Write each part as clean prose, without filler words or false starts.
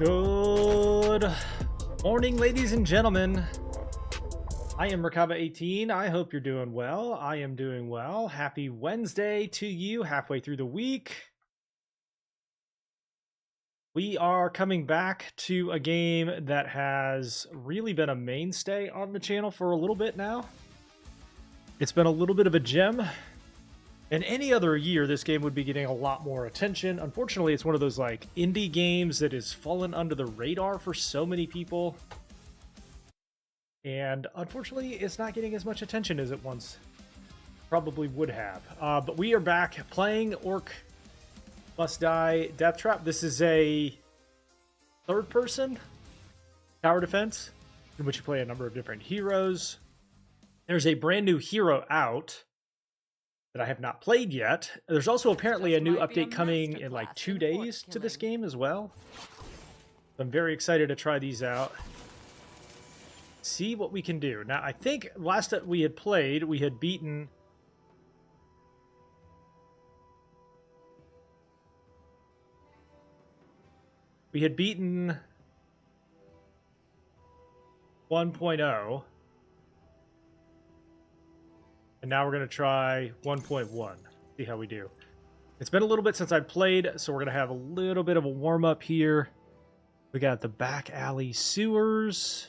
Good morning, ladies and gentlemen. I am Merkaba18. I hope you're doing well. I am doing well. Happy Wednesday to you, halfway through the week. We are coming back to a game that has really been a mainstay on the channel for a little bit now. It's been a little bit of a gem. In any other year, this game would be getting a lot more attention. Unfortunately, it's one of those like indie games that has fallen under the radar for so many people. And unfortunately, it's not getting as much attention as it once probably would have. But we are back playing Orcs Must Die Deathtrap. This is a third-person tower defense in which you play a number of different heroes. There's a brand new hero out that I have not played yet. There's also apparently a new update coming in like 2 days to this game as well. I'm very excited to try these out. See what we can do. Now, I think last time we had played, we had beaten... We had beaten 1.0. And now we're going to try 1.1. See how we do. It's been a little bit since I played, so we're going to have a little bit of a warm-up here. We got the back alley sewers.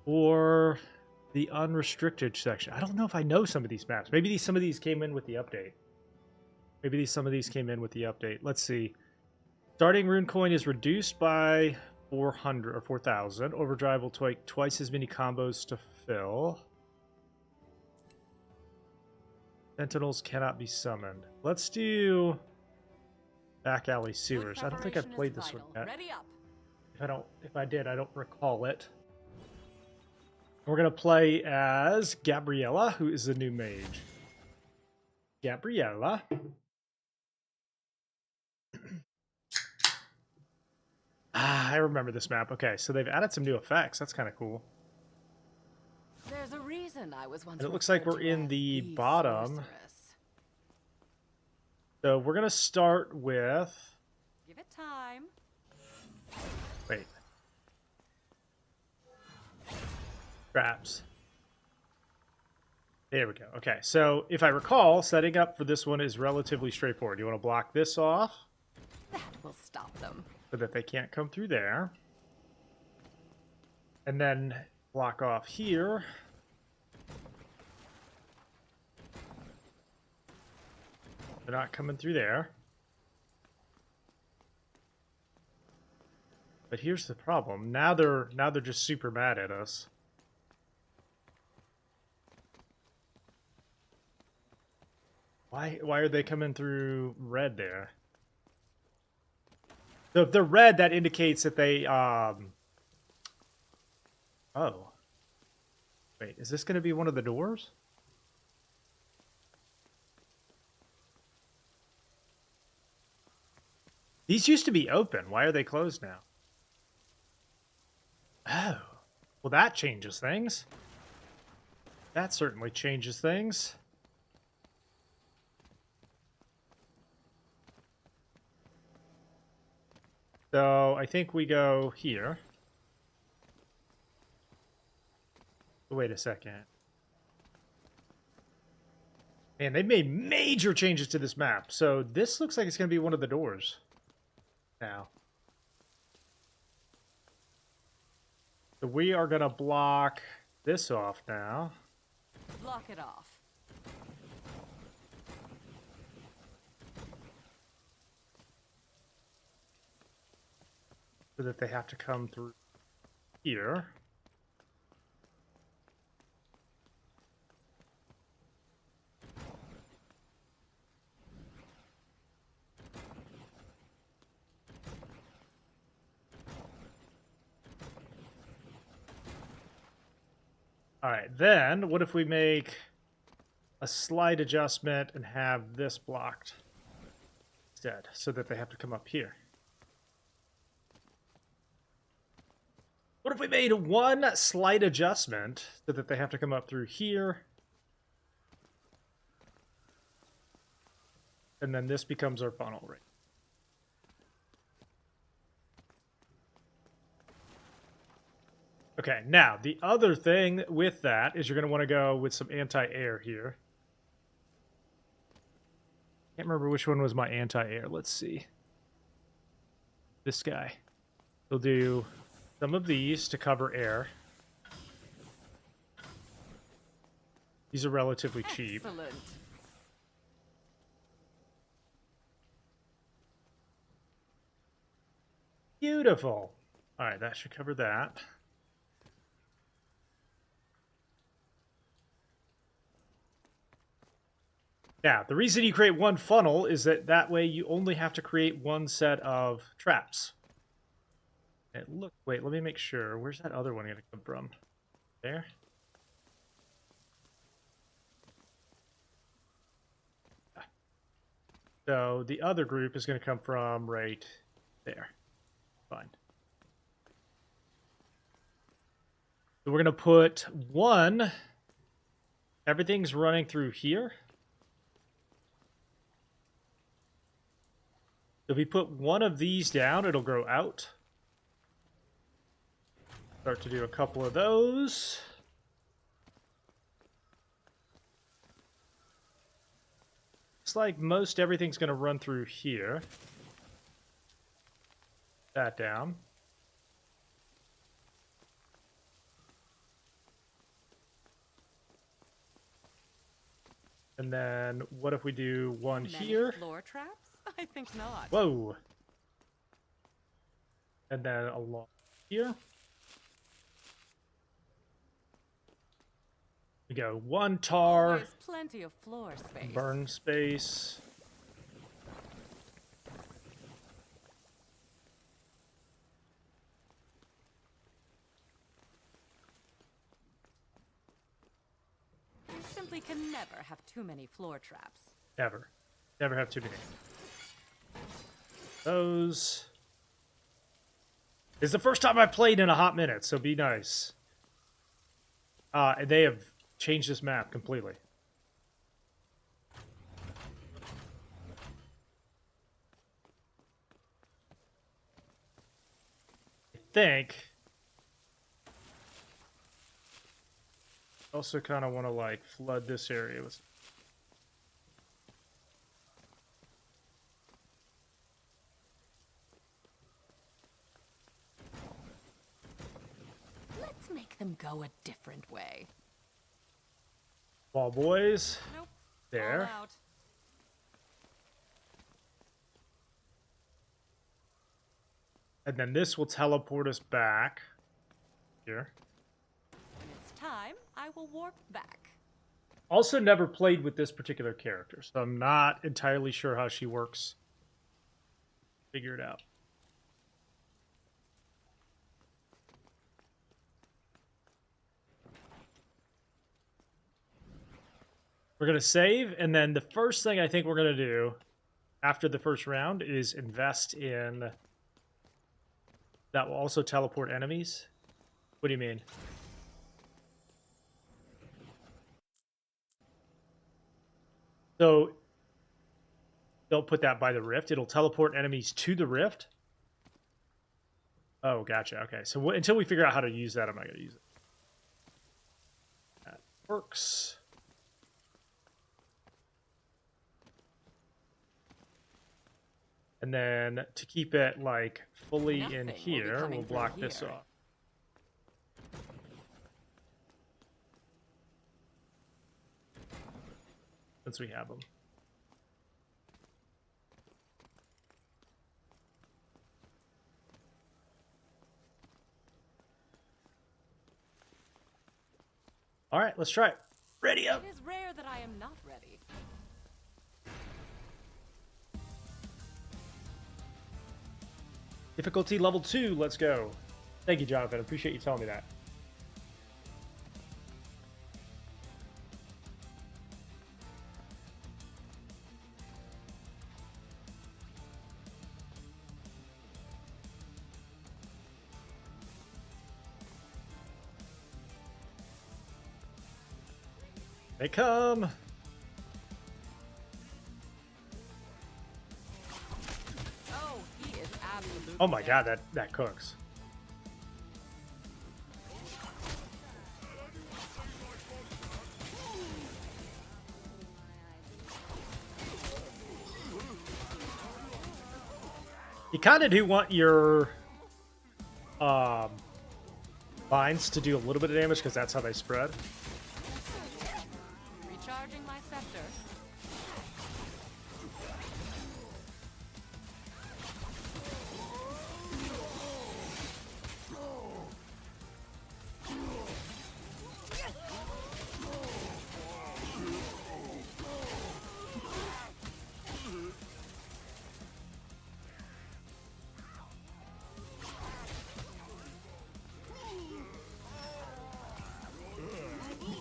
Or the unrestricted section. I don't know if I know some of these maps. Maybe some of these came in with the update. Some of these came in with the update. Let's see. Starting rune coin is reduced by 400 or 4,000. Overdrive will take twice as many combos to fill. Sentinels cannot be summoned. Let's do back alley sewers. I don't think I've played this one yet. If I did, I don't recall it. We're gonna play as Gabriella, who is the new mage. Gabriella. I remember this map. Okay, so they've added some new effects. That's kind of cool. There's a reason I was once. And it looks like we're in the bottom. Sorceress. So we're gonna start with. Give it time. Wait. Traps. There we go. Okay, so if I recall, setting up for this one is relatively straightforward. You want to block this off. That will stop them. So that they can't come through there. And then block off here. They're not coming through there. But here's the problem. Now they're just super mad at us. Why are they coming through red there? So if they're red, that indicates that they, Oh. Wait, is this going to be one of the doors? These used to be open. Why are they closed now? Oh. Well, that changes things. That certainly changes things. So I think we go here. Wait a second. Man, they've made major changes to this map. So this looks like it's going to be one of the doors now. So we are going to block this off now. Block it off. So that they have to come through here. All right, then what if we make a slight adjustment and have this blocked instead, so that they have to come up here? What if we made one slight adjustment so that they have to come up through here? And then this becomes our funnel right. Okay, now the other thing with that is you're going to want to go with some anti-air here. Can't remember which one was my anti-air. Let's see. This guy. We'll do some of these to cover air. These are relatively cheap. Excellent. Beautiful. All right, that should cover that. Now, the reason you create one funnel is that way you only have to create one set of traps. Wait, let me make sure. Where's that other one going to come from? There? So the other group is going to come from right there. Fine. So we're going to put one. Everything's running through here. If we put one of these down, it'll grow out. Start to do a couple of those. Looks like most everything's going to run through here. That down. And then what if we do one here? Floor traps? I think not. Whoa. And then along here. We go one tar. There's plenty of floor space. Burn space. You simply can never have too many floor traps. Never. Never have too many. Those. It's the first time I played in a hot minute, so be nice. They have changed this map completely. I think. Also kind of want to like flood this area with. Let's make them go a different way. Ball boys. Nope. There. All out. And then this will teleport us back. Here. When it's time, I will warp back. Also never played with this particular character, so I'm not entirely sure how she works. Figure it out. We're going to save, and then the first thing I think we're going to do after the first round is invest in... That will also teleport enemies? What do you mean? So, don't put that by the rift. It'll teleport enemies to the rift? Oh, gotcha. Okay, so until we figure out how to use that, I'm not going to use it. That works. And then to keep it like fully in here, we'll block this off. Since we have them. All right, let's try it. Ready up. It is rare that I am not ready. Difficulty level 2, let's go. Thank you, Jonathan. Appreciate you telling me that. They come. Oh, he is absolutely Oh my god, that cooks. You kind of do want your vines to do a little bit of damage because that's how they spread. Recharging my scepter.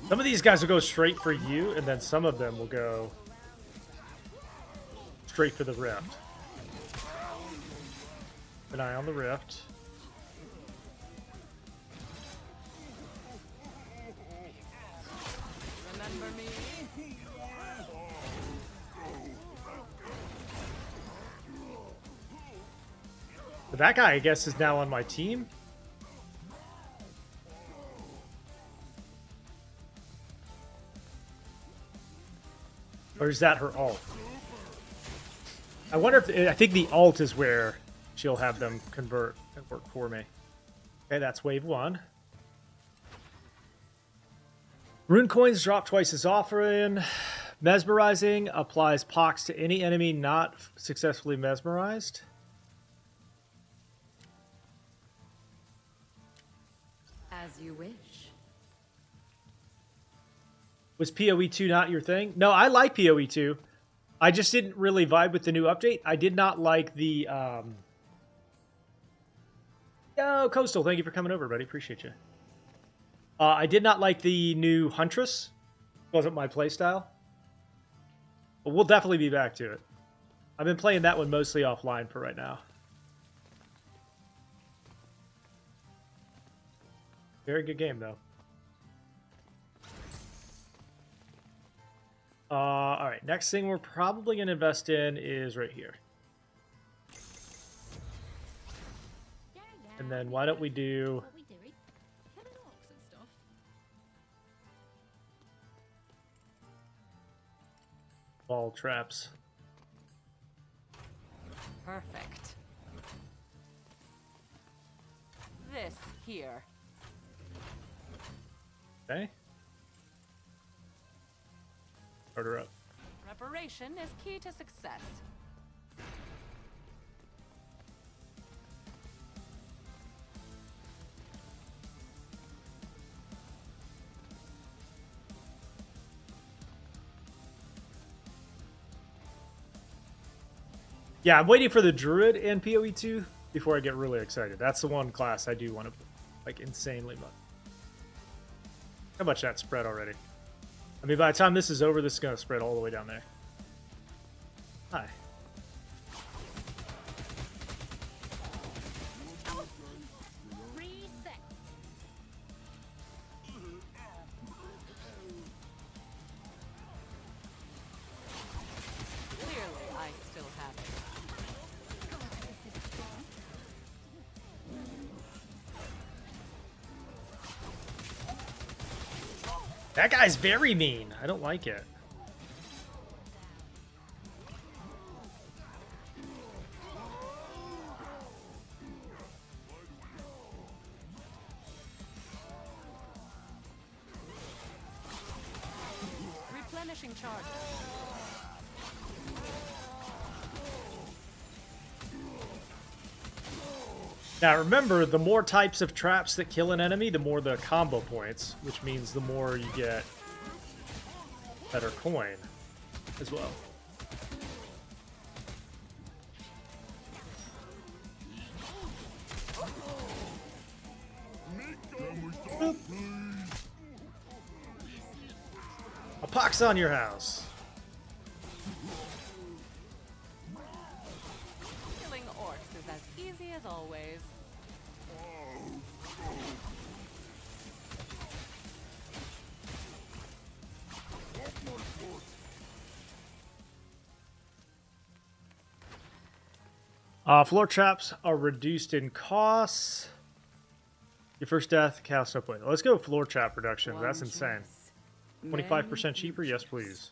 Some of these guys will go straight for you, and then some of them will go straight for the rift. An eye on the rift. Remember me? But that guy, I guess, is now on my team. Or is that her ult? I wonder if... I think the ult is where she'll have them convert and work for me. Okay, that's wave 1. Rune coins drop twice as often. Mesmerizing applies pox to any enemy not successfully mesmerized. As you wish. Was PoE 2 not your thing? No, I like PoE 2. I just didn't really vibe with the new update. I did not like the... Yo, Coastal, thank you for coming over, buddy. Appreciate you. I did not like the new Huntress. Wasn't my playstyle. But we'll definitely be back to it. I've been playing that one mostly offline for right now. Very good game, though. All right, next thing we're probably going to invest in is right here. And then why don't we do... ball traps. Perfect. This here. Okay. Start her up. Preparation is key to success. Yeah, I'm waiting for the Druid in PoE 2 before I get really excited. That's the one class I do want to, like, insanely much. How much that spread already? I mean, by the time this is over, this is going to spread all the way down there. Hi. Reset. Clearly, I still have it. That guy's very mean. I don't like it. Replenishing charges. Now remember, the more types of traps that kill an enemy, the more the combo points, which means the more you get better coin as well. A pox on your house. Killing orcs is as easy as always. Floor traps are reduced in costs. Your first death, cast up with. Let's go floor trap reduction. That's insane. 25% cheaper? Yes, please.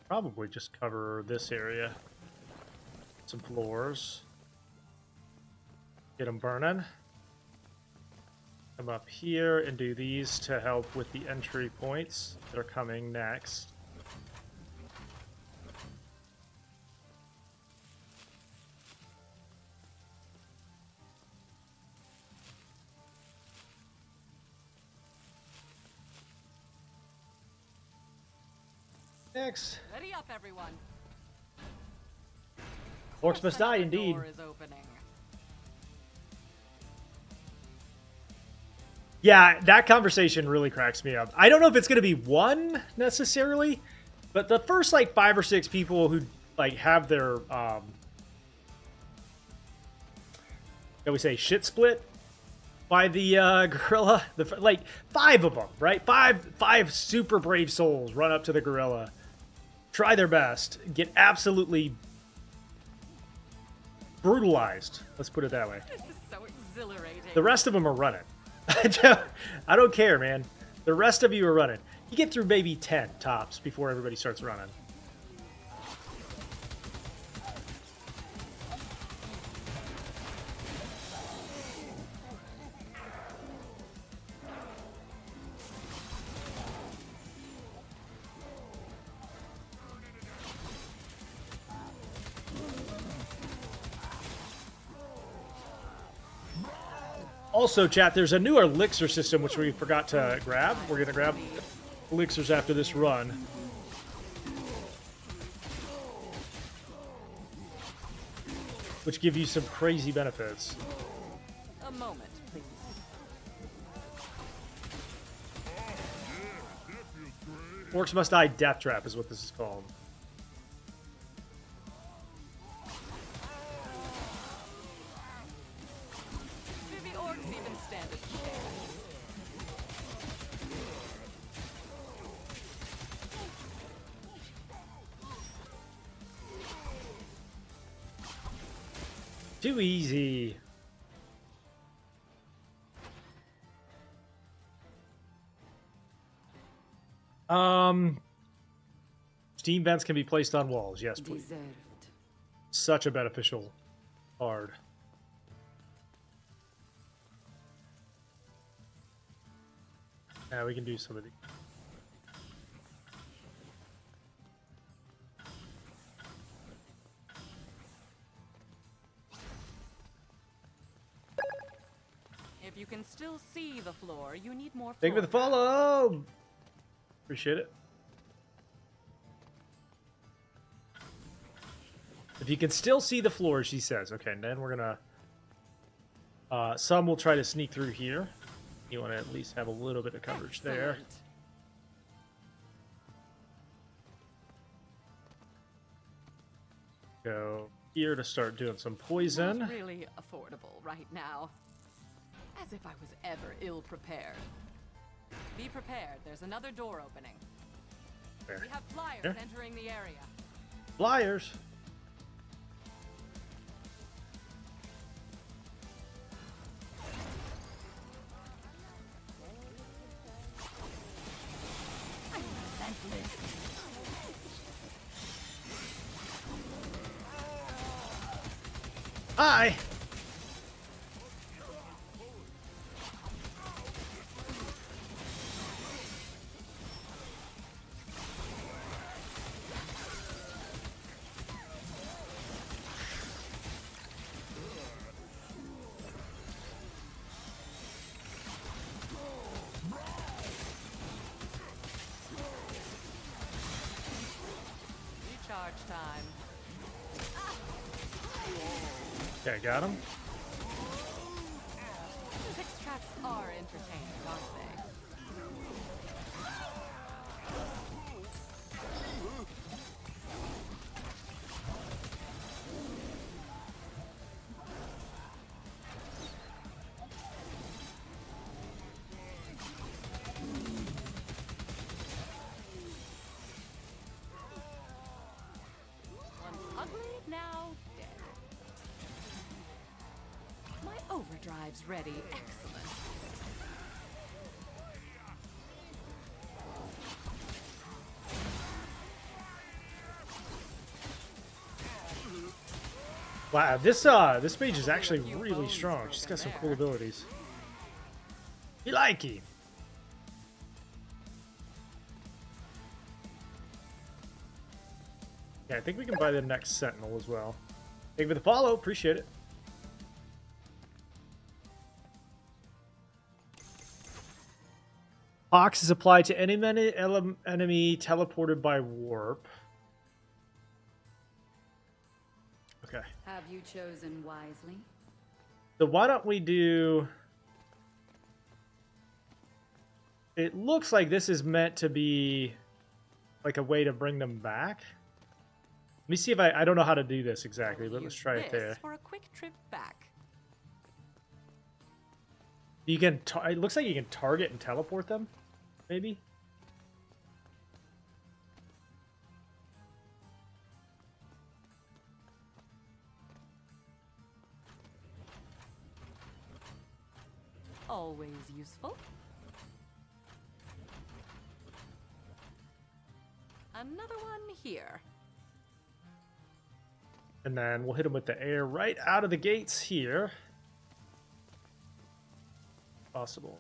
Probably just cover this area. some floors. Get them burning. Come up here and do these to help with the entry points that are coming next. Next. Ready up, everyone. Orcs Must Die, indeed. Door is opening. Yeah, that conversation really cracks me up. I don't know if it's going to be one necessarily, but the first like 5 or 6 people who like have their shall we say shit split by the gorilla, like 5 of them, right? Five super brave souls run up to the gorilla, try their best, get absolutely brutalized. Let's put it that way. This is so exhilarating. The rest of them are running. I don't care, man. The rest of you are running. You get through maybe 10 tops before everybody starts running. Also, chat, there's a new elixir system which we forgot to grab. We're going to grab elixirs after this run. Which give you some crazy benefits. A moment, please. Orcs Must Die Deathtrap is what this is called. Do the orcs even stand a chance? Too easy. Steam vents can be placed on walls. Yes, please. Deserved. Such a beneficial card. Now we can do some of these. If you can still see the floor, you need more. Thank you for the floor follow. Appreciate it. If you can still see the floor, she says. Okay, and then we're gonna. Some will try to sneak through here. You want to at least have a little bit of coverage there. Excellent. Go here to start doing some poison. Not really affordable right now. As if I was ever ill prepared. Be prepared. There's another door opening. There. We have flyers Here. entering the area. Flyers. I'm relentless. Hi. Recharge time. Okay, got him. Six traps are entertaining, aren't they? Once ugly, now dead. My overdrive's ready. Excellent. Wow, this mage is actually really strong. She's got some cool abilities. You like it? Yeah, I think we can buy the next Sentinel as well. Thank you for the follow. Appreciate it. Ox is applied to any enemy teleported by warp. Okay. Have you chosen wisely? So why don't we do... It looks like this is meant to be like a way to bring them back. Let me see if I don't know how to do this exactly, but let's try it there. For a quick trip back. You can. It looks like you can target and teleport them, maybe. Always useful. Another one here. And then we'll hit them with the air right out of the gates here. Possible.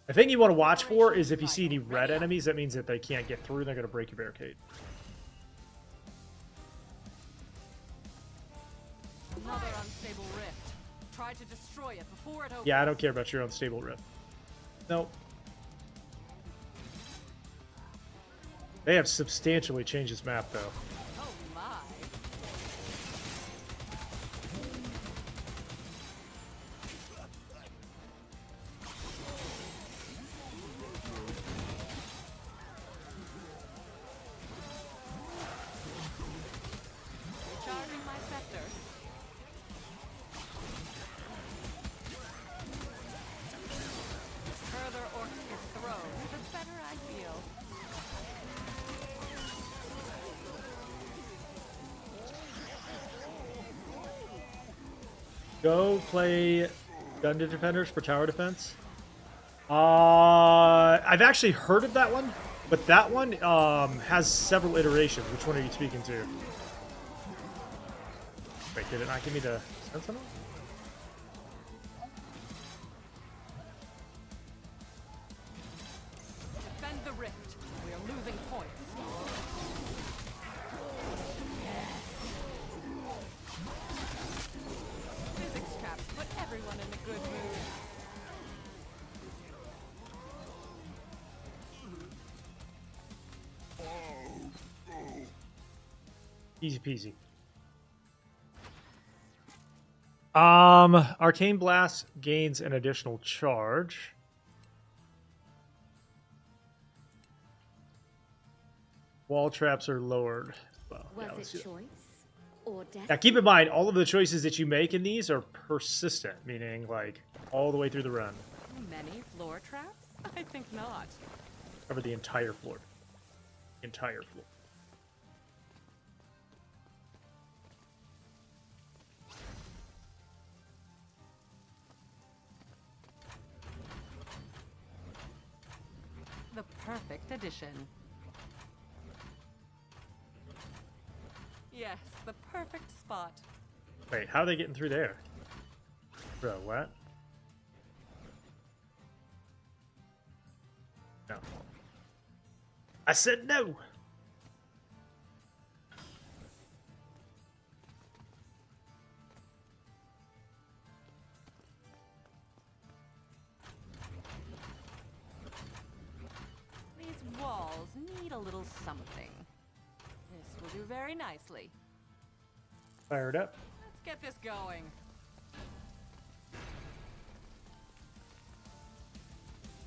The thing you want to watch for is if you see any red enemies, that means that they can't get through and they're going to break your barricade. Another unstable rift. Try to destroy it before it opens. Yeah, I don't care about your unstable rift. Nope. They have substantially changed this map, though. Oh my. Recharging my scepter. The further orcs get thrown, the better I feel. Go play Dungeon Defenders for tower defense. I've actually heard of that one, but that one has several iterations. Which one are you speaking to? Wait, did it not give me the Sentinel? Defend the rift. We are losing points. Physics traps put everyone in a good mood. Easy peasy. Arcane Blast gains an additional charge. Wall traps are lowered. Well, yeah, let's Was do it that. choice or death? Now, keep in mind, all of the choices that you make in these are persistent, meaning like all the way through the run. Many floor traps? I think not. Cover the entire floor. Entire floor. The perfect addition. Yes, the perfect spot. Wait, how are they getting through there? Bro, what? No. I said no! These walls need a little something. This will do very nicely. Fire it up. Let's get this going.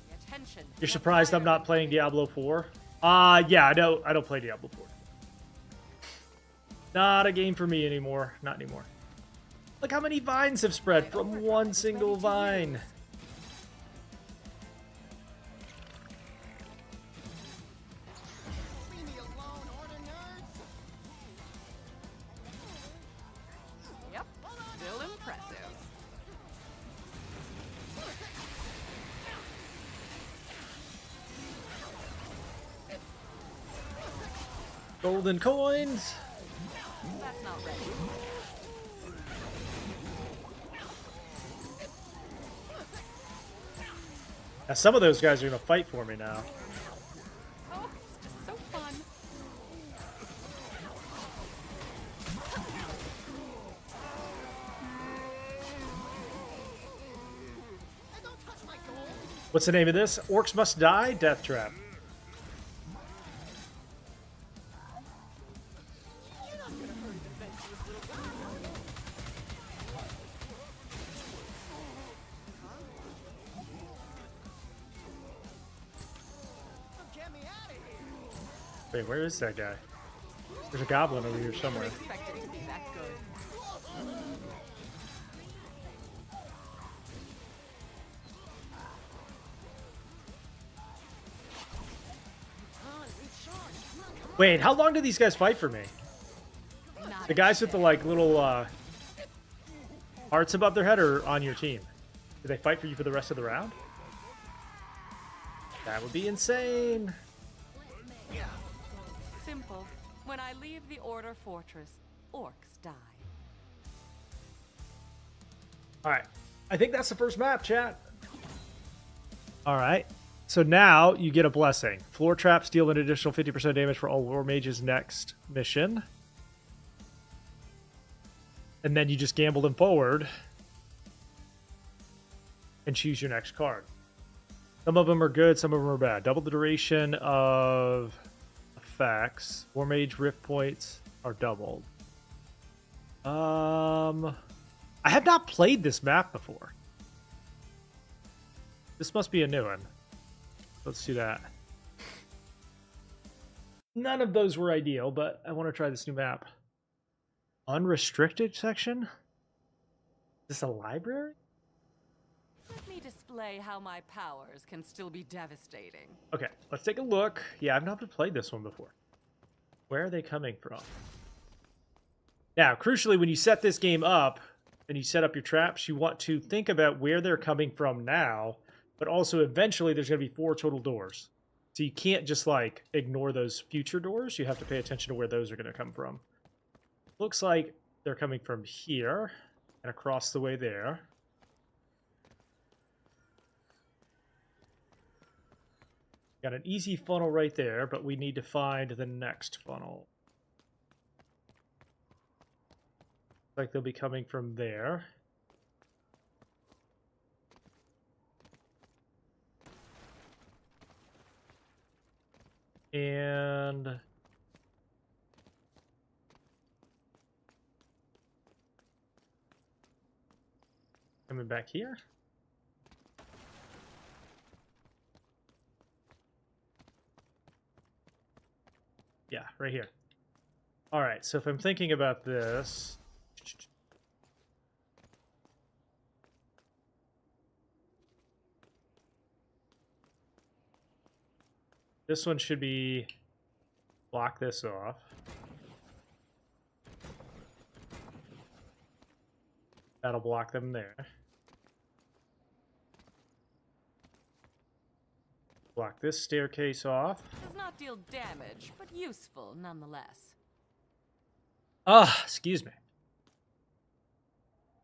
Pay attention. You're surprised I'm not playing Diablo 4? Yeah, I don't play Diablo 4. Not a game for me anymore. Not anymore. Look how many vines have spread from one single vine. Yep, still impressive. Golden coins. That's not ready. Now, some of those guys are gonna fight for me now. Oh, it's just so fun. What's the name of this? Orcs Must Die? Deathtrap. Wait, where is that guy? There's a goblin over here somewhere. I didn't expect it to be that good. Wait, how long do these guys fight for me? Not The guys with the like little hearts above their head are on your team. Do they fight for you for the rest of the round? That would be insane. simple. When I leave the Order Fortress, orcs die. All right. I think that's the first map, chat. All right. So now you get a blessing. Floor traps deal an additional 50% damage for all war mages next mission. And then you just gamble them forward and choose your next card. Some of them are good, some of them are bad. Double the duration of effects. War mage rift points are doubled. I have not played this map before. This must be a new one. Let's do that. None of those were ideal, but I want to try this new map. Unrestricted section? Is this a library? Let me display how my powers can still be devastating. Okay, let's take a look. Yeah, I've never played this one before. Where are they coming from? Now, crucially, when you set this game up and you set up your traps, you want to think about where they're coming from now, but also eventually there's going to be 4 total doors. So you can't just like ignore those future doors. You have to pay attention to where those are going to come from. Looks like they're coming from here and across the way there. Got an easy funnel right there, but we need to find the next funnel. Looks like they'll be coming from there. And coming back here. Yeah, right here. All right, so if I'm thinking about this, this one should be block this off. That'll block them there. Block this staircase off. Does not deal damage, but useful nonetheless. Ah, excuse me.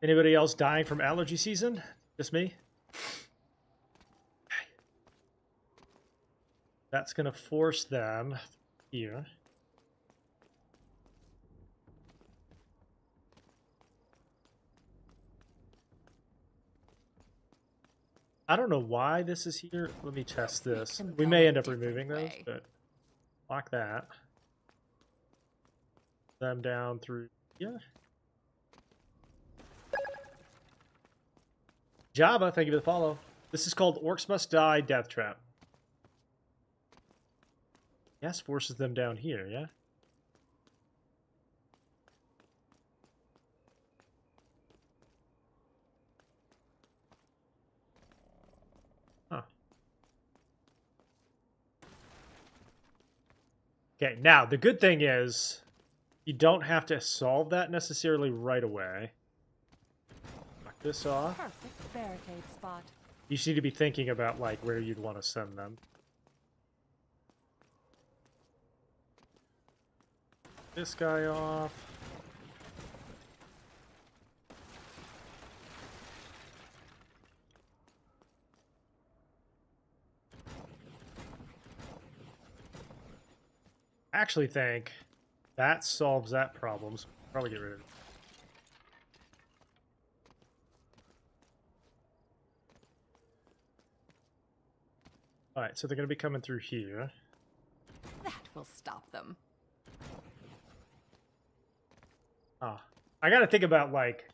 Anybody else dying from allergy season? Just me? Okay. That's going to force them here. I don't know why this is here. Let me test this. We may end up removing those, but lock that. Them down through here. Java, thank you for the follow. This is called Orcs Must Die, Deathtrap. Yes, forces them down here, yeah? Huh. Okay, now, the good thing is you don't have to solve that necessarily right away. Knock this off. Perfect barricade spot. You just need to be thinking about like where you'd want to send them. This guy off. I actually think that solves that problem, so we'll probably get rid of it. Alright, so they're going to be coming through here. That will stop them. I got to think about, like,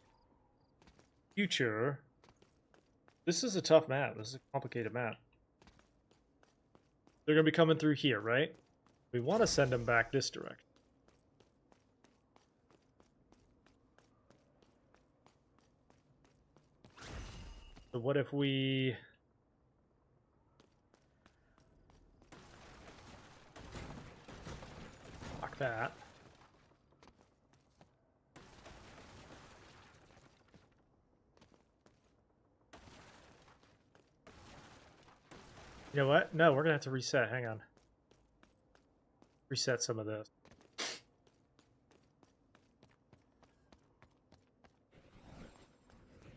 future. This is a tough map. This is a complicated map. They're going to be coming through here, right? We want to send them back this direction. So what if we... block that? You know what? No, we're going to have to reset. Hang on. Reset some of this.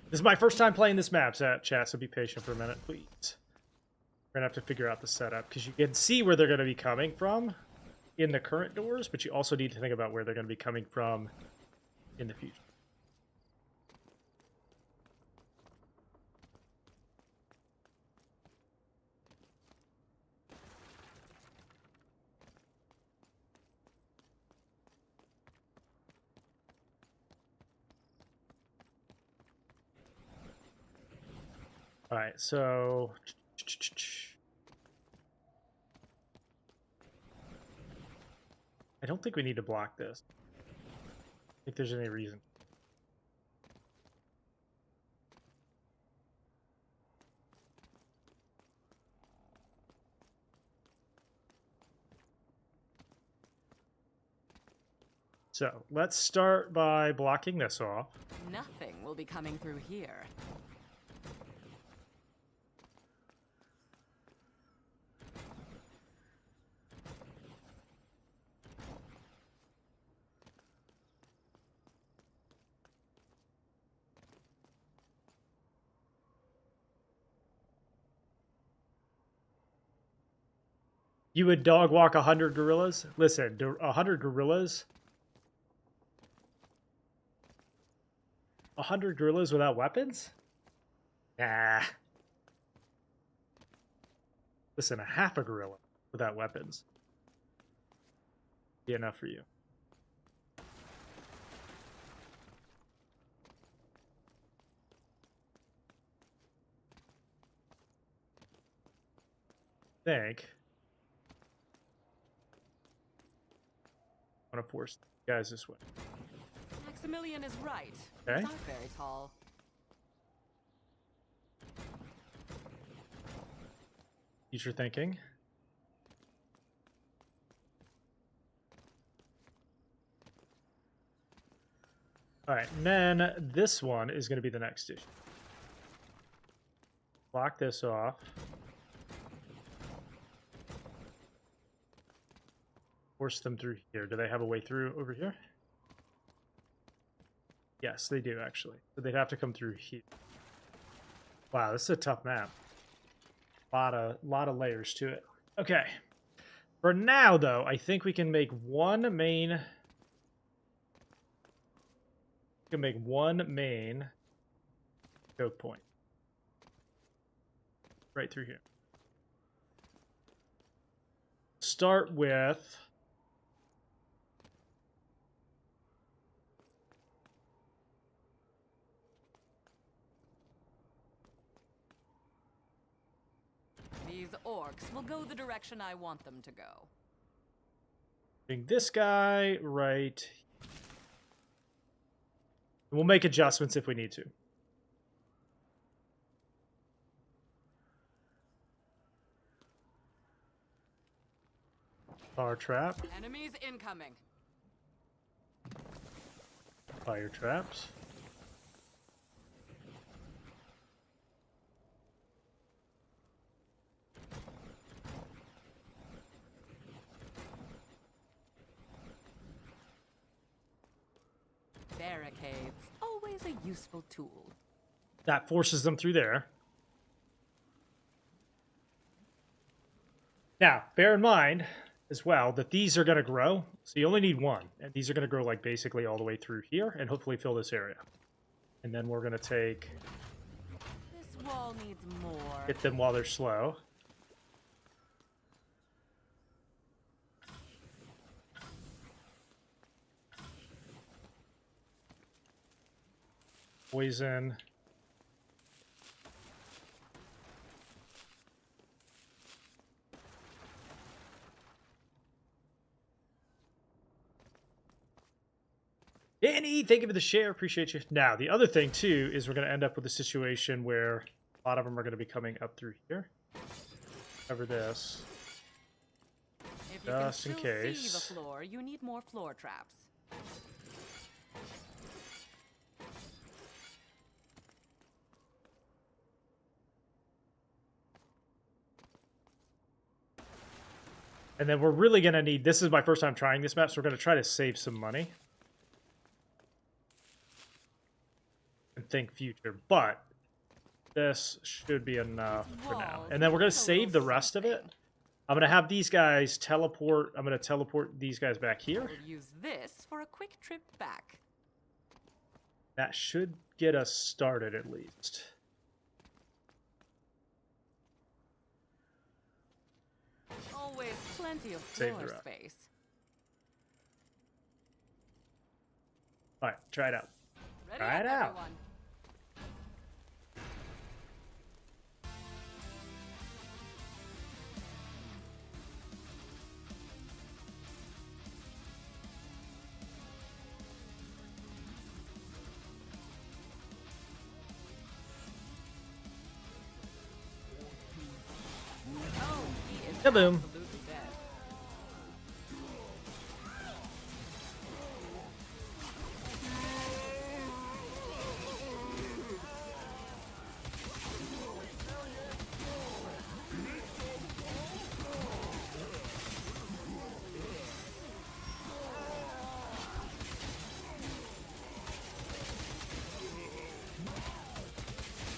This is my first time playing this map, chat, so be patient for a minute, please. We're going to have to figure out the setup, because you can see where they're going to be coming from in the current doors, but you also need to think about where they're going to be coming from in the future. All right, so I don't think we need to block this. I think there's any reason. So let's start by blocking this off. Nothing will be coming through here. You would dog walk 100 gorillas? Listen, 100 gorillas? 100 gorillas without weapons? Nah. Listen, a half a gorilla without weapons be enough for you. Think. I'm gonna force the guys this way. Maximilian is right. Okay. He's not very tall. Future thinking. All right, and then this one is going to be the next issue. Block this off. Force them through here. Do they have a way through over here? Yes, they do, actually. So they'd have to come through here. Wow, this is a tough map. Lot of layers to it. Okay. For now, though, I think we can make one main... We can make one main choke point. Right through here. Start with... These orcs will go the direction I want them to go. Bring this guy right. We'll make adjustments if we need to. Fire trap. Enemies incoming. Fire traps. barricades. Always a useful tool. That forces them through there. Now, bear in mind as well that these are going to grow. So you only need one. And these are going to grow like basically all the way through here and hopefully fill this area. And then we're going to take... This wall needs more. Hit them while they're slow. Poison. Danny, thank you for the share. Appreciate you. Now, the other thing, too, is we're going to end up with a situation where a lot of them are going to be coming up through here. Cover this. If you Just in can still case. see the floor, you need more floor traps. And then we're really going to need... This is my first time trying this map, so we're going to try to save some money. And think future. But this should be enough for now. And then we're going to save the rest of it. I'm going to have these guys teleport. I'm going to teleport these guys back here. We'll use this for a quick trip back. That should get us started at least. Always plenty of Save floor the rest. space. All right, try it out. Ready Try up, it out. everyone. Oh, he is Kaboom. absolutely dead.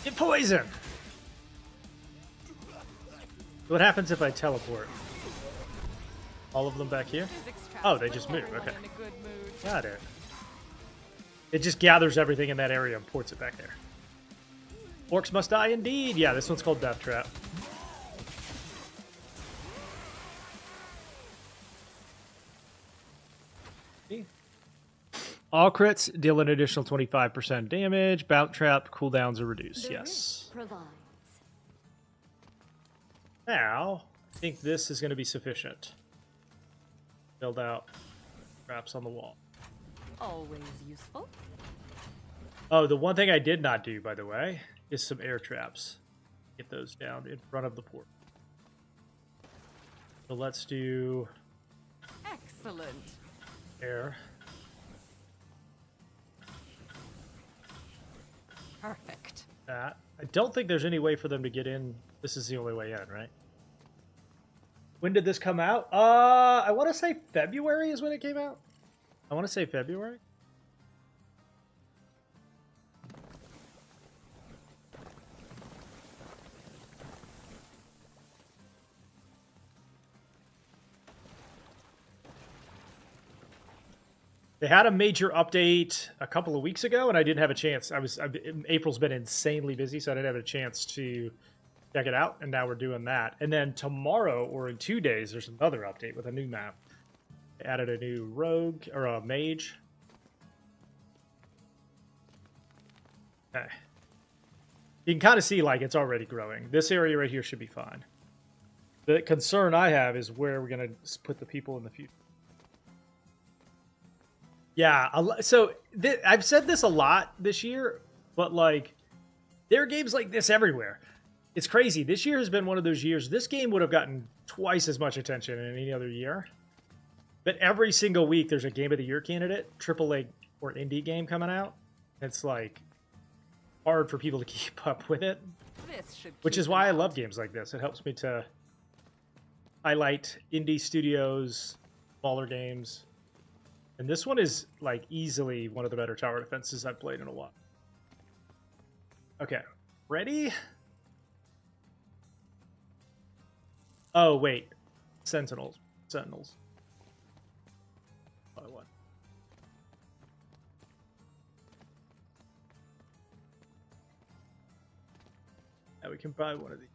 Get poisoned! What happens if I teleport? All of them back here? Physics traps Oh, they put just move, everyone okay. in a good mood. Got it. It just gathers everything in that area and ports it back there. Orcs Must Die indeed! Yeah, this one's called Deathtrap. All crits deal an additional 25% damage. Bout trap cooldowns are reduced. Yes. Provides. Now, I think this is going to be sufficient. Build out traps on the wall. Always useful. Oh, the one thing I did not do, by the way, is some air traps. Get those down in front of the port. So let's do Excellent. air. Perfect. That. I don't think there's any way for them to get in. This is the only way in, right? When did this come out? I want to say February is when it came out. I want to say February. They had a major update a couple of weeks ago, and I didn't have a chance. April's been insanely busy, so I didn't have a chance to check it out, and now we're doing that. And then tomorrow, or in 2 days, there's another update with a new map. They added a new rogue, or a mage. Okay. You can kind of see, like, it's already growing. This area right here should be fine. The concern I have is where we're going to put the people in the future. Yeah, so I've said this a lot this year, but, like, there are games like this everywhere. It's crazy. This year has been one of those years. This game would have gotten twice as much attention in any other year. But every single week, there's a Game of the Year candidate, AAA or indie game coming out. It's, like, hard for people to keep up with it. This should Which keep is why I them love out. games like this. It helps me to highlight indie studios, smaller games. And this one is, like, easily one of the better tower defenses I've played in a while. Okay. Ready? Oh, wait. Sentinels. Sentinels. What I want. Now we can buy one of these.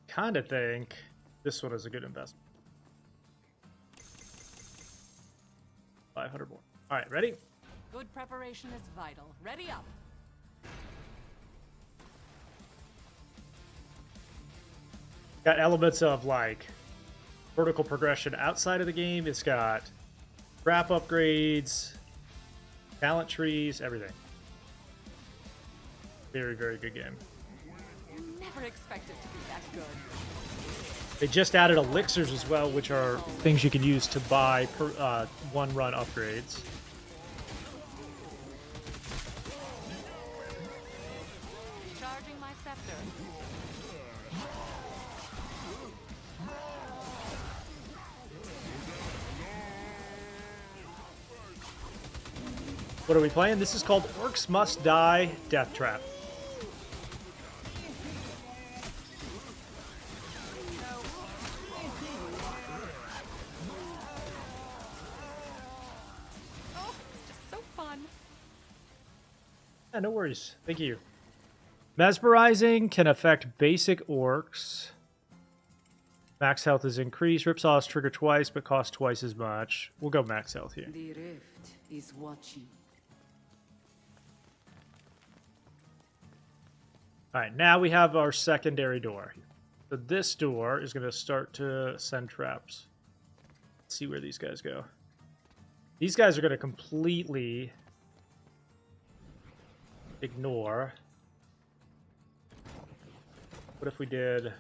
Kind of think this one is a good investment. 500 more. All right, ready? Good preparation is vital. Ready up. Got elements of like vertical progression outside of the game. It's got wrap upgrades, talent trees, everything. Very, very good game. Never expected to be that good. They just added elixirs as well, which are things you can use to buy one run upgrades. Charging my scepter. What are we playing? This is called Orcs Must Die, Deathtrap. Oh, it's just so fun. Yeah, no worries. Thank you. Mesmerizing can affect basic orcs. Max health is increased. Ripsaws trigger twice, but cost twice as much. We'll go max health here. The rift is watching. All right, now we have our secondary door. So this door is going to start to send traps. Let's see where these guys go. These guys are going to completely ignore. What if we did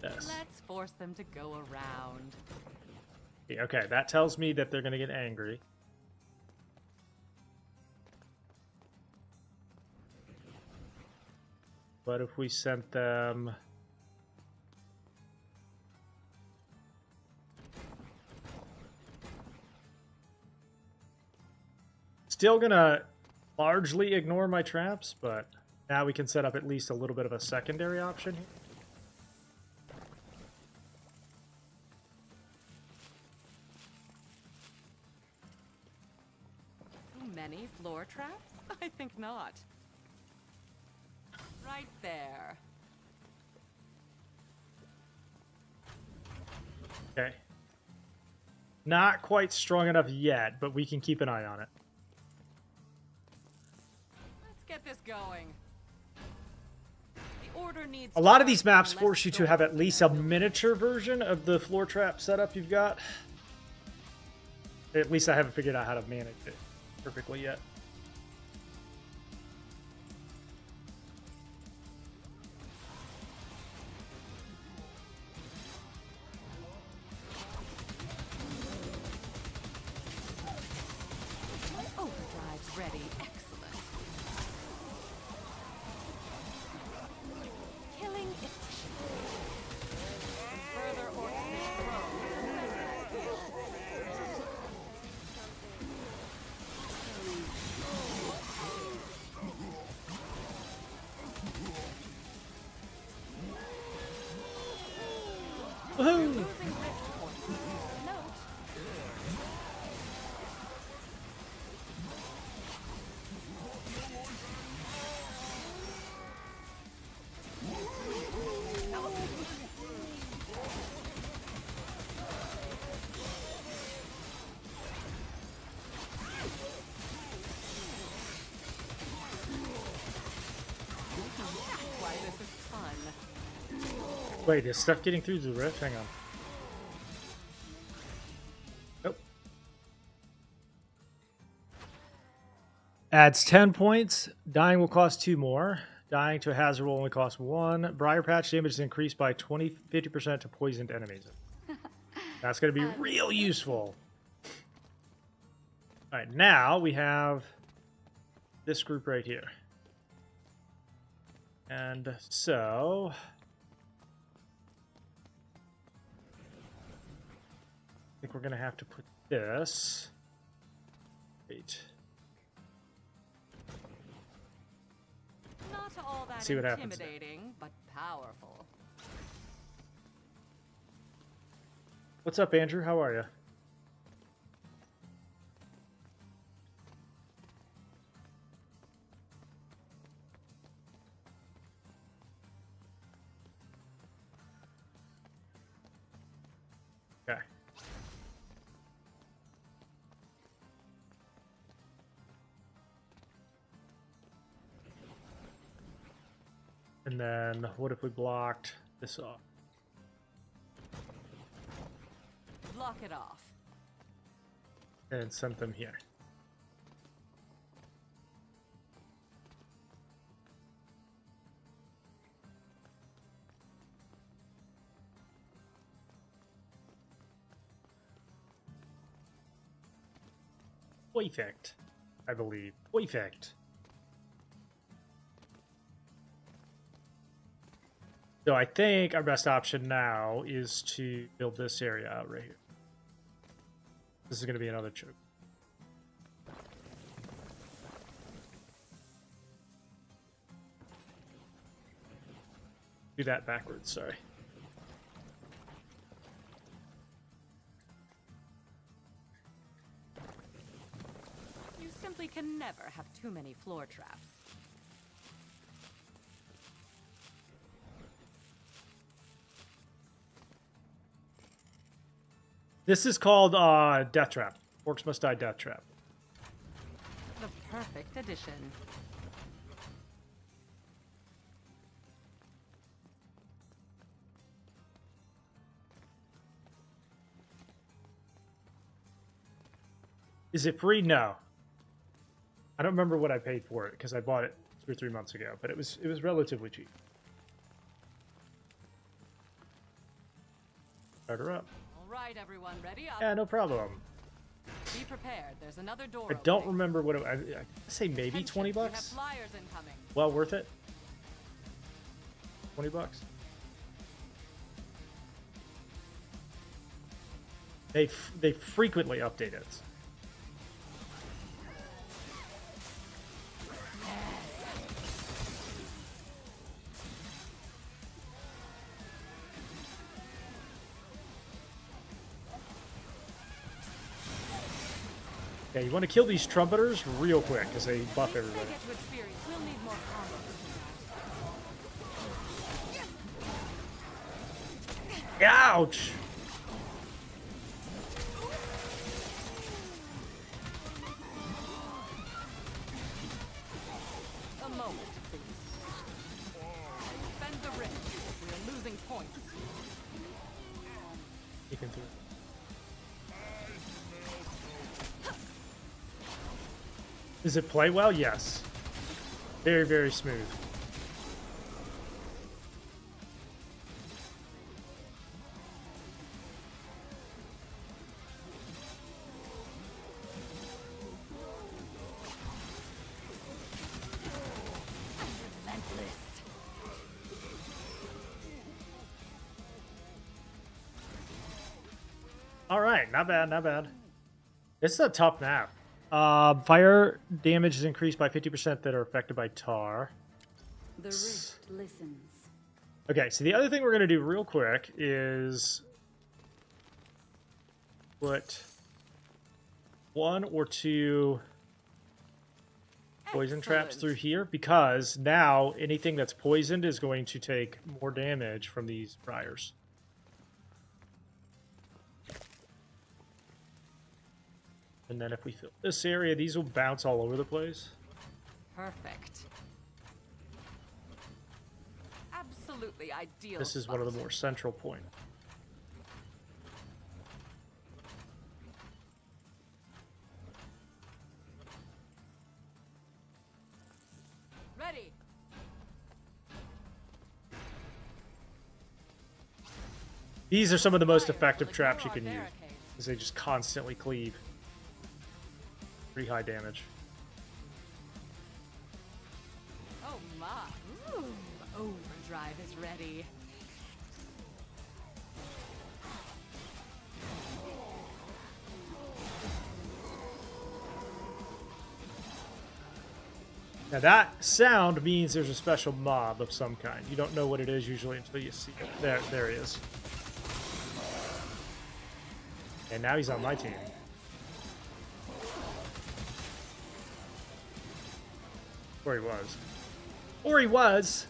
this? Let's force them to go around. Okay, that tells me that they're going to get angry. What if we sent them... Still gonna largely ignore my traps, but now we can set up at least a little bit of a secondary option here. Too many floor traps? I think not. Right there. Okay. Not quite strong enough yet, but we can keep an eye on it. Let's get this going. The order needs A lot of these maps force you to have at least a miniature version of the floor trap setup you've got. At least I haven't figured out how to manage it perfectly yet. Overdrive's ready. Excellent. Killing efficient. And further orcs may grow. Woohoo! Losing rift points. Note. That's why this is fun. Wait, is stuff getting through the rift? Hang on. Nope. Adds 10 points. Dying will cost 2 more. Dying to a hazard will only cost 1. Briar Patch damage is increased by 50% to poisoned enemies. That's going to be real useful. Alright, now we have this group right here. And so... we're gonna have to put this. Wait. Not all that See what happens. intimidating, but powerful. What's up, Andrew? How are you? Okay. And then what if we blocked this off? Block it off. And sent them here. Perfect, I believe. Perfect. So I think our best option now is to build this area out right here. This is going to be another choke. Do that backwards, sorry. You simply can never have too many floor traps. This is called Deathtrap. Orcs Must Die Deathtrap. The perfect addition. Is it free? No. I don't remember what I paid for it because I bought it 2 or 3 months ago, but it was relatively cheap. Start her up. All right, everyone, ready up. Yeah, no problem. Be prepared. There's another door. I don't opening. remember what it, I say maybe Attention, 20 we have bucks. flyers incoming. Well worth it. 20 bucks. They frequently update it. Yeah, you want to kill these trumpeters real quick because they buff Before everybody. we get to experience, we'll need more combos. Ouch! A moment, please. Bend the wrist. We're losing points. You can do it. Does it play well? Yes. Very, very smooth. Relentless. All right, not bad, not bad. This is a tough map. Fire damage is increased by 50% that are affected by tar. The rift listens. Okay, so the other thing we're going to do real quick is put 1 or 2 poison traps Excellent. through here because now anything that's poisoned is going to take more damage from these briars. And then if we fill this area, these will bounce all over the place. Perfect. Absolutely ideal. This is one of the spot. more central points. Ready. These are some of the most Fire effective will traps you ignore can our use, barricades. because they just constantly cleave. Pretty high damage. Oh my. Ooh, overdrive is ready. Now that sound means there's a special mob of some kind. You don't know what it is usually until you see it. There he is. And now he's on my team. Or he was. Or he was!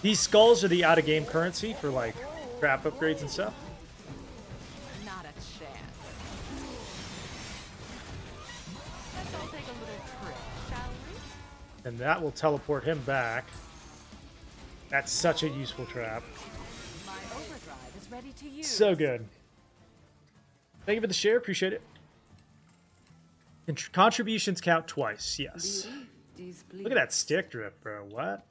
These skulls are the out-of-game currency for, like, trap upgrades and stuff. Not a chance. Let's all take a little trip, shall we? And that will teleport him back. That's such a useful trap. My overdrive is ready to use. So good. Thank you for the share. Appreciate it. Contributions count twice. Yes. Look at that stick drip, bro. What?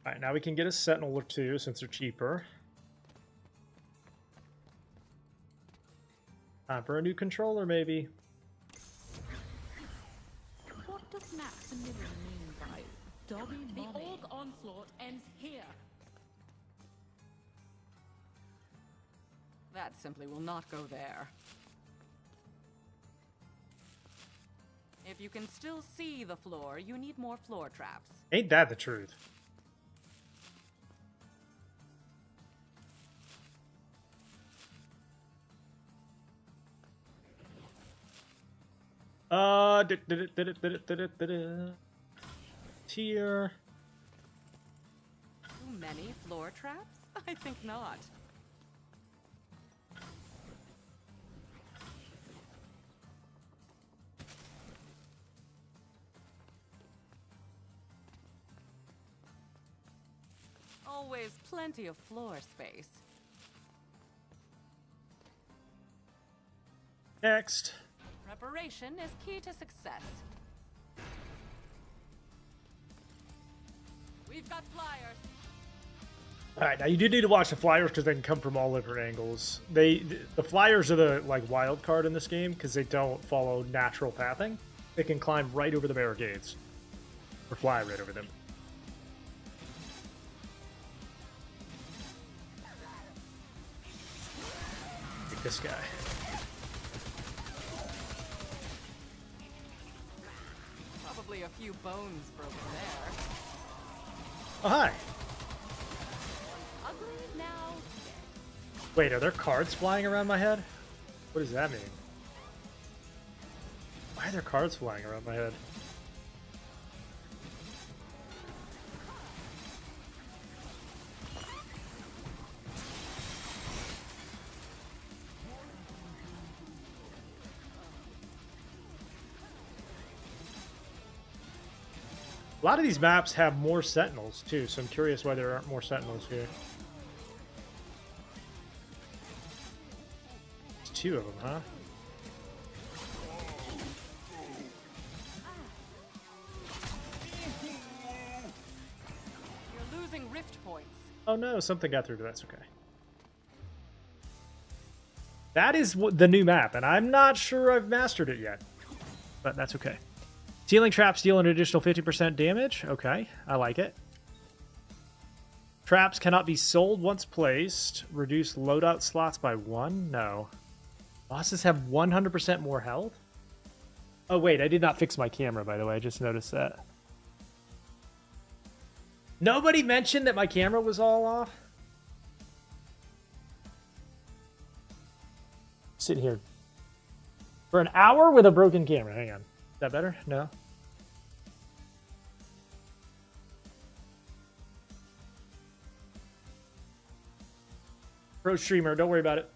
Alright, now we can get a sentinel or two since they're cheaper. Time for a new controller, maybe. What does Maximilian mean by Dobby Mommy? The Orc onslaught ends here. That simply will not go there. If you can still see the floor, you need more floor traps. Ain't that the truth? Tier. Too many floor traps? I think not. Always plenty of floor space. Next. Preparation is key to success. We've got flyers. Alright, now you do need to watch the flyers because they can come from all different angles. The flyers are the like wild card in this game because they don't follow natural pathing. They can climb right over the barricades. Or fly right over them. Take this guy. Probably a few bones broken there. Oh, hi. Ugly now. Wait, are there cards flying around my head? What does that mean? Why are there cards flying around my head? A lot of these maps have more sentinels too, so I'm curious why there aren't more sentinels here. There's two of them, huh? You're losing rift points. Oh no, something got through, but that's okay. That is the new map, and I'm not sure I've mastered it yet, but that's okay. Ceiling traps deal an additional 50% damage. Okay, I like it. Traps cannot be sold once placed. Reduce loadout slots by 1? No. Bosses have 100% more health? Oh wait, I did not fix my camera, by the way. I just noticed that. Nobody mentioned that my camera was all off? Sitting here for an hour with a broken camera. Hang on. Is that better? No? Pro streamer, don't worry about it.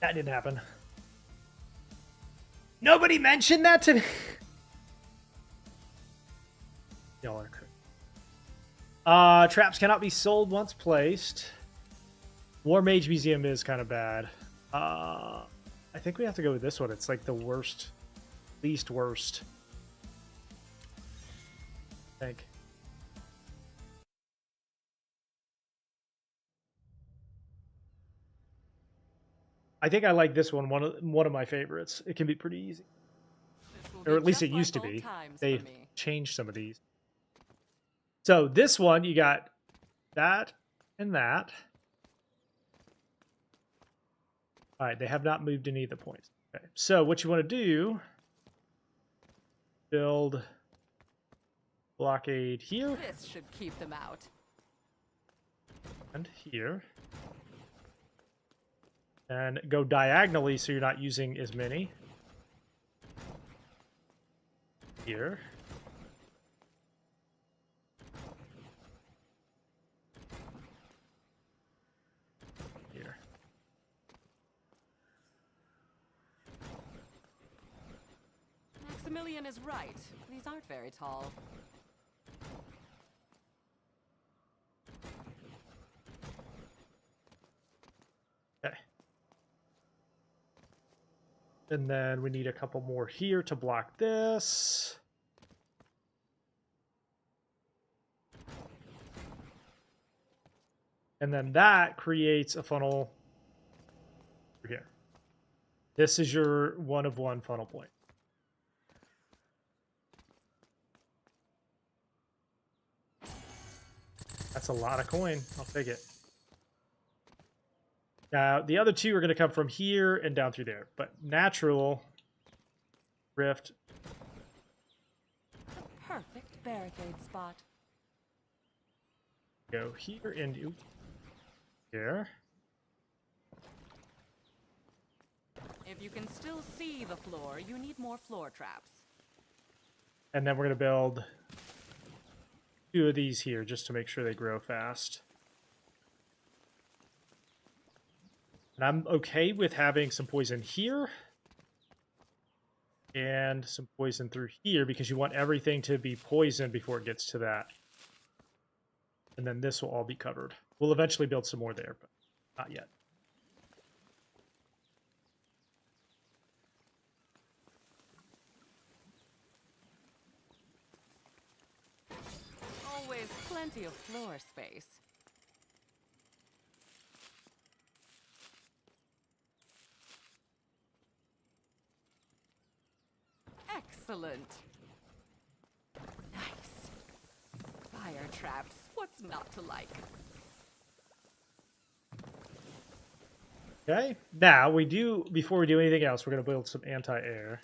That didn't happen. Nobody mentioned that to me. Y'all are crazy. Traps cannot be sold once placed. War Mage Museum is kind of bad. I think we have to go with this one. It's like the worst. Least worst. I think. I think I like this one. One of my favorites. It can be pretty easy, This will or be at least just it used to like old be. times for They've me. changed some of these. So this one, you got that and that. All right, they have not moved any of the points. Okay, so what you want to do, build blockade here This should keep them out. and here. And go diagonally so you're not using as many. Here. Here. Maximilian is right. These aren't very tall. Okay. And then we need a couple more here to block this. And then that creates a funnel over here. This is your 1 of 1 funnel point. That's a lot of coin. I'll take it. Now, the other two are going to come from here and down through there. But natural rift. The perfect barricade spot. Go here and here. If you can still see the floor, you need more floor traps. And then we're going to build 2 of these here just to make sure they grow fast. And I'm okay with having some poison here. And some poison through here because you want everything to be poisoned before it gets to that. And then this will all be covered. We'll eventually build some more there, but not yet. Always plenty of floor space. Excellent. Nice. Fire traps. What's not to like? Okay. Now, before we do anything else, we're going to build some anti-air.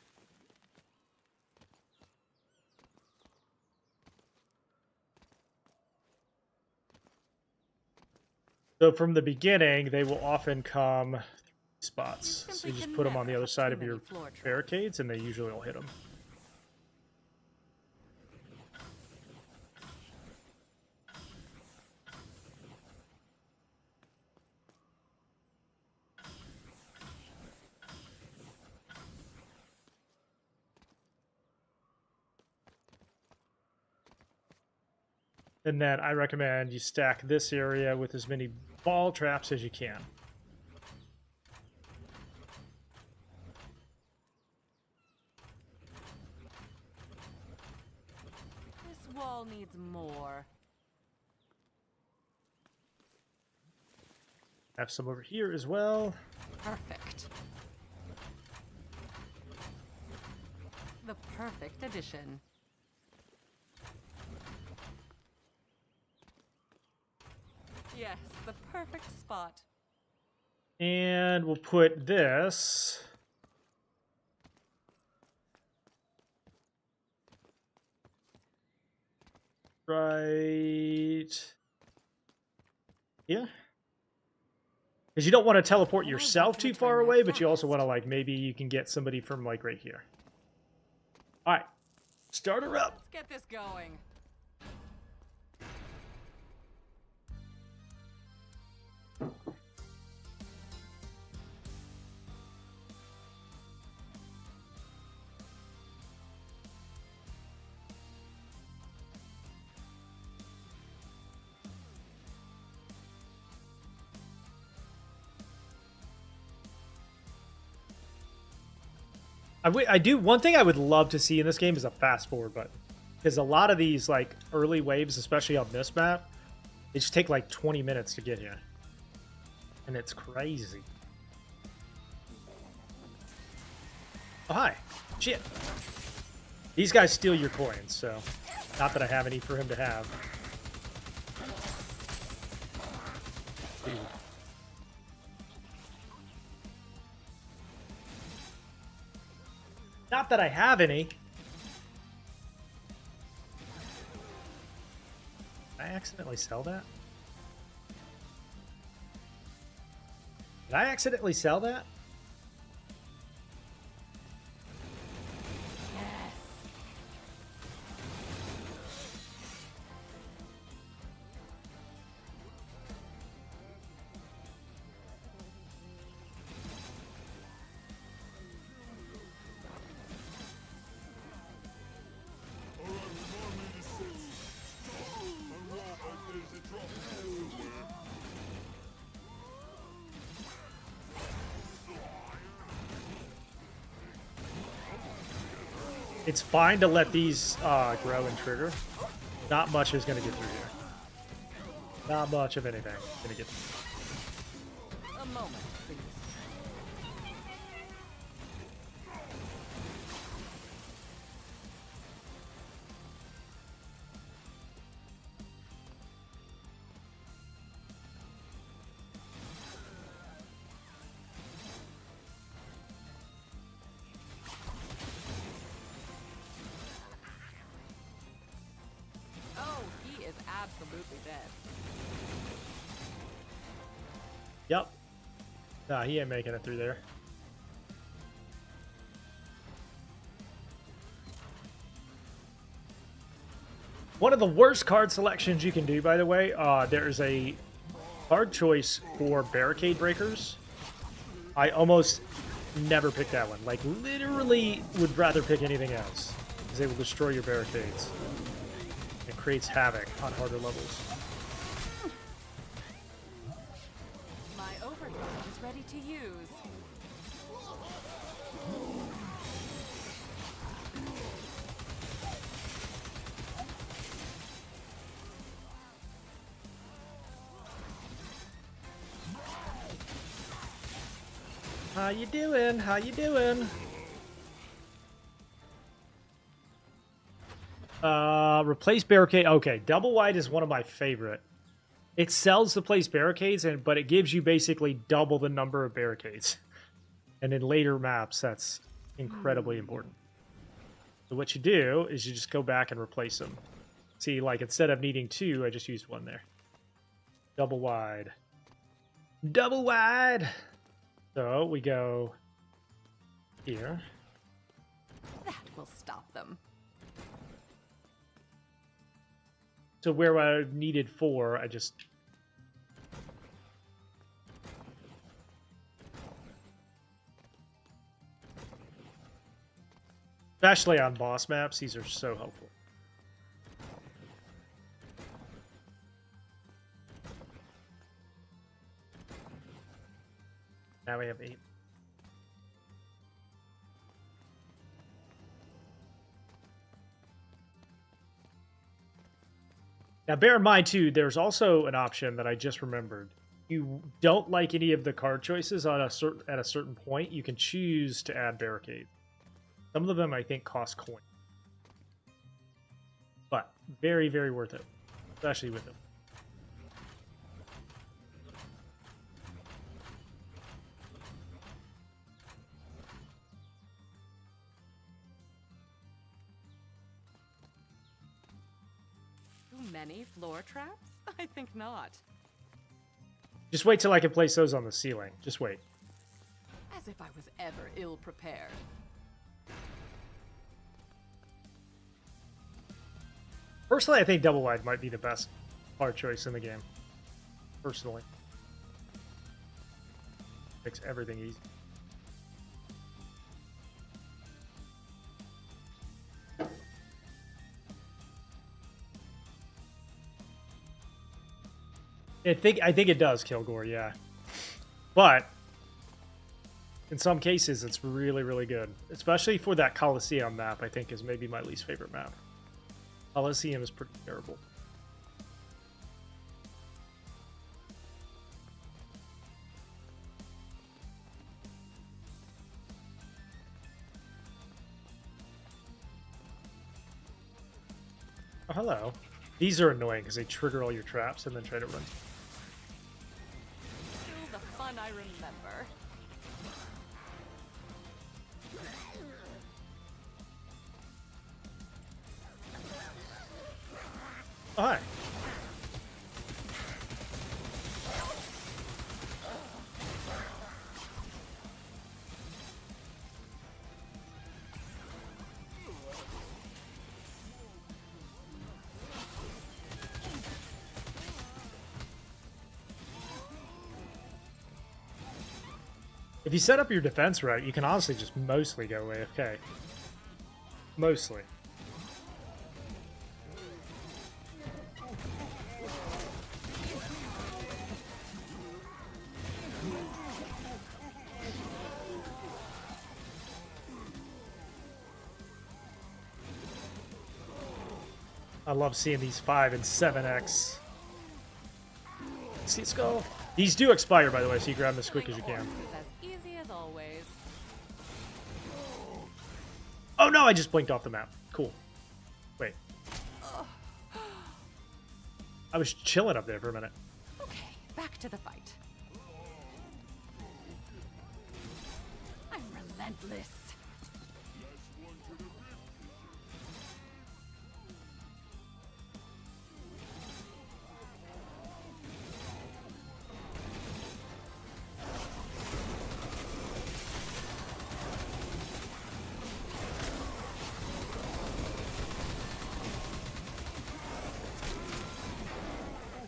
So from the beginning, they will often come spots. So you just put them on the other side of your barricades, and they usually will hit them. And then I recommend you stack this area with as many ball traps as you can. This wall needs more. Have some over here as well. Perfect. The perfect addition. Yes, the perfect spot. And we'll put this right here. Because you don't want to teleport yourself too far away, but you also want to, like, maybe you can get somebody from, like, right here. All right. Start her up. Let's get this going. One thing I would love to see in this game is a fast forward button. Because a lot of these, like, early waves, especially on this map, they just take like 20 minutes to get here. And it's crazy. Oh, hi. Shit. These guys steal your coins, so not that I have any for him to have. Dude. Not that I have any. Did I accidentally sell that? Did I accidentally sell that? It's fine to let these grow and trigger. Not much is going to get through here. Not much of anything is going to get through. A moment, please. Oh, he is absolutely dead. Yep. Nah, he ain't making it through there. One of the worst card selections you can do, by the way, there's a card choice for barricade breakers. I almost never pick that one. Like, literally would rather pick anything else. Because they will destroy your barricades. It creates havoc on harder levels. My overdrive is ready to use. How you doing? How you doing? Replace barricade. Okay, double wide is one of my favorite. It sells to place barricades, but it gives you basically double the number of barricades. And in later maps, that's incredibly important. So what you do is you just go back and replace them. See, like, instead of needing 2, I just used 1 there. Double wide. Double wide! So we go here. That will stop them. So where I needed 4, I just... Especially on boss maps, these are so helpful. Now we have 8. Now, bear in mind, too, there's also an option that I just remembered. You don't like any of the card choices at a certain point, you can choose to add barricade. Some of them, I think, cost coin. But very, very worth it, especially with them. Many floor traps? I think not. Just wait till I can place those on the ceiling. Just wait. As if I was ever ill prepared. Personally, I think double wide might be the best card choice in the game. Personally. Makes everything easy. I think it does kill Gore, yeah. But in some cases, it's really, really good. Especially for that Coliseum map, I think is maybe my least favorite map. Coliseum is pretty terrible. Oh, hello. These are annoying because they trigger all your traps and then try to run. Still the fun I remember. Oh, hi. If you set up your defense right, you can honestly just mostly go AFK. Mostly. I love seeing these 5 and 7x. See, let's go. These do expire, by the way, so you grab them as quick as you can. Orcs is as easy as always. Oh no, I just blinked off the map. Cool. Wait. I was chilling up there for a minute. Okay, back to the fight. I'm relentless.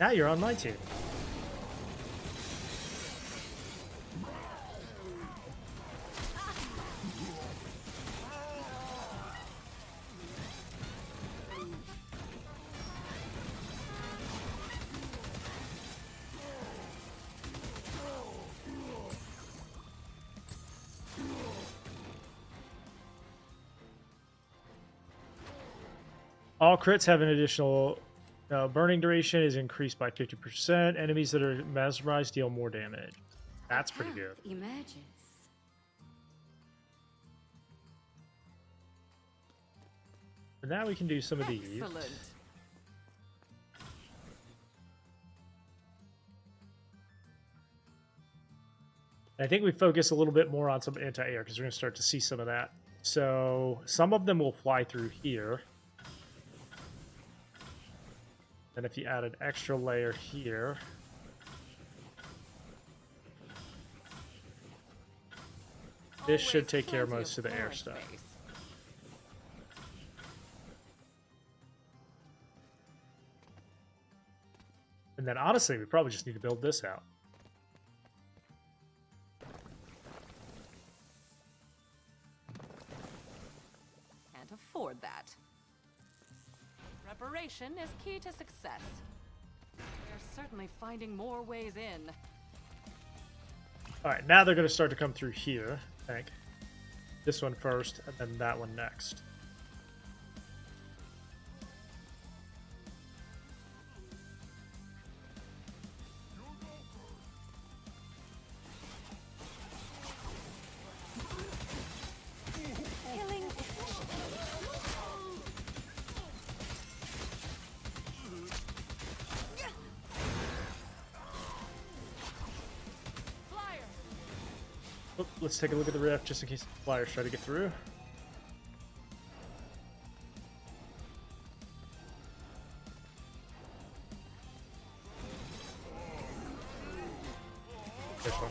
Now you're on my team. All crits have an additional burning duration is increased by 50%. Enemies that are mesmerized deal more damage. That's pretty good. Emerges. But now we can do some of these. Excellent. I think we focus a little bit more on some anti-air because we're going to start to see some of that. So some of them will fly through here. And if you add an extra layer here, this should take care of most of the air stuff. And then honestly, we probably just need to build this out. Can't afford that. Preparation is key to success. They're certainly finding more ways in. Alright, now they're going to start to come through here, I think. This one first, and then that one next. Killing Oh, let's take a look at the rift just in case the flyers try to get through. This one.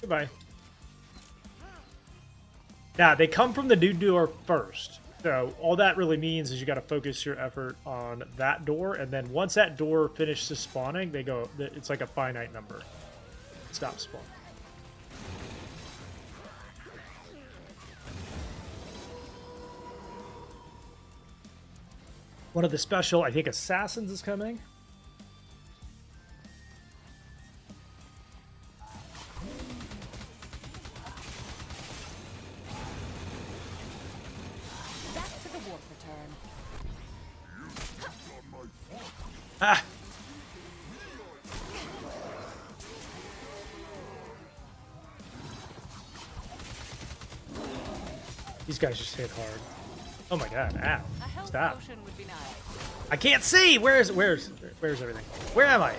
Goodbye. Now, they come from the new door first. So all that really means is you got to focus your effort on that door, and then once that door finishes spawning, they go. It's like a finite number. Stop spawning. One of the special, I think, assassins is coming. Ah! These guys just hit hard. Oh my god, ow. A health Stop. potion would be nice. I can't see! Where's everything? Where am I?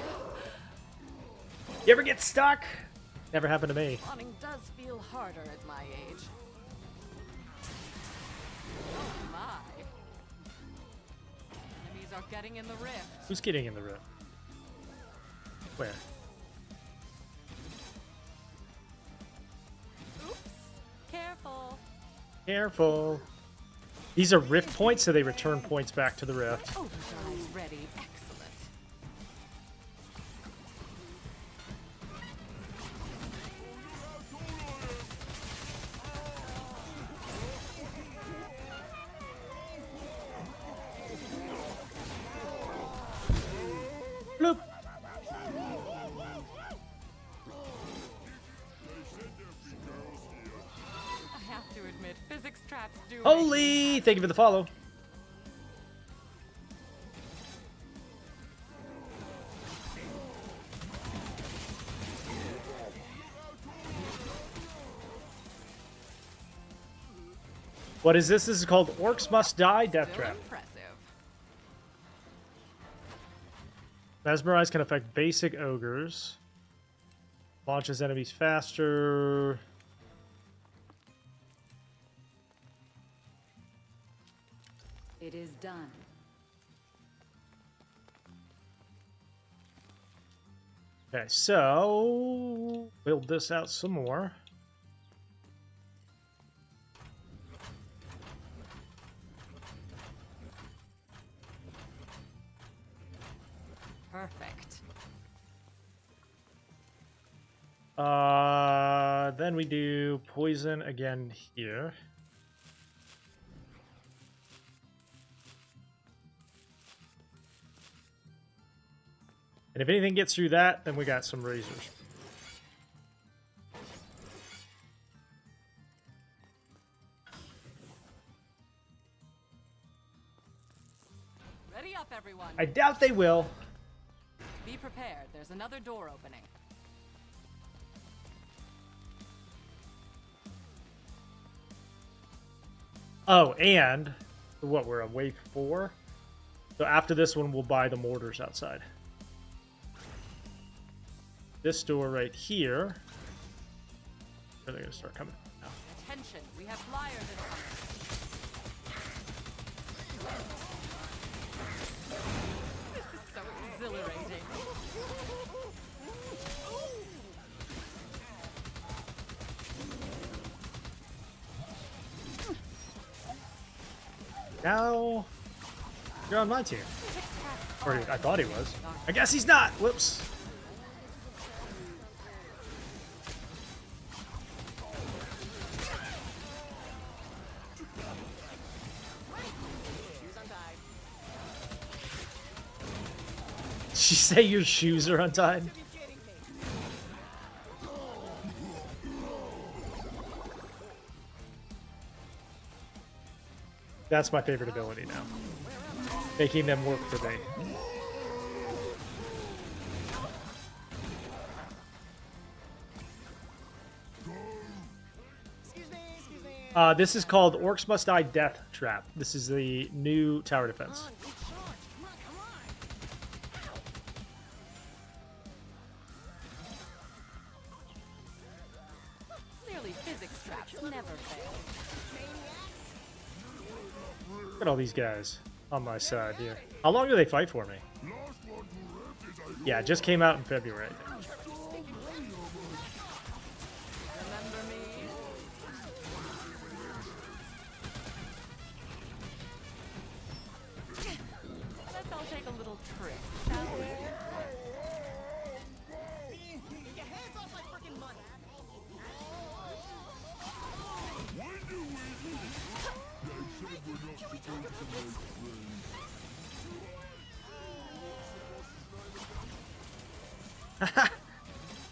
You ever get stuck? Never happened to me. Spawning does feel harder at my age. Oh my. Enemies are getting in the rift. Who's getting in the rift? Where? Oops. Careful. Careful. These are rift points, so they return points back to the rift. Overdrive's ready. Excellent. Bloop. I have to admit, physics traps do. make me Holy! Thank you for the follow. What is this? This is called Orcs Must Die, Still Deathtrap. impressive. Mesmerize can affect basic ogres. Launches enemies faster. It is done. Okay, so build this out some more. Perfect. Then we do poison again here. And if anything gets through that, then we got some razors. Ready up, everyone. I doubt they will. Be prepared. There's another door opening. Oh, and what, we're on wave 4? So after this one, we'll buy the mortars outside. This door right here. They're going to start coming now. Attention, we have flyers incoming. This is so exhilarating. Now, you're on my team. Or I thought he was. I guess he's not. Whoops. Did you say your shoes are untied? That's my favorite ability now. Making them work for me. This is called Orcs Must Die Deathtrap. This is the new tower defense. Clearly, physics traps never fail. Look at all these guys on my side here. How long do they fight for me? Yeah, it just came out in February, I think. Remember me? Let's all take a little trip, shall we?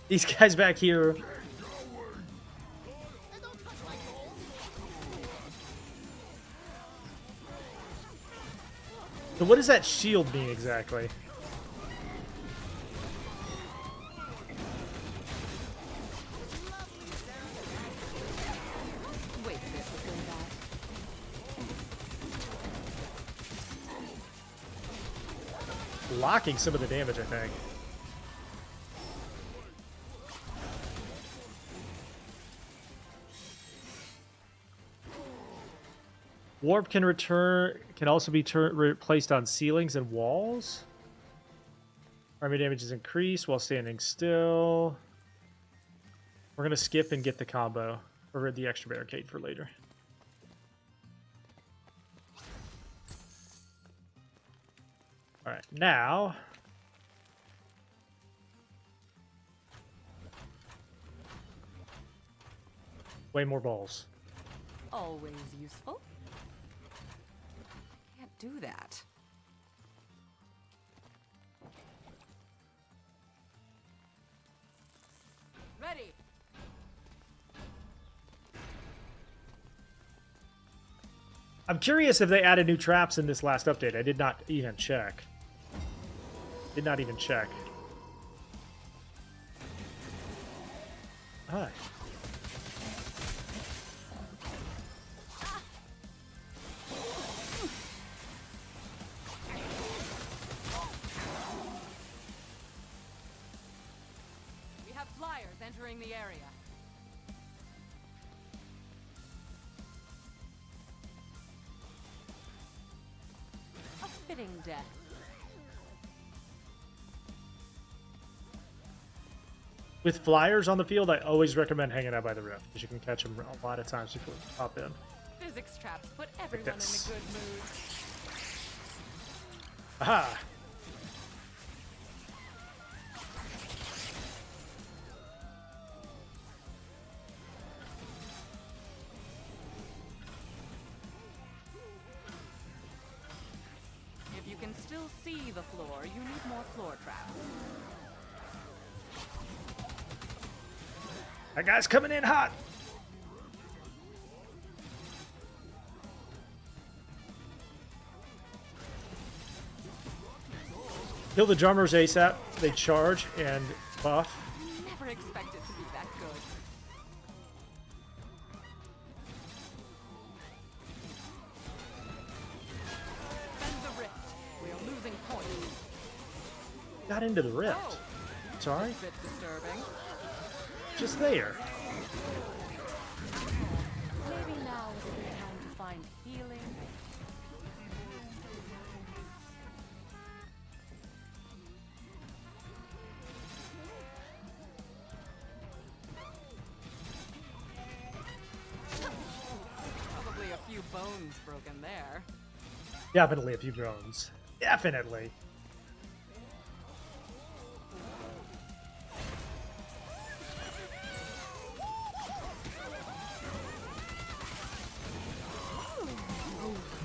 These guys back here. So what does that shield mean exactly? Wait, this was in that. blocking some of the damage, I think. Warp can also be placed on ceilings and walls. Army damage is increased while standing still. We're gonna skip and get the combo or the extra barricade for later. All right, now way more balls. Always useful. Can't do that. Ready. I'm curious if they added new traps in this last update. I did not even check. Did not even check. Hi. We have flyers entering the area. A fitting death. With flyers on the field, I always recommend hanging out by the rift because you can catch them a lot of times before you pop in. Physics traps put everyone in this. a good mood. Aha! If you can still see the floor, you need more floor traps. That guy's coming in hot! Kill the drummers ASAP. They charge and buff. Never expected to be that good. Bend the rift. We are losing points. Got into the rift. Oh, Sorry? bit disturbing. Just there. Maybe now is a good time to find healing. Probably a few bones broken there. Definitely a few drones. Definitely.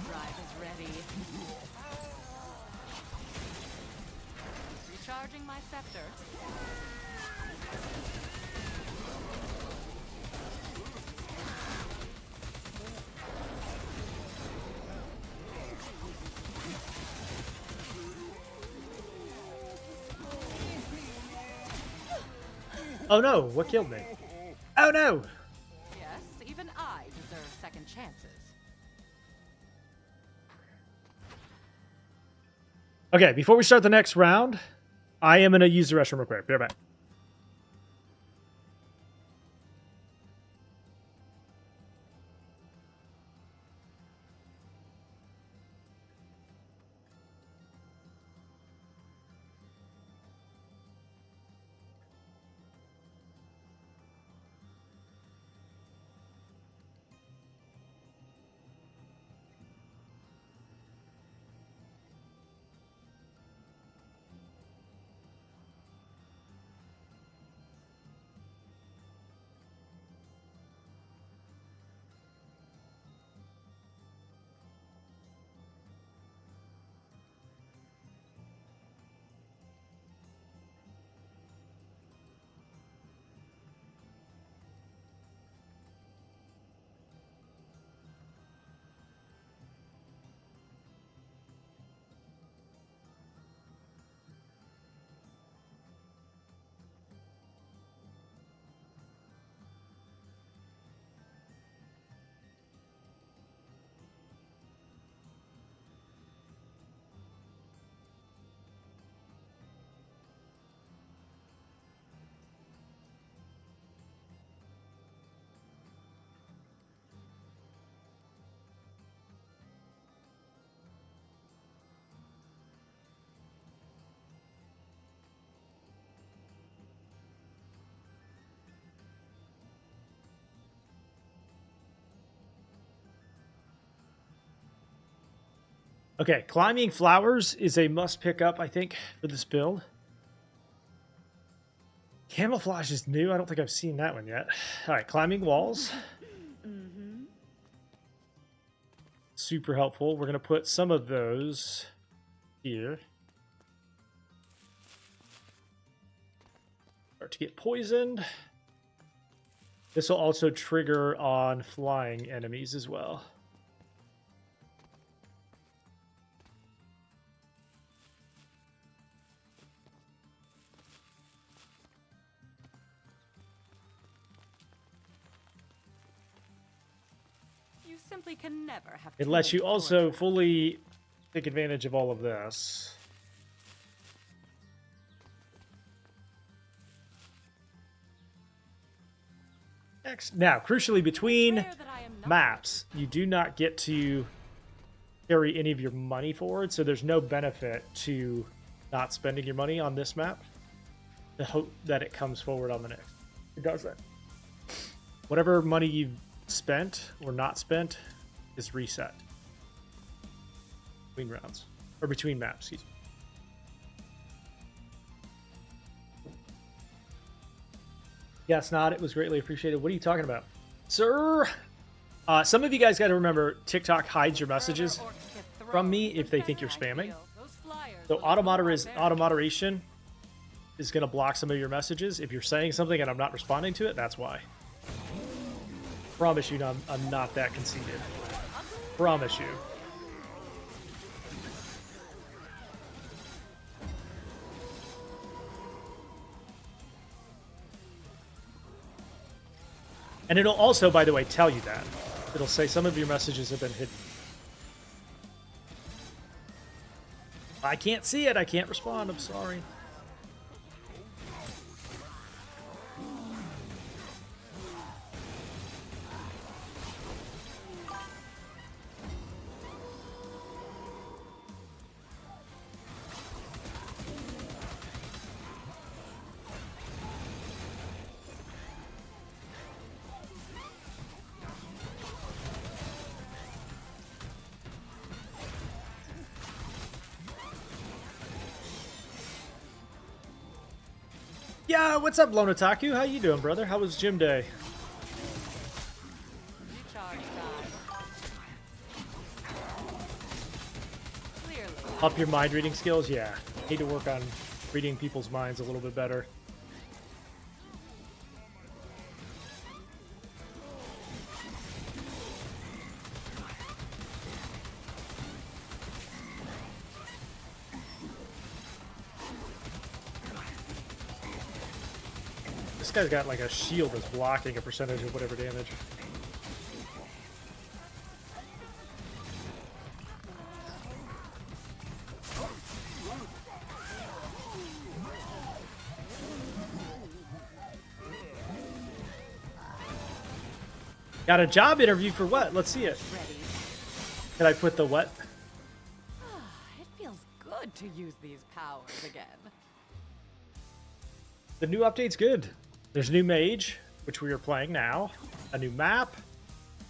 Drive is ready. Recharging my scepter. Oh no, what killed me? Oh no! Yes, even I deserve second chances. Okay, before we start the next round, I am going to use the restroom real quick. Be right back. Okay, climbing flowers is a must pick up, I think, for this build. Camouflage is new. I don't think I've seen that one yet. All right, climbing walls. Super helpful. We're going to put some of those here. Start to get poisoned. This will also trigger on flying enemies as well. You simply can never have. It lets you too many also torches. fully take advantage of all of this. Next. Now, crucially, between Rare that I am not maps, you do not get to carry any of your money forward, so there's no benefit to not spending your money on this map to hope that it comes forward on the next. It doesn't. Whatever money you've spent or not spent is reset between rounds, or between maps, excuse me. Yes, not. It was greatly appreciated. What are you talking about, sir? Some of you guys got to remember TikTok hides your messages Further orcs get thrown. from me if they Better think you're I spamming. feel. Those flyers So will look barbaric. auto moderation is going to block some of your messages. If you're saying something and I'm not responding to it, that's why. Promise you, I'm not that conceited. Promise you. And it'll also, by the way, tell you that. It'll say some of your messages have been hidden. I can't see it. I can't respond. I'm sorry. Yeah, what's up, Lone Otaku? How you doing, brother? How was gym day? Recharge time. Clearly. Up your mind reading skills? Yeah. Need to work on reading people's minds a little bit better. This guy's got like a shield that's blocking a percentage of whatever damage. Got a job interview for what? Let's see it. Ready. Can I put the what? It feels good to use these powers again. The new update's good. There's a new mage, which we are playing now. A new map.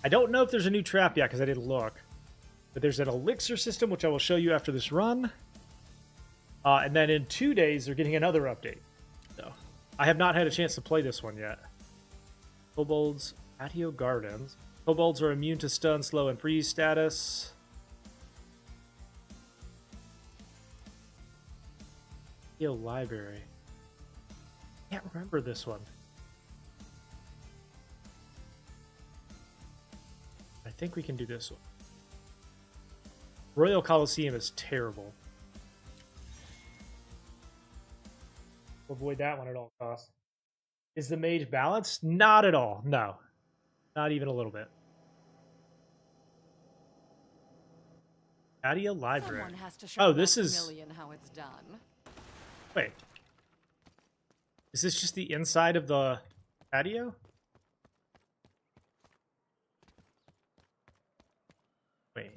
I don't know if there's a new trap yet because I didn't look. But there's an elixir system, which I will show you after this run. And then in 2 days, they're getting another update. So I have not had a chance to play this one yet. Kobolds, Patio Gardens. Kobolds are immune to stun, slow, and freeze status. Patio Library. Can't remember this one. I think we can do this one. Royal Coliseum is terrible. Avoid that one at all costs. Is the mage balanced? Not at all. No. Not even a little bit. Patio Library. Someone has to show Oh, this is... Maximilian how it's done. Wait. Is this just the inside of the patio? Wait.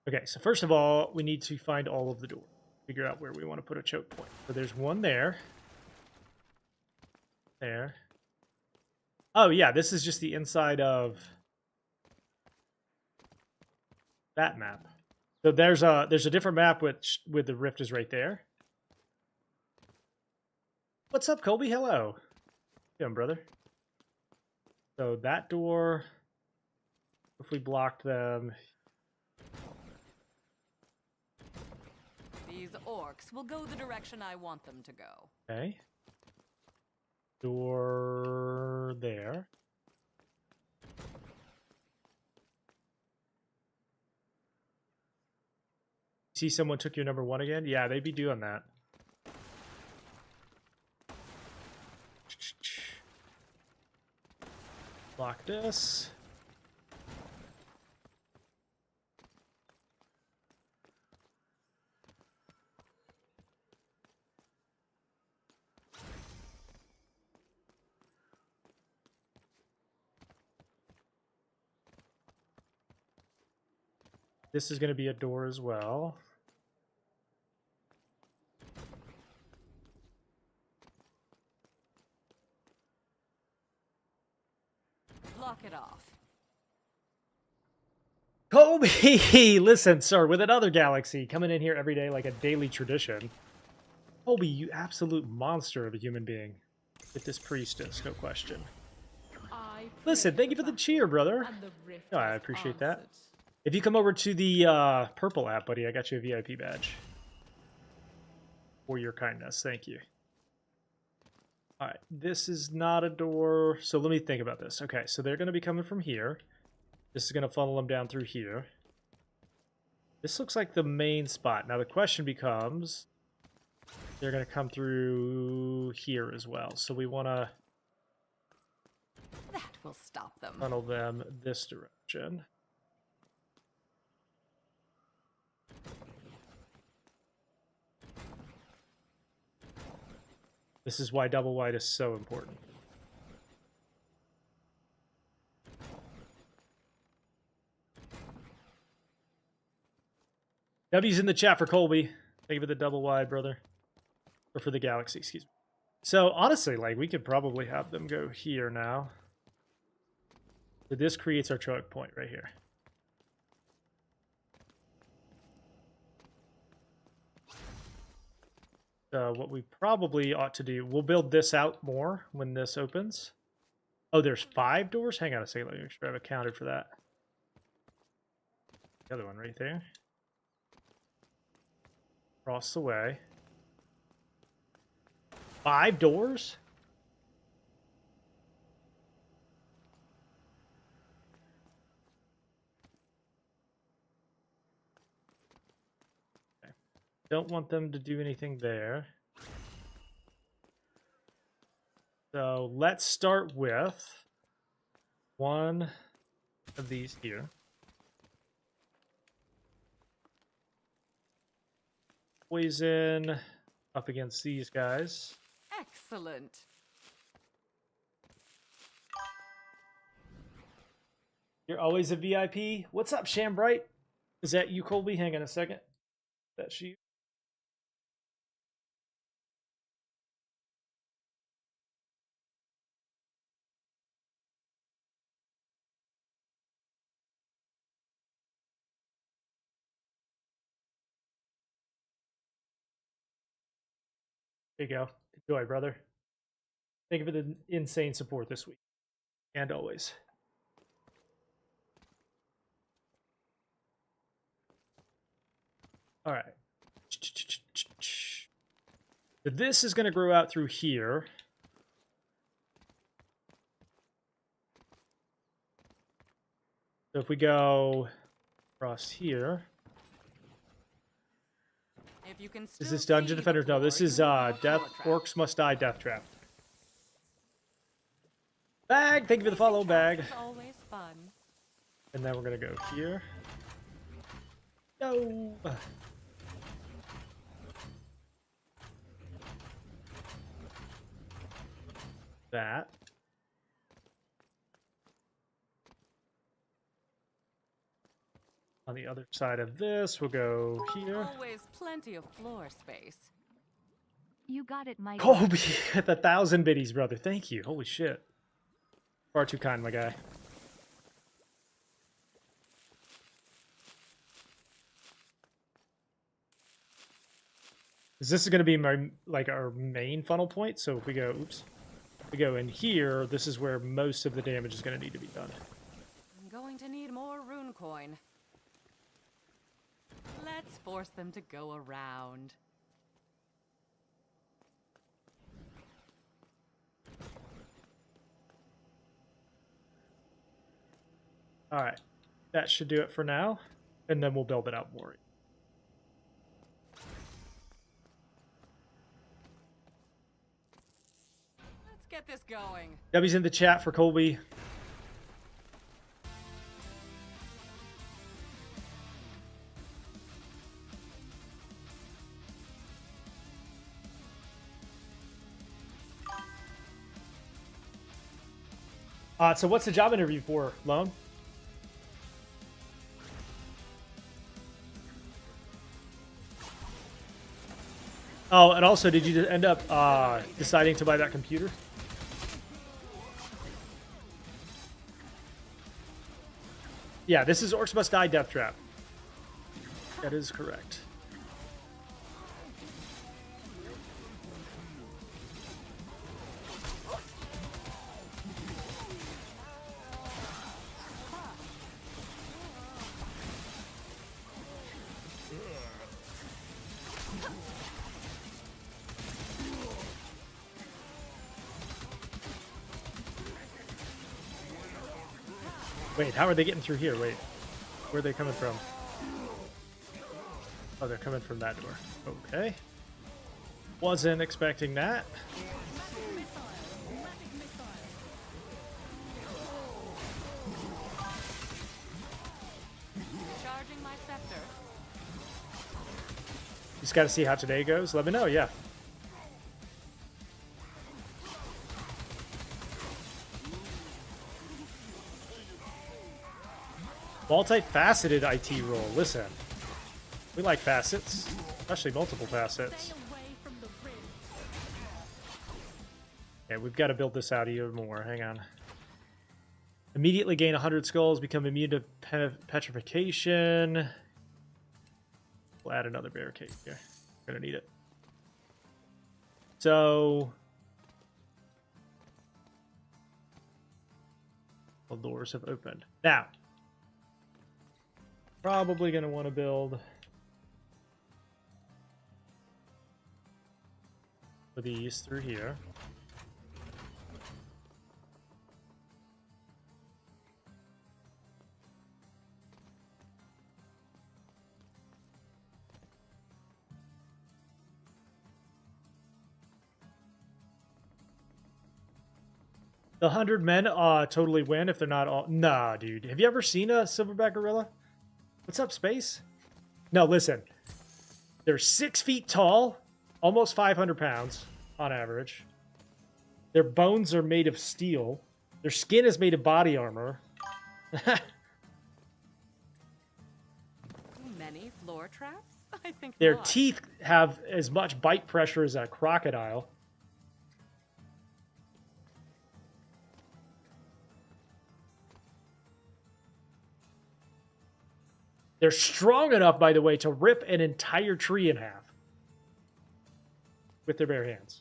Okay, so first of all, we need to find all of the doors. Figure out where we want to put a choke point. So there's one there. There. Oh, yeah, this is just the inside of that map. So there's a different map which with the rift is right there. What's up, Colby? Hello. How you doing, brother? So that door, if we blocked them. These orcs will go the direction I want them to go. Okay. Door there. See someone took your number 1 again? Yeah, they'd be doing that. Block this. This is going to be a door as well. Block it off. Colby! Listen, sir, with another galaxy coming in here every day like a daily tradition. Colby, you absolute monster of a human being. With this priestess, no question. Listen, thank you for the cheer, brother. No, I appreciate that. If you come over to the purple app, buddy, I got you a VIP badge. For your kindness, thank you. Alright, this is not a door, so let me think about this. Okay, so they're going to be coming from here. This is going to funnel them down through here. This looks like the main spot. Now the question becomes, they're going to come through here as well. So we want to That will stop them. funnel them this direction. This is why double wide is so important. W's in the chat for Colby. Thank you for the double wide, brother. Or for the galaxy, excuse me. So, honestly, like, we could probably have them go here now. So this creates our choke point right here. So what we probably ought to do, we'll build this out more when this opens. Oh, there's 5 doors? Hang on a second, let me make sure I've accounted for that. The other one right there. Across the way. 5 doors? Okay. Don't want them to do anything there. So let's start with one of these here. Poison up against these guys. Excellent. You're always a VIP. What's up, Shambright? Is that you, Colby? Hang on a second. That's you. There you go. Enjoy, brother. Thank you for the insane support this week. And always. All right. So this is going to grow out through here. So if we go across here. If you can Is still this Dungeon see the Defenders? No, floor, this is you know Death Orcs Must Die Deathtrap. Bag, thank you for the follow, Bag. It's always fun. And then we're gonna go here. No. That. On the other side of this, we'll go here. Always plenty of floor space. You got it, Mike. Colby at the 1,000 biddies, brother. Thank you. Holy shit. Far too kind, my guy. This is going to be our main funnel point. So if we go, oops, if we go in here, this is where most of the damage is going to need to be done. I'm going to need more rune coin. Let's force them to go around. All right, that should do it for now, and then we'll build it out more. Let's get this going. Debbie's in the chat for Colby. So what's the job interview for, Lone? Oh, and also, did you end up deciding to buy that computer? Yeah, this is Orcs Must Die Deathtrap. That is correct. Wait, how are they getting through here? Wait, where are they coming from? Oh, they're coming from that door. Okay. Wasn't expecting that. Charging my scepter. Just got to see how today goes. Let me know, yeah. Multifaceted IT role. Listen, we like facets, especially multiple facets. Okay, we've got to build this out even more. Hang on. Immediately gain 100 skulls, become immune to petrification. We'll add another barricade here. We're going to need it. So, the doors have opened. Now, probably going to want to build for these through here. The 100 men totally win if they're not all... Nah, dude. Have you ever seen a silverback gorilla? What's up, Space? No, listen. They're 6 feet tall, almost 500 pounds on average. Their bones are made of steel. Their skin is made of body armor. Many floor traps? I think Their not. teeth have as much bite pressure as a crocodile. They're strong enough, by the way, to rip an entire tree in half with their bare hands.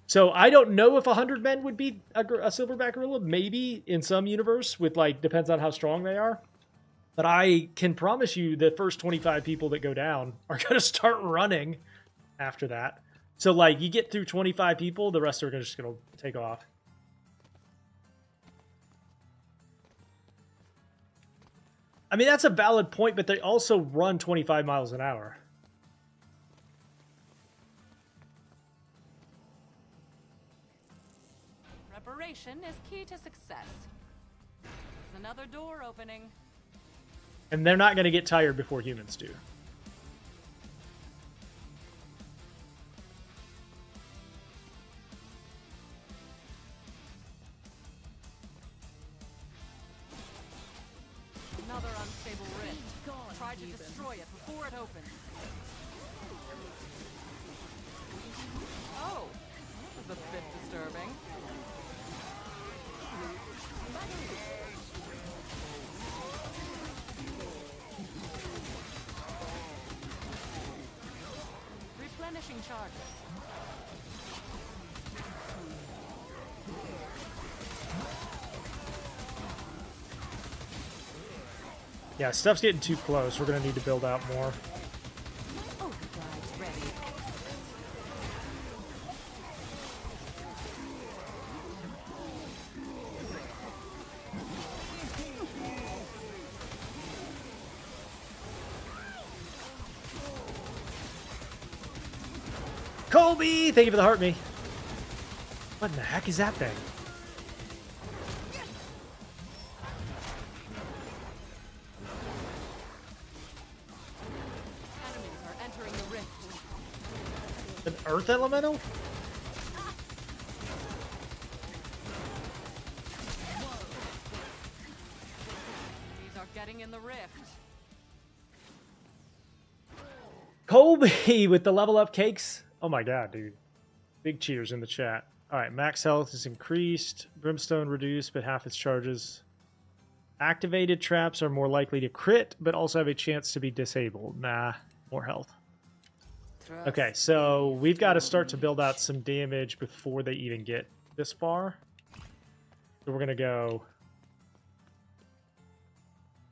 So I don't know if 100 men would beat a silverback gorilla. Maybe in some universe, with like depends on how strong they are. But I can promise you, the first 25 people that go down are going to start running after that. So like you get through 25 people, the rest are just going to take off. I mean, that's a valid point, but they also run 25 miles an hour. Preparation is key to success. There's another door opening. And they're not going to get tired before humans do. Another unstable rift. Try to destroy it before it opens. Oh, that was a bit disturbing. Pushing charges. Yeah, stuff's getting too close. We're gonna need to build out more. Overdrive's ready. Colby, thank you for the heart me. What in the heck is that thing? Enemies are entering the rift. An earth elemental? Enemies are getting in the rift. Colby with the level up cakes. Oh my god, dude. Big cheers in the chat. Alright, max health is increased. Brimstone reduced, but half its charges. Activated traps are more likely to crit, but also have a chance to be disabled. Nah, more health. Okay, so we've got to start to build out some damage before they even get this far. So we're going to go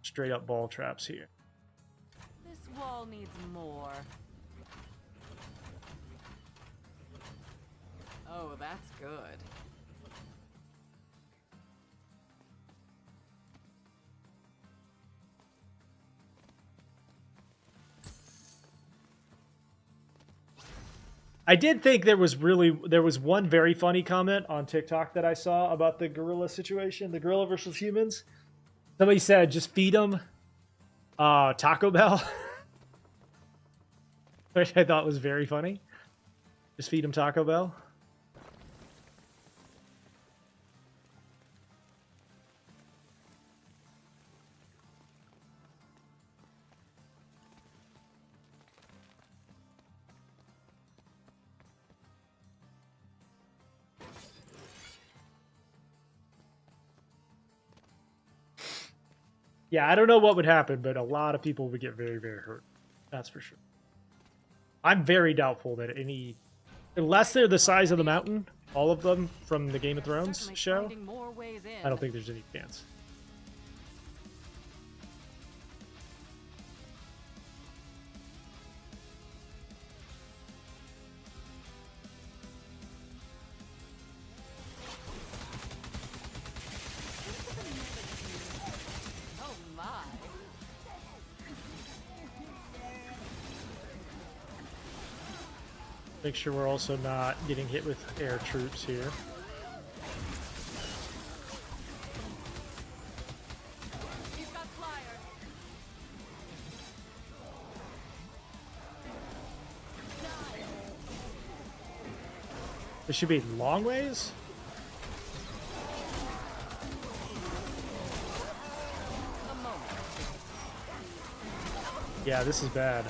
straight up ball traps here. This wall needs more. Oh, that's good. I did think there was one very funny comment on TikTok that I saw about the gorilla situation, the gorilla versus humans. Somebody said, just feed them Taco Bell, which I thought was very funny. Just feed them Taco Bell. Yeah, I don't know what would happen, but a lot of people would get very, very hurt. That's for sure. I'm very doubtful that unless they're the size of the mountain, all of them from the Game of Thrones show, I don't think there's any chance. Make sure we're also not getting hit with air troops here. He's got flyers. This should be long ways. Yeah, this is bad.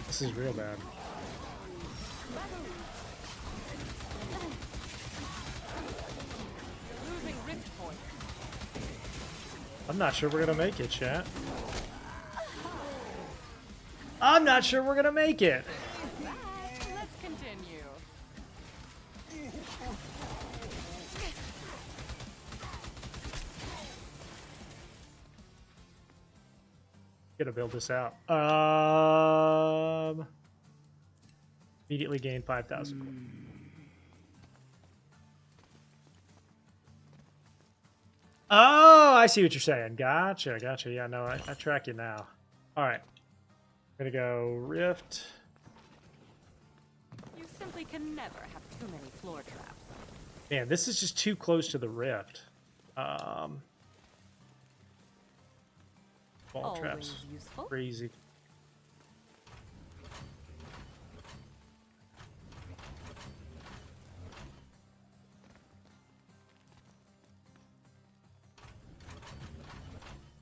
This is real bad. Losing rift points. I'm not sure we're gonna make it, chat. I'm not sure we're gonna make it. Let's continue. Gonna build this out. Immediately gain 5,000. Oh, I see what you're saying. Gotcha, gotcha. Yeah, no, I track you now. All right. I'm gonna go Rift. You simply can never have too many floor traps. Man, this is just too close to the Rift. Ball Always traps. useful. Crazy.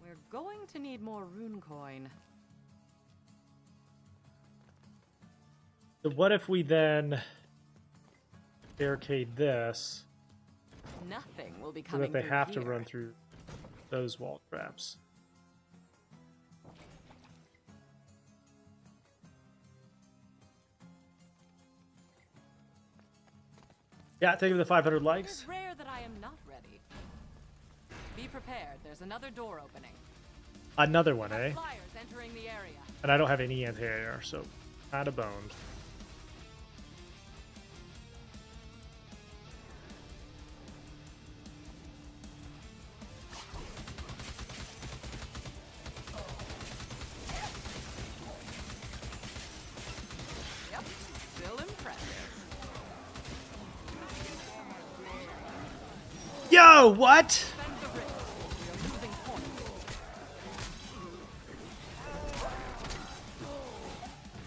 We're going to need more rune coin. So what if we then barricade this? Nothing will be so coming that they through have to here. run through those wall traps. Yeah, thank you for the 500 likes. It's rare that I am not ready. Be prepared. There's another door opening. Another one, eh? Flyers entering the area. And I don't have any anti-air, so kind of boned. Yep, still impressive. Yo, what? Defend the rift. We are losing points.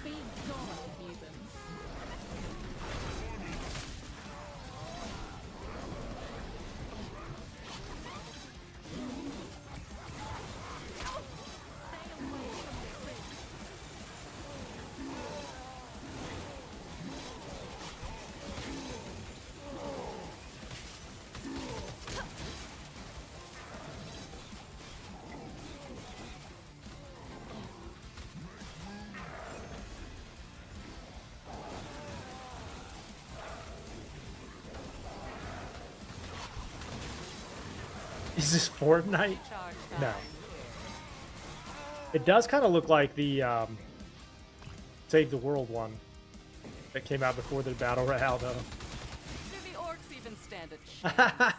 Big God, heathen. Is this Fortnite? Charge time. No. It does kind of look like the Save the World one that came out before the Battle Royale, though. Do the orcs even stand a chance?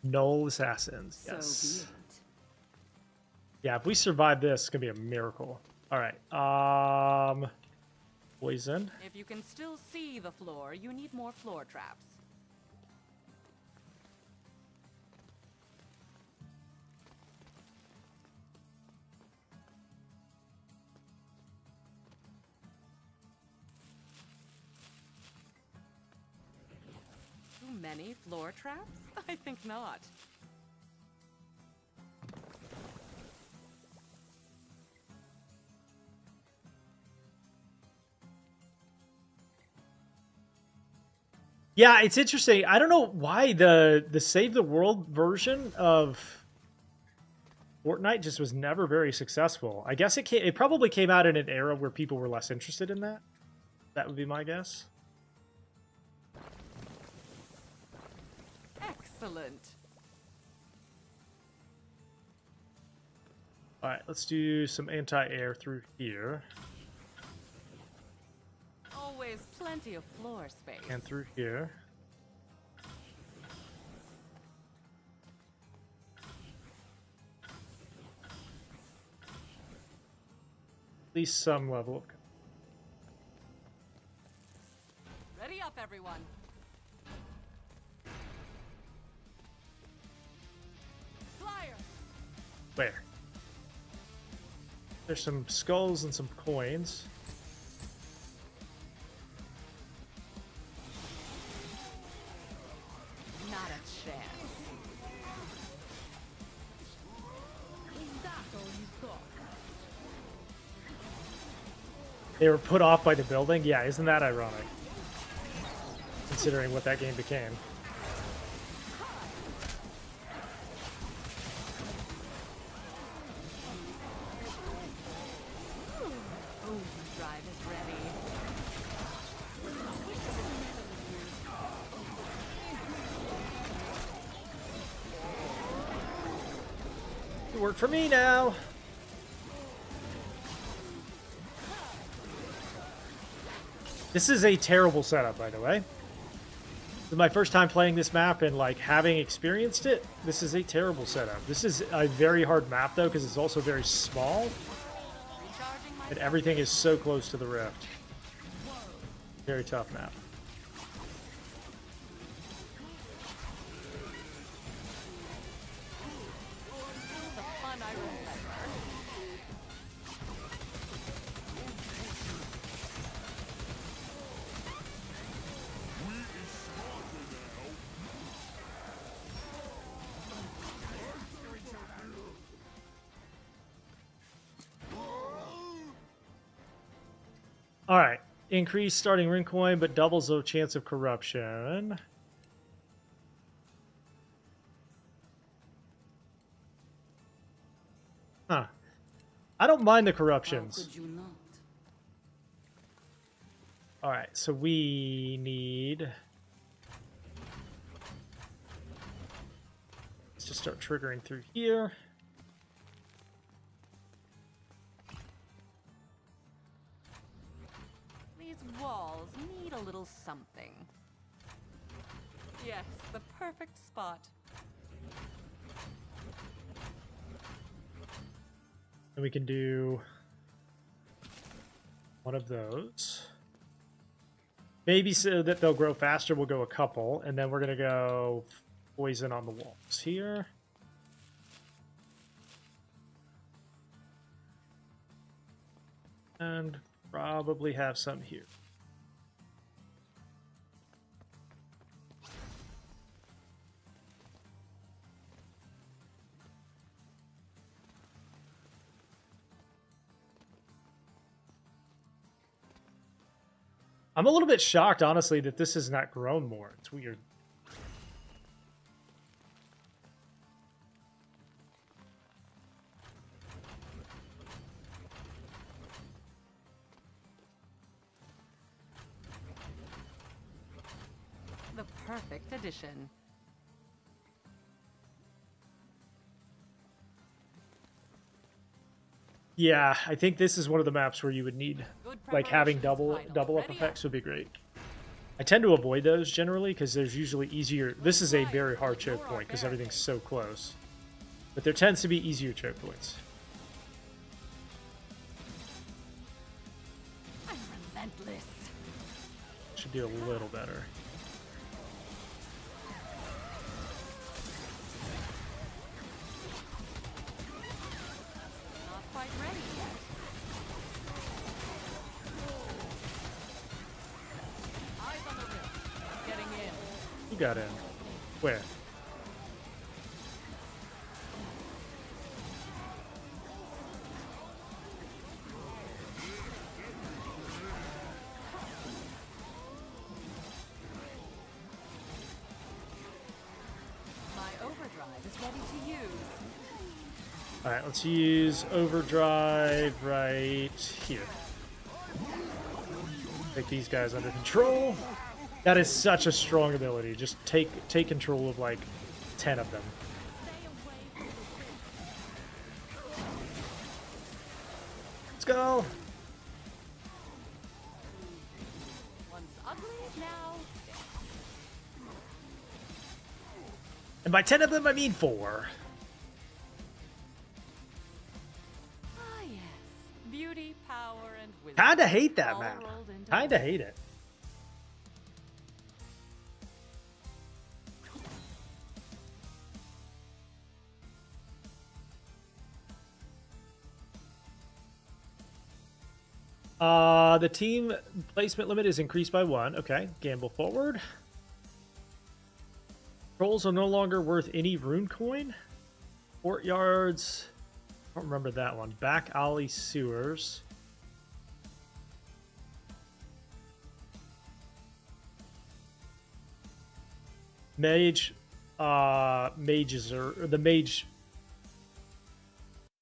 Null Assassins, So yes. be it. Yeah, if we survive this, it's gonna be a miracle. All right. Poison. If you can still see the floor, you need more floor traps. Too many floor traps? I think not. Yeah, it's interesting. I don't know why the Save the World version of Fortnite just was never very successful. I guess it probably came out in an era where people were less interested in that. That would be my guess. Excellent. All right, let's do some anti-air through here Always plenty of floor space. and through here. At least some level of... Ready up, everyone. Flyer. Where? There's some skulls and some coins. Not a chance. Is that all you've got? They were put off by the building? Yeah, isn't that ironic? Considering what that game became. Drive is ready. It worked for me now. This is a terrible setup, by the way. This is my first time playing this map, and like having experienced it, this is a terrible setup. This is a very hard map though, because it's also very small, Recharging my and everything is so close to the rift. Very tough map. the fun I remember. All right. increase starting rune coin, but doubles the chance of corruption. Huh. I don't mind the How corruptions. could you not? All right, so we need... Let's just start triggering through here. These walls need a little something. Yes, the perfect spot. And we can do one of those. Maybe so that they'll grow faster, we'll go a couple. And then we're going to go poison on the walls here. And probably have some here. I'm a little bit shocked, honestly, that this has not grown more. It's weird. The perfect addition. Yeah, I think this is one of the maps where you would need, Good like, having preparations, double up Ready effects would be great. I tend to avoid those generally because there's usually easier. This is a very hard choke point because everything's so close, but there tends to be easier choke points. I'm relentless. Should do a little better. Not quite ready yet. Eyes on the rim. Getting in. Who got in? Where? My overdrive is ready to use. All right, let's use overdrive right here. Take these guys under control. That is such a strong ability. Just take control of like 10 of them. Let's go. Once ugly, now. And by 10 of them, I mean 4. Ah, yes. Beauty, power, and wisdom. Kinda hate that all map. rolled into Kinda one. hate it. The team placement limit is increased by 1. Okay, gamble forward. Trolls are no longer worth any rune coin. Courtyards. I don't remember that one. Back alley sewers. Mage. Mages are the mage.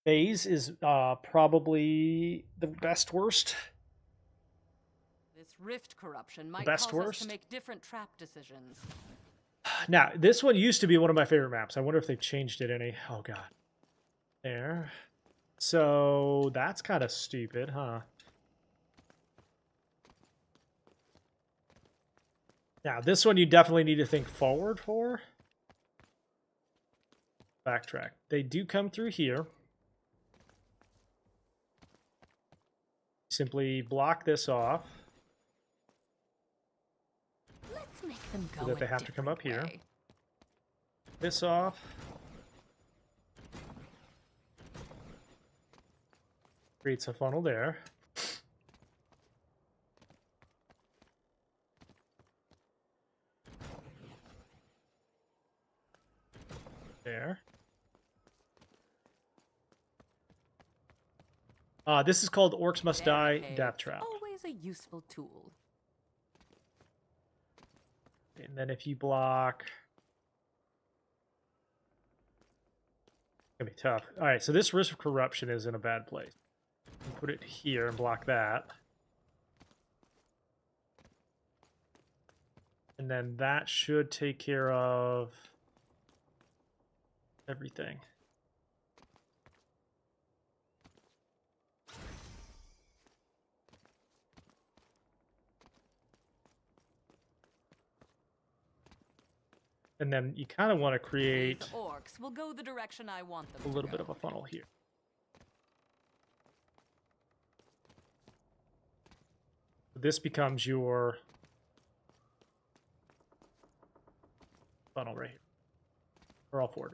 Phase is probably the best worst. This rift corruption might best cause us worst? to make different trap decisions. Now, this one used to be one of my favorite maps. I wonder if they've changed it any. Oh, God. There. So, that's kind of stupid, huh? Now, this one you definitely need to think forward for. Backtrack. They do come through here. Simply block this off. Let's make them go So that they a have to come up different here. way. This off. Creates a funnel there. There. This is called Orcs Must Die, Barricades. Deathtrap. Always a a useful tool. And then if you block... It's gonna be tough. Alright, so this risk of corruption is in a bad place. Put it here and block that. And then that should take care of everything. And then you kind of want to create These orcs will go the direction I want them a little to bit go. of a funnel here. This becomes your funnel right here. For all four.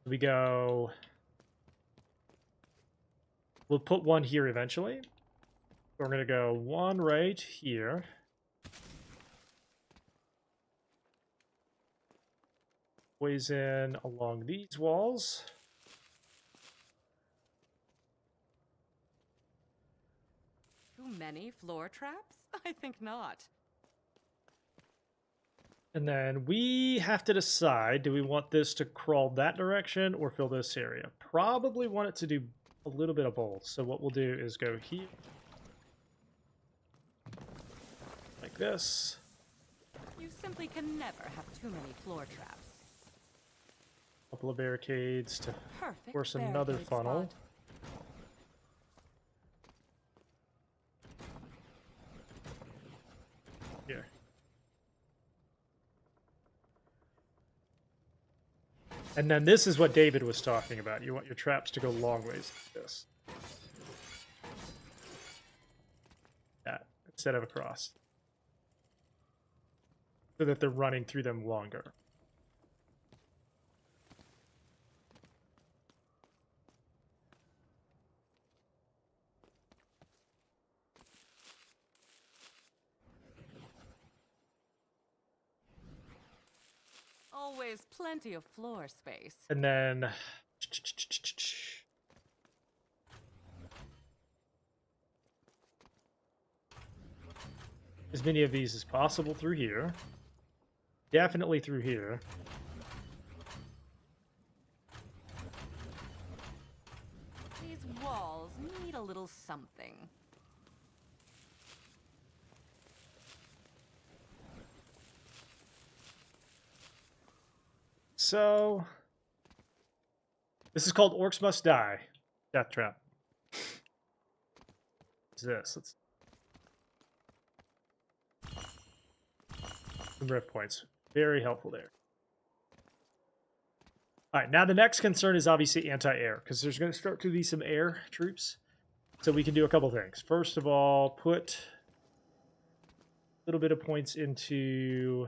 We go... We'll put one here eventually. We're going to go one right here. Poison along these walls. Too many floor traps? I think not. And then we have to decide, do we want this to crawl that direction or fill this area? Probably want it to do a little bit of both. So what we'll do is go here. Like this. You simply can never have too many floor traps. Couple of barricades to Perfect force another barricade funnel. spot. Here. And then this is what David was talking about. You want your traps to go long ways like this. That, instead of across. So that they're running through them longer. Always plenty of floor space. And then... as many of these as possible through here. Definitely through here. These walls need a little something. So... this is called Orcs Must Die. Deathtrap. What's this? Let's... some rift points. Very helpful there. Alright, now the next concern is obviously anti-air, because there's going to start to be some air troops. So we can do a couple things. First of all, put a little bit of points into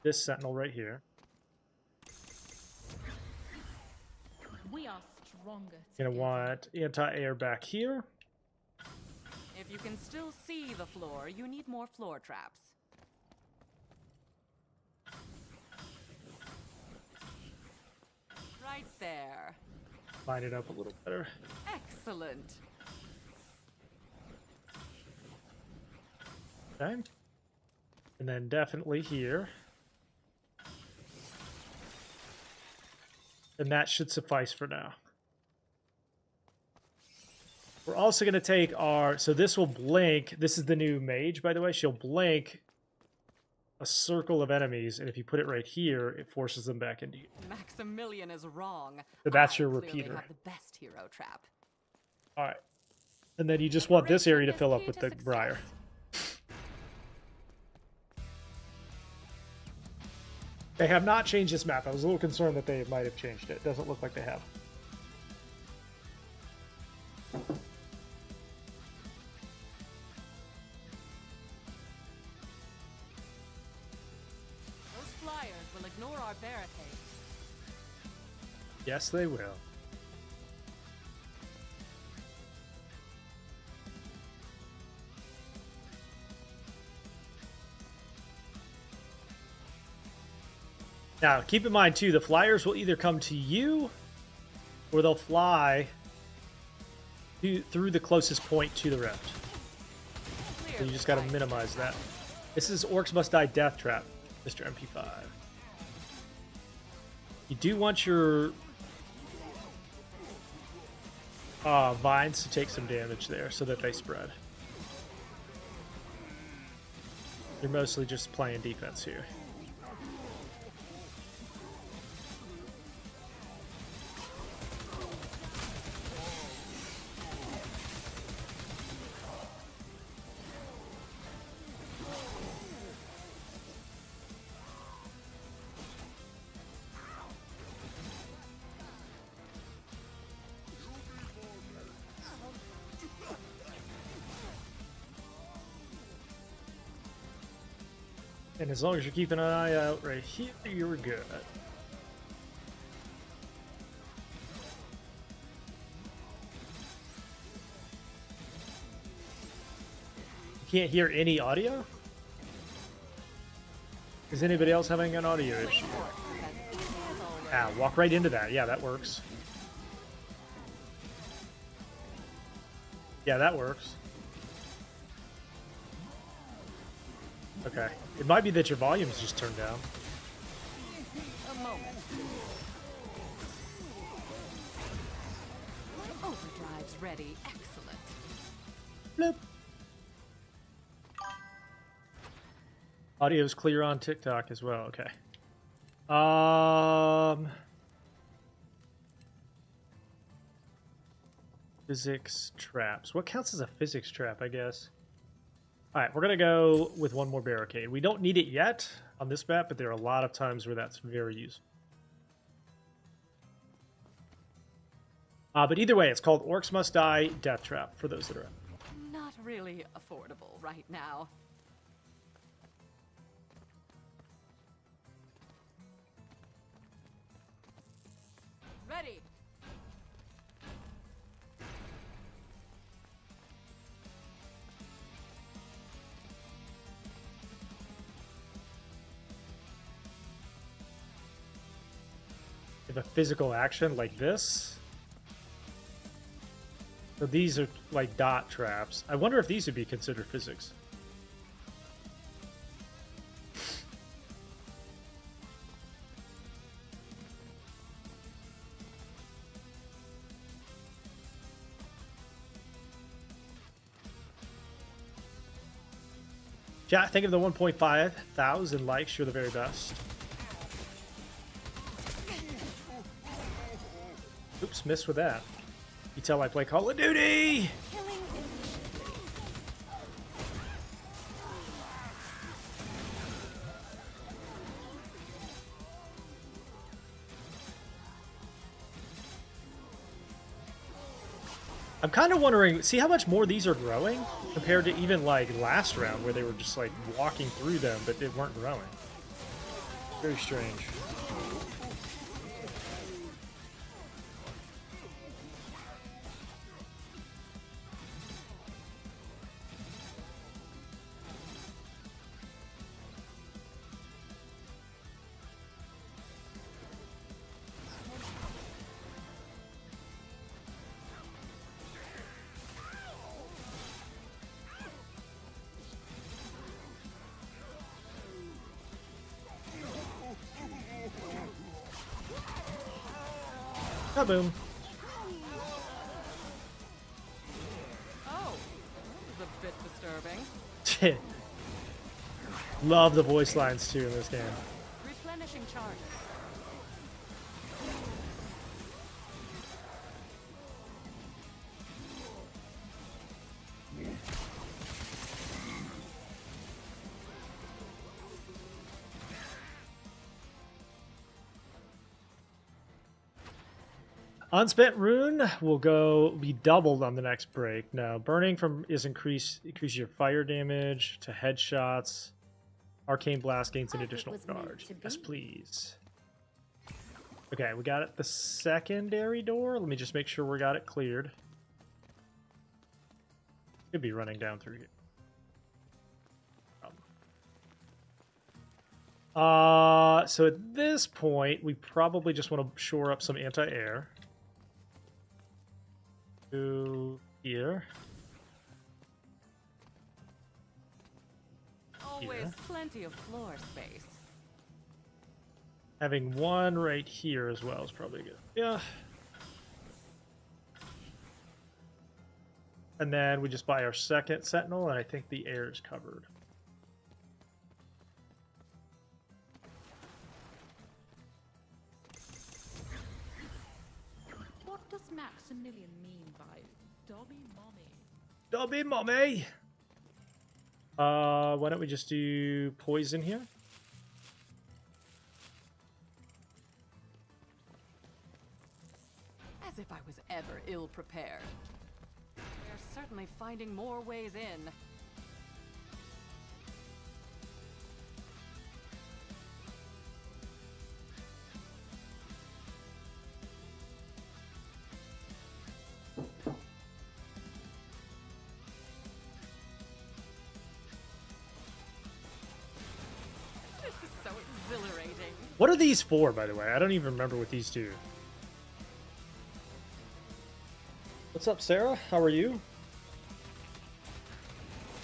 this sentinel right here. We are stronger. Gonna want anti-air back here. If you can still see the floor, you need more floor traps. Right there. Line it up a little better. Excellent. Okay. And then definitely here. And that should suffice for now. We're also going to take our... so this will blink. This is the new mage, by the way. She'll blink a circle of enemies, and if you put it right here, it forces them back into you. Maximilian is wrong. So that's your I clearly repeater. have the best hero trap. All right. And then you just want this area to fill up Key with to the success. briar. They have not changed this map. I was a little concerned that they might have changed it. Doesn't look like they have. Those flyers will ignore our barricades. Yes, they will. Now, keep in mind, too, the flyers will either come to you or they'll fly through the closest point to the rift. So Clear you the just got to site. minimize that. This is Orcs Must Die Deathtrap, Mr. MP5. You do want your vines to take some damage there so that they spread. You're mostly just playing defense here. And as long as you're keeping an eye out right here, you're good. You can't hear any audio? Is anybody else having an audio issue? Ah, walk right into that. Yeah, that works. Yeah, that works. Okay. It might be that your volume's just turned down. A moment. Overdrive's ready. Excellent. Bloop. Audio's clear on TikTok as well. Okay. Physics traps. What counts as a physics trap, I guess? All right, we're going to go with one more barricade. We don't need it yet on this map, but there are a lot of times where that's very useful. But either way, it's called Orcs Must Die Deathtrap for those that are in. Not really affordable right now. Ready. If a physical action like this. So these are like dot traps. I wonder if these would be considered physics. Chat, think of the 1.5 thousand likes. You're the very best. Oops, missed with that. You tell I play Call of Duty! Killing efficiently. I'm kind of wondering, see how much more these are growing compared to even like last round where they were just like walking through them but they weren't growing. Very strange. Kaboom. Oh, this is a bit disturbing. Love the voice lines too in this game. Replenishing charges. Unspent rune will be doubled on the next break. Now, burning from is increase your fire damage to headshots. Arcane blast gains an As it additional was meant charge. to be. Yes, please. Okay, we got it. The secondary door. Let me just make sure we got it cleared. Could be running down through here. So at this point, we probably just want to shore up some anti-air. here. Always Here. plenty of floor space. Having one right here as well is probably good. Yeah. And then we just buy our second sentinel, and I think the air is covered. What does Maximilian mean by Dobby Mommy? Dobby mommy! Why don't we just do poison here? As if I was ever ill prepared. They're certainly finding more ways in. This is so exhilarating. What are these for, by the way? I don't even remember what these do. What's up, Sarah? How are you?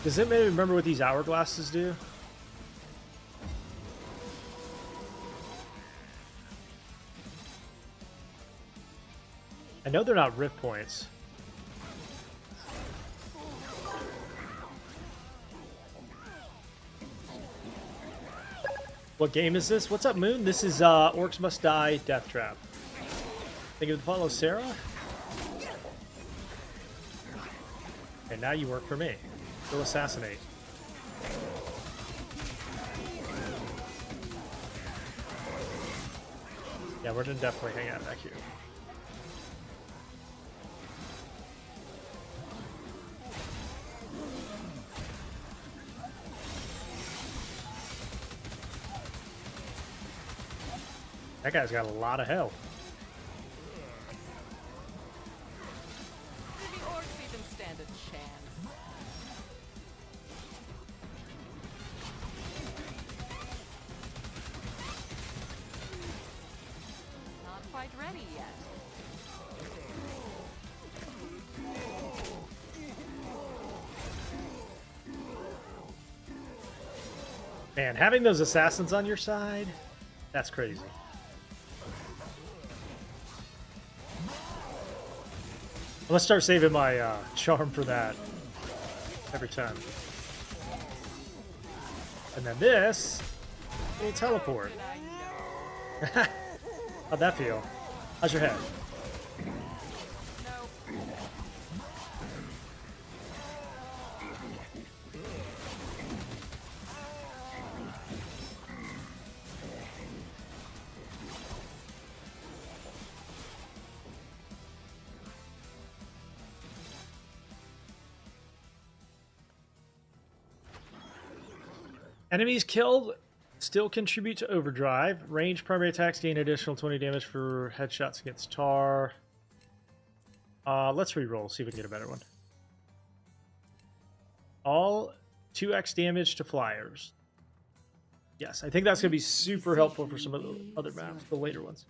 Does anybody remember what these hourglasses do? I know they're not rift points. What game is this? What's up, Moon? This is Orcs Must Die, Deathtrap. Thank you for the follow, Sarah. And now you work for me. Go assassinate. Yeah, we're gonna definitely hang out back here. That guy's got a lot of health. Do the orcs even stand a chance? Not quite ready yet. Man, having those assassins on your side, that's crazy. I'm gonna start saving my charm for that every time. And then this will teleport. Did I know? How'd that feel? How's your head? No. Enemies killed still contribute to overdrive. Range primary attacks gain additional 20 damage for headshots against tar. Let's re-roll, see if we can get a better one. All 2x damage to flyers. Yes, I think that's going to be super helpful for some of the other maps, the later ones.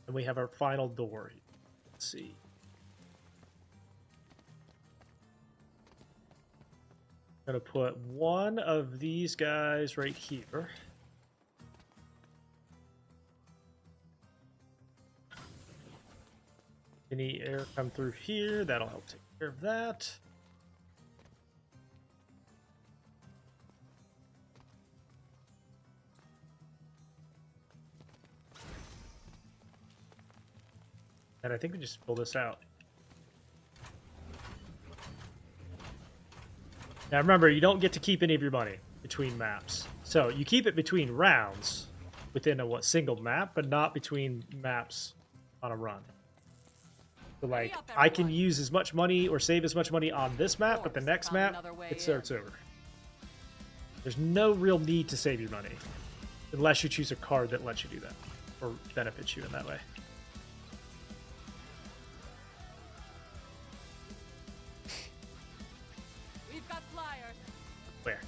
And we have our final door. Let's see. I'm going to put one of these guys right here. Any air come through here, that'll help take care of that. And I think we just pull this out. Now remember, you don't get to keep any of your money between maps. So you keep it between rounds within a single map, but not between maps on a run. So like, I can use as much money or save as much money on this map, but the next map, it starts over. There's no real need to save your money, unless you choose a card that lets you do that, or benefits you in that way. We've got flyers. Where?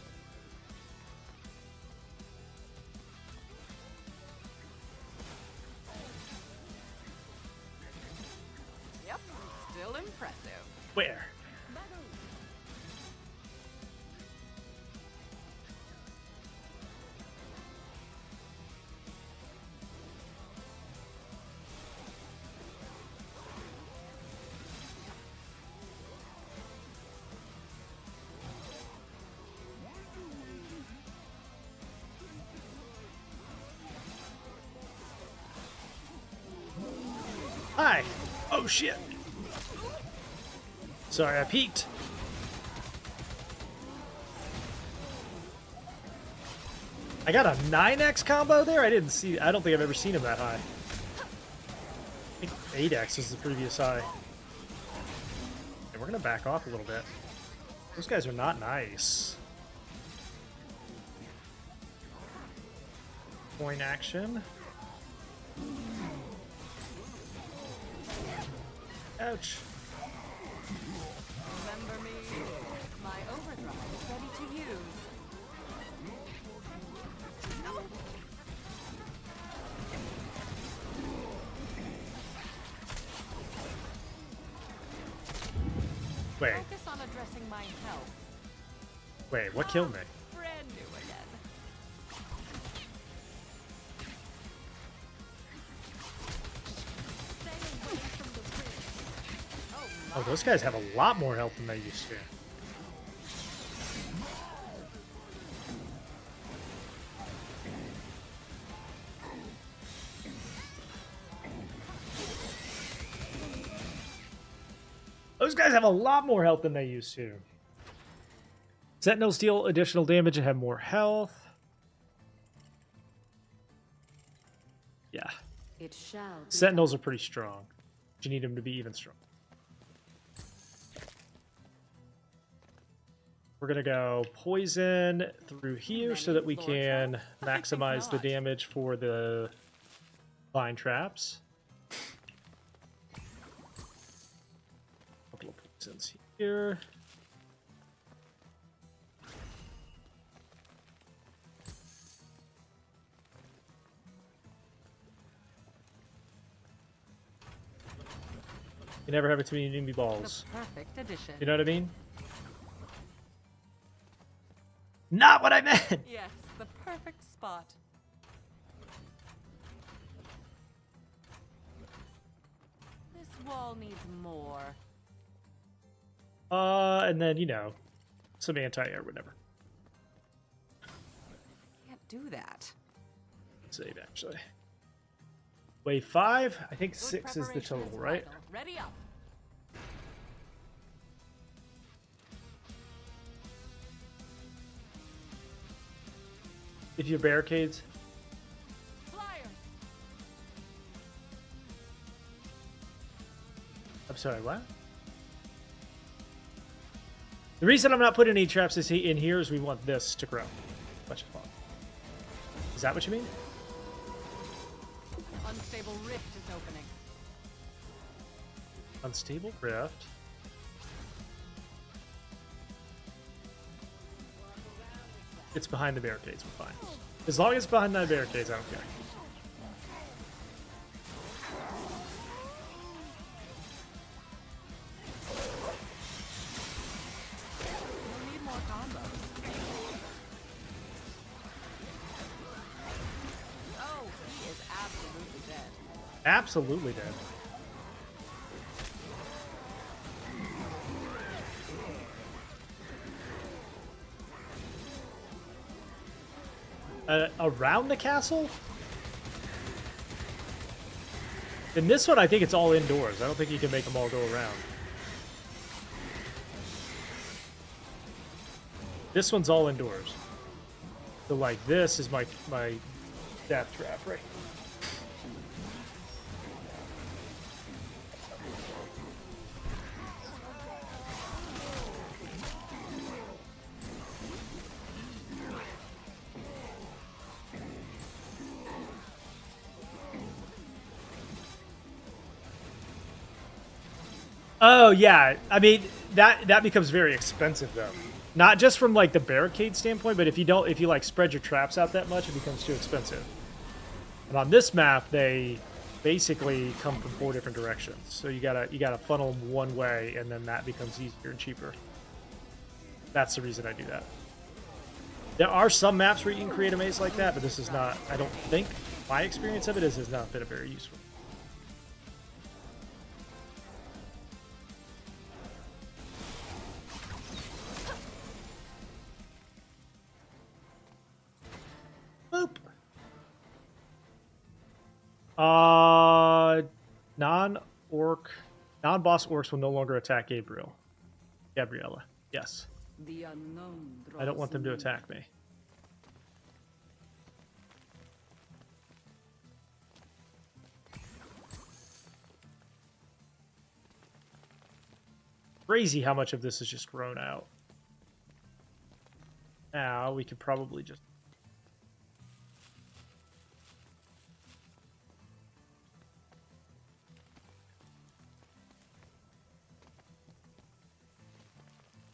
impressive. Where? Hi. Oh shit. Sorry, I peeked. I got a 9x combo there? I don't think I've ever seen him that high. I think 8x was the previous high. Okay, we're gonna back off a little bit. Those guys are not nice. Point action. Ouch. Remember me? My overdrive is ready to use. Wait, Focus on addressing my health. wait, what killed me? Brand new again. Stay away from the ridge. Oh, those guys have a lot more health than they used to. Those guys have a lot more health than they used to. Sentinels deal additional damage and have more health. Yeah. It shall be Sentinels are pretty strong. You need them to be even stronger. We're going to go poison through here so that we can maximize the damage for the vine traps. Couple of poisons here. You never have it too many Nimby balls. the perfect addition. You know what I mean? Not what I meant! Yes, the perfect spot. This wall needs more. And then, you know, some anti-air, whatever. Can't do that. Save, actually. Wave 5? I think Good 6 is the preparation total, right? vital. Ready up. If you barricades. Flyers. I'm sorry, what? The reason I'm not putting any traps in here is we want this to grow as much as possible. Is that what you mean? Unstable rift is opening. Unstable rift. It's behind the barricades, we're fine. As long as it's behind the barricades, I don't care. You'll need more combos. Oh, he is absolutely dead. Absolutely dead. Around the castle? In this one, I think it's all indoors. I don't think you can make them all go around. This one's all indoors. So, like, this is my death trap right here. Oh yeah, I mean that becomes very expensive though. Not just from like the barricade standpoint, but if you like spread your traps out that much, it becomes too expensive. And on this map, they basically come from 4 different directions. So you gotta funnel them one way, and then that becomes easier and cheaper. That's the reason I do that. There are some maps where you can create a maze like that, but this is not, I don't think, my experience of it has not been very useful. Boop. Non-boss orcs will no longer attack Gabriella. Yes. The unknown I don't want them to attack me. Crazy how much of this is just grown out. Now we could probably just...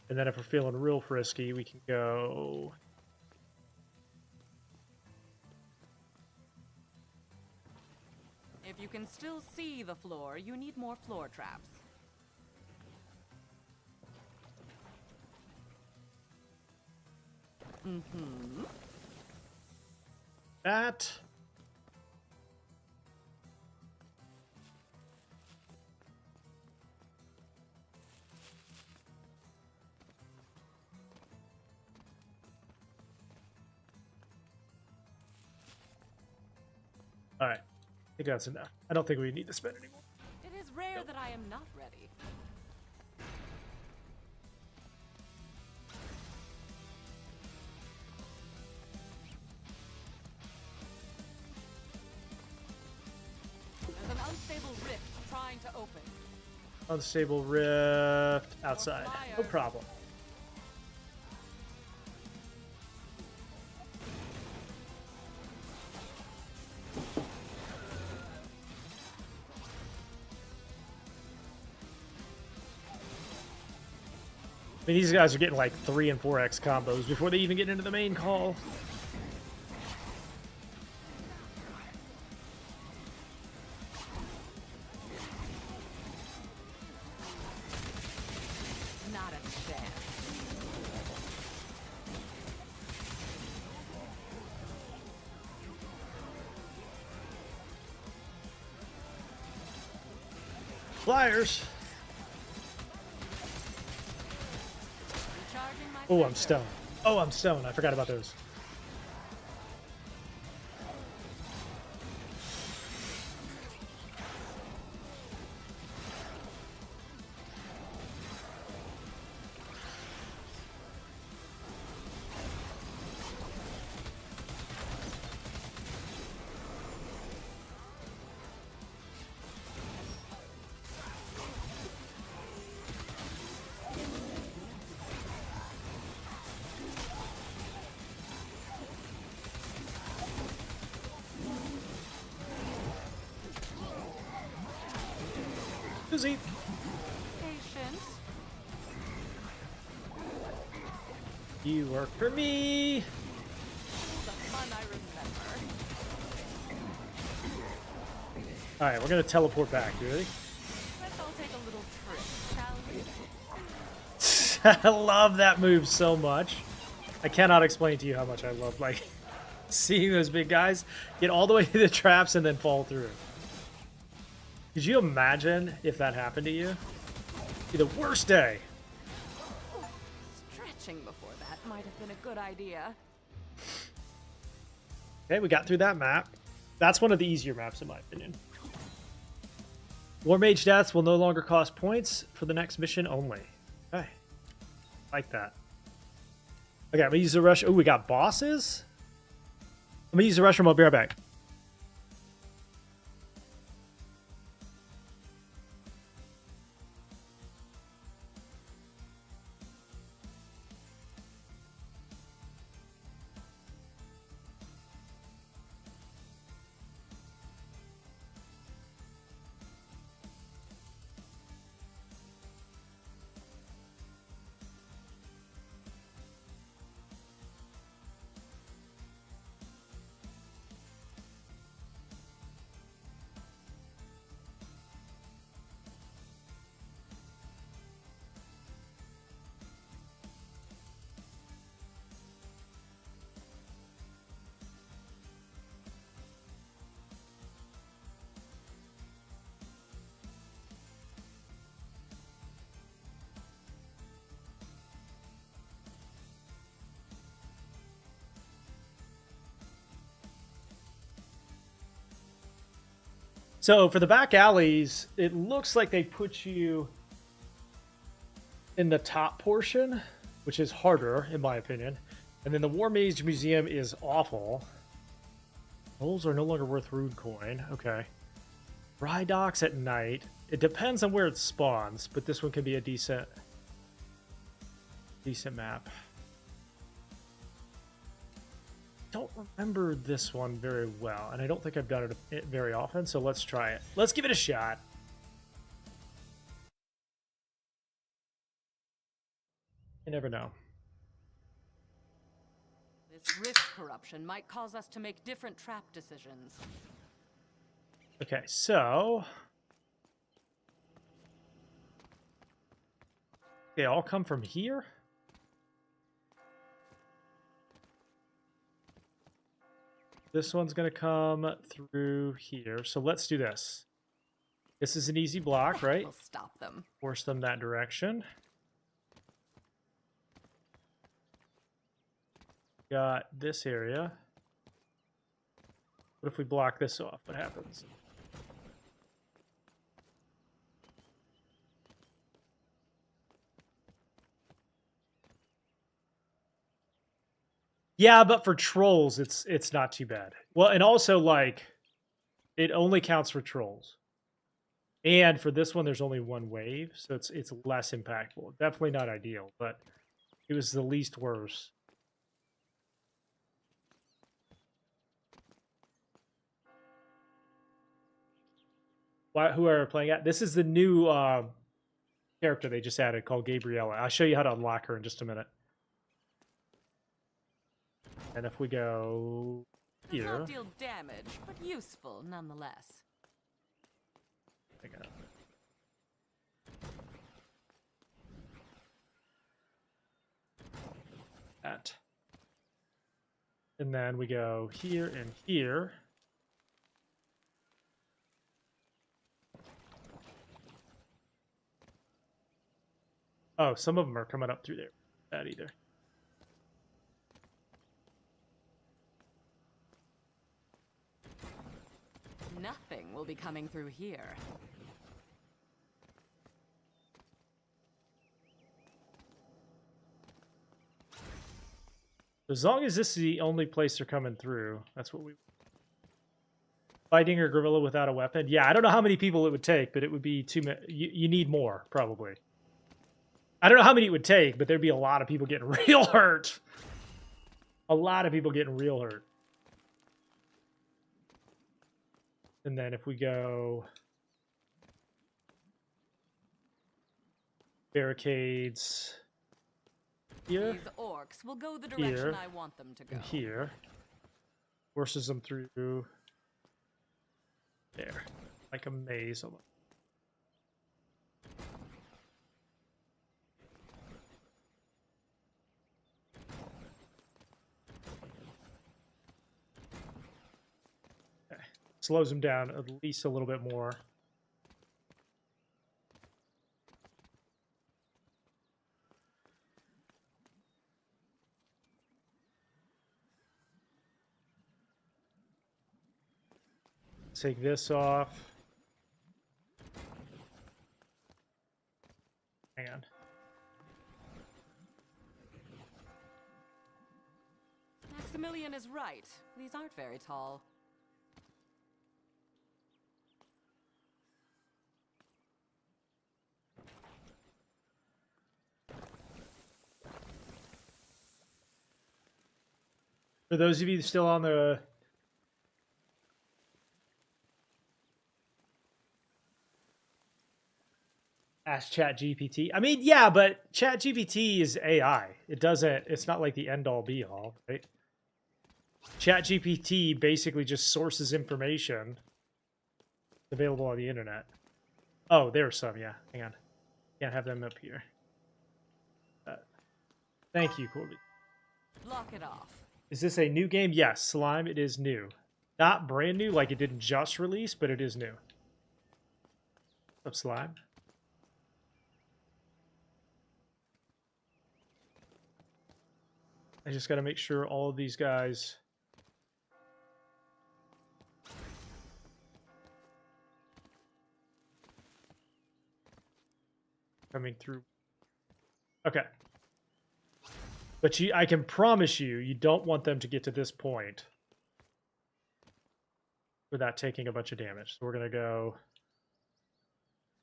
And then if we're feeling real frisky, we can go... If you can still see the floor, you need more floor traps. Mm-hmm. That... All right, I think that's enough. I don't think we need to spend anymore. It is rare that I am not ready. There's an unstable rift trying to open. Unstable rift outside. No problem. I mean, these guys are getting like 3 and 4x combos before they even get into the main call. Not a chance. Flyers. Oh, I'm stoned. Oh, I'm stoned. I forgot about those. Susie. Patience. You work for me. The fun I remember. All right, we're gonna teleport back. You ready? Let's all take a little trip, shall we? I love that move so much. I cannot explain to you how much I love like seeing those big guys get all the way to the traps and then fall through. Could you imagine if that happened to you? It'd be the worst day. Stretching before that might have been a good idea. Okay, we got through that map. That's one of the easier maps in my opinion. War Mage deaths will no longer cost points for the next mission only. Okay. Like that. Okay, I'm gonna use the rush. Oh, we got bosses? I'm gonna use the restroom. I'll be right back. So for the back alleys, it looks like they put you in the top portion, which is harder, in my opinion. And then the War Mage Museum is awful. Holes are no longer worth rune coin. Okay. Dry docks at night. It depends on where it spawns, but this one can be a decent map. Don't remember this one very well, and I don't think I've done it very often, so let's try it. Let's give it a shot. You never know. This risk corruption might cause us to make different trap decisions. Okay, so... They all come from here? This one's going to come through here. So let's do this. This is an easy block, right? We'll stop them. Force them that direction. Got this area. What if we block this off? What happens? Yeah, but for trolls, it's not too bad. Well, and also, like, it only counts for trolls. And for this one, there's only one wave, so it's less impactful. Definitely not ideal, but it was the least worst. Who are playing at? This is the new character they just added called Gabriella. I'll show you how to unlock her in just a minute. And if we go here... Does not deal damage, but useful nonetheless. I got it. That. And then we go here and here. Oh, some of them are coming up through there. That either. Nothing will be coming through here. As long as this is the only place they're coming through, that's what we... Fighting a gorilla without a weapon? Yeah, I don't know how many people it would take, but it would be too many. You need more, probably. I don't know how many it would take, but there'd be a lot of people getting real hurt. A lot of people getting real hurt. And then if we go... Barricades... Here. These orcs will go the direction Here. I want them to go. And here. Forces them through... There. Like a maze. Okay. Slows them down at least a little bit more. Take this off. Hang on. Maximilian is right. These aren't very tall. For those of you still on the... Ask ChatGPT. I mean, yeah, but ChatGPT is AI. It's not like the end-all be-all, right? ChatGPT basically just sources information available on the internet. Oh, there's some, yeah. Hang on. Can't have them up here. Thank you, Corby. Block it off. Is this a new game? Yes, Slime, it is new. Not brand new, like it didn't just release, but it is new. What's up, Slime? I just got to make sure all of these guys... coming through. Okay. But I can promise you, you don't want them to get to this point without taking a bunch of damage. So we're going to go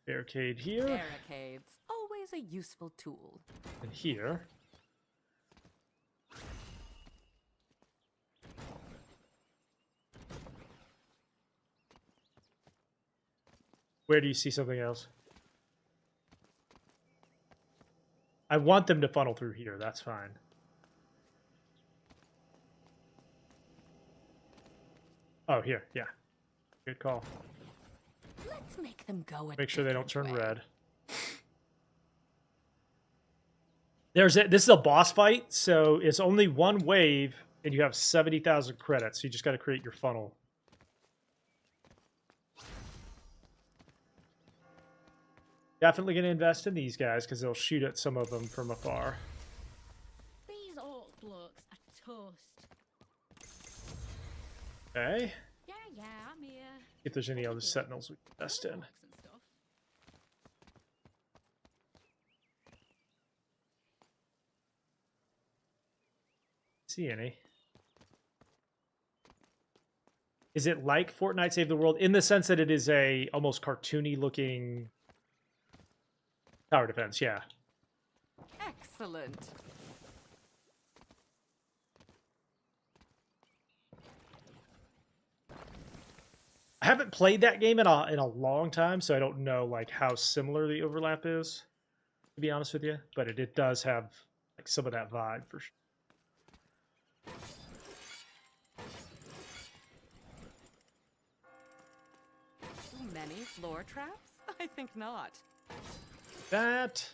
barricade here. Barricades, always a useful tool. And here. Where do you see something else? I want them to funnel through here. That's fine. Oh, here. Yeah. Good call. Let's make them go. Make sure they don't turn way. red. This is a boss fight, so it's only one wave, and you have 70,000 credits. So you just got to create your funnel. Definitely going to invest in these guys because they'll shoot at some of them from afar. These orc blokes are toast. Okay. Yeah, I'm here. If there's any other sentinels we can invest in. Orcs and stuff. See any? Is it like Fortnite Save the World in the sense that it is a almost cartoony looking tower defense? Yeah. Excellent. I haven't played that game in a long time, so I don't know like how similar the overlap is, to be honest with you. But it does have like some of that vibe for sure. Too many floor traps? I think not. That.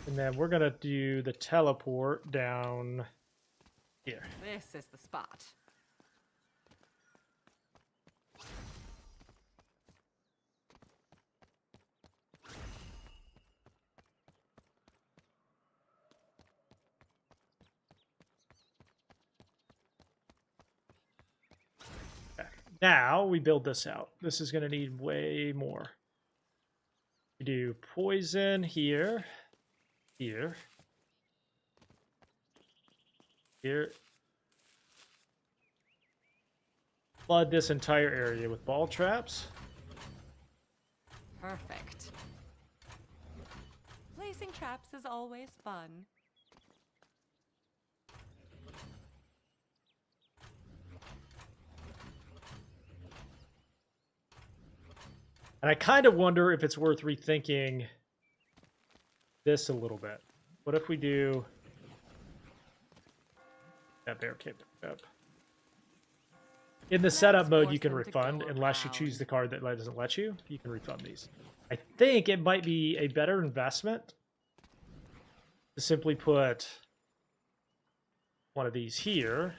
And then we're gonna do the teleport down here. This is the spot. Okay. Now we build this out. This is gonna need way more. We do poison here, here, here. Flood this entire area with ball traps. Perfect. Placing traps is always fun. And I kind of wonder if it's worth rethinking this a little bit. What if we do that barricade up? In the setup mode, you can refund unless you choose the card that doesn't let you. You can refund these. I think it might be a better investment to simply put one of these here,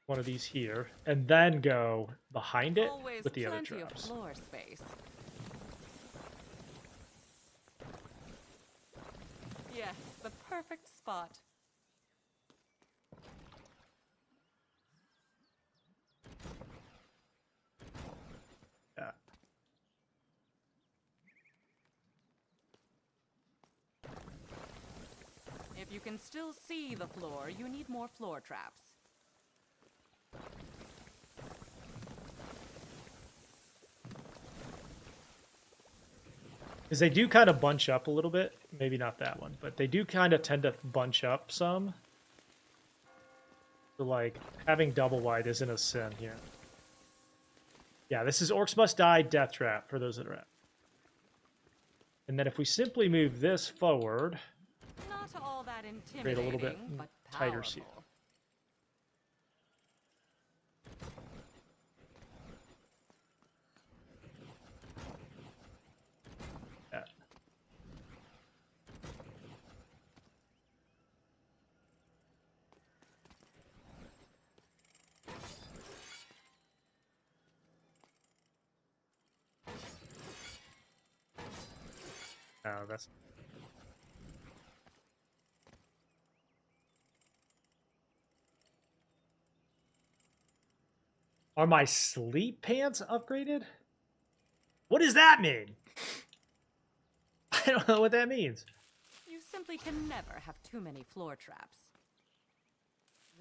one of these here, and then go behind it Always with the other plenty of traps. floor space. Yes, the perfect spot. Yeah. If you can still see the floor, you need more floor traps. Because they do kind of bunch up a little bit. Maybe not that one, but they do kind of tend to bunch up some. So, like, having double wide isn't a sin here. Yeah, this is Orcs Must Die, Deathtrap, for those that are at. And then if we simply move this forward, Not all that intimidating, create a little bit but tighter powerful. seal. Yeah. Oh, that's... Are my sleep pants upgraded? What does that mean? I don't know what that means. You simply can never have too many floor traps.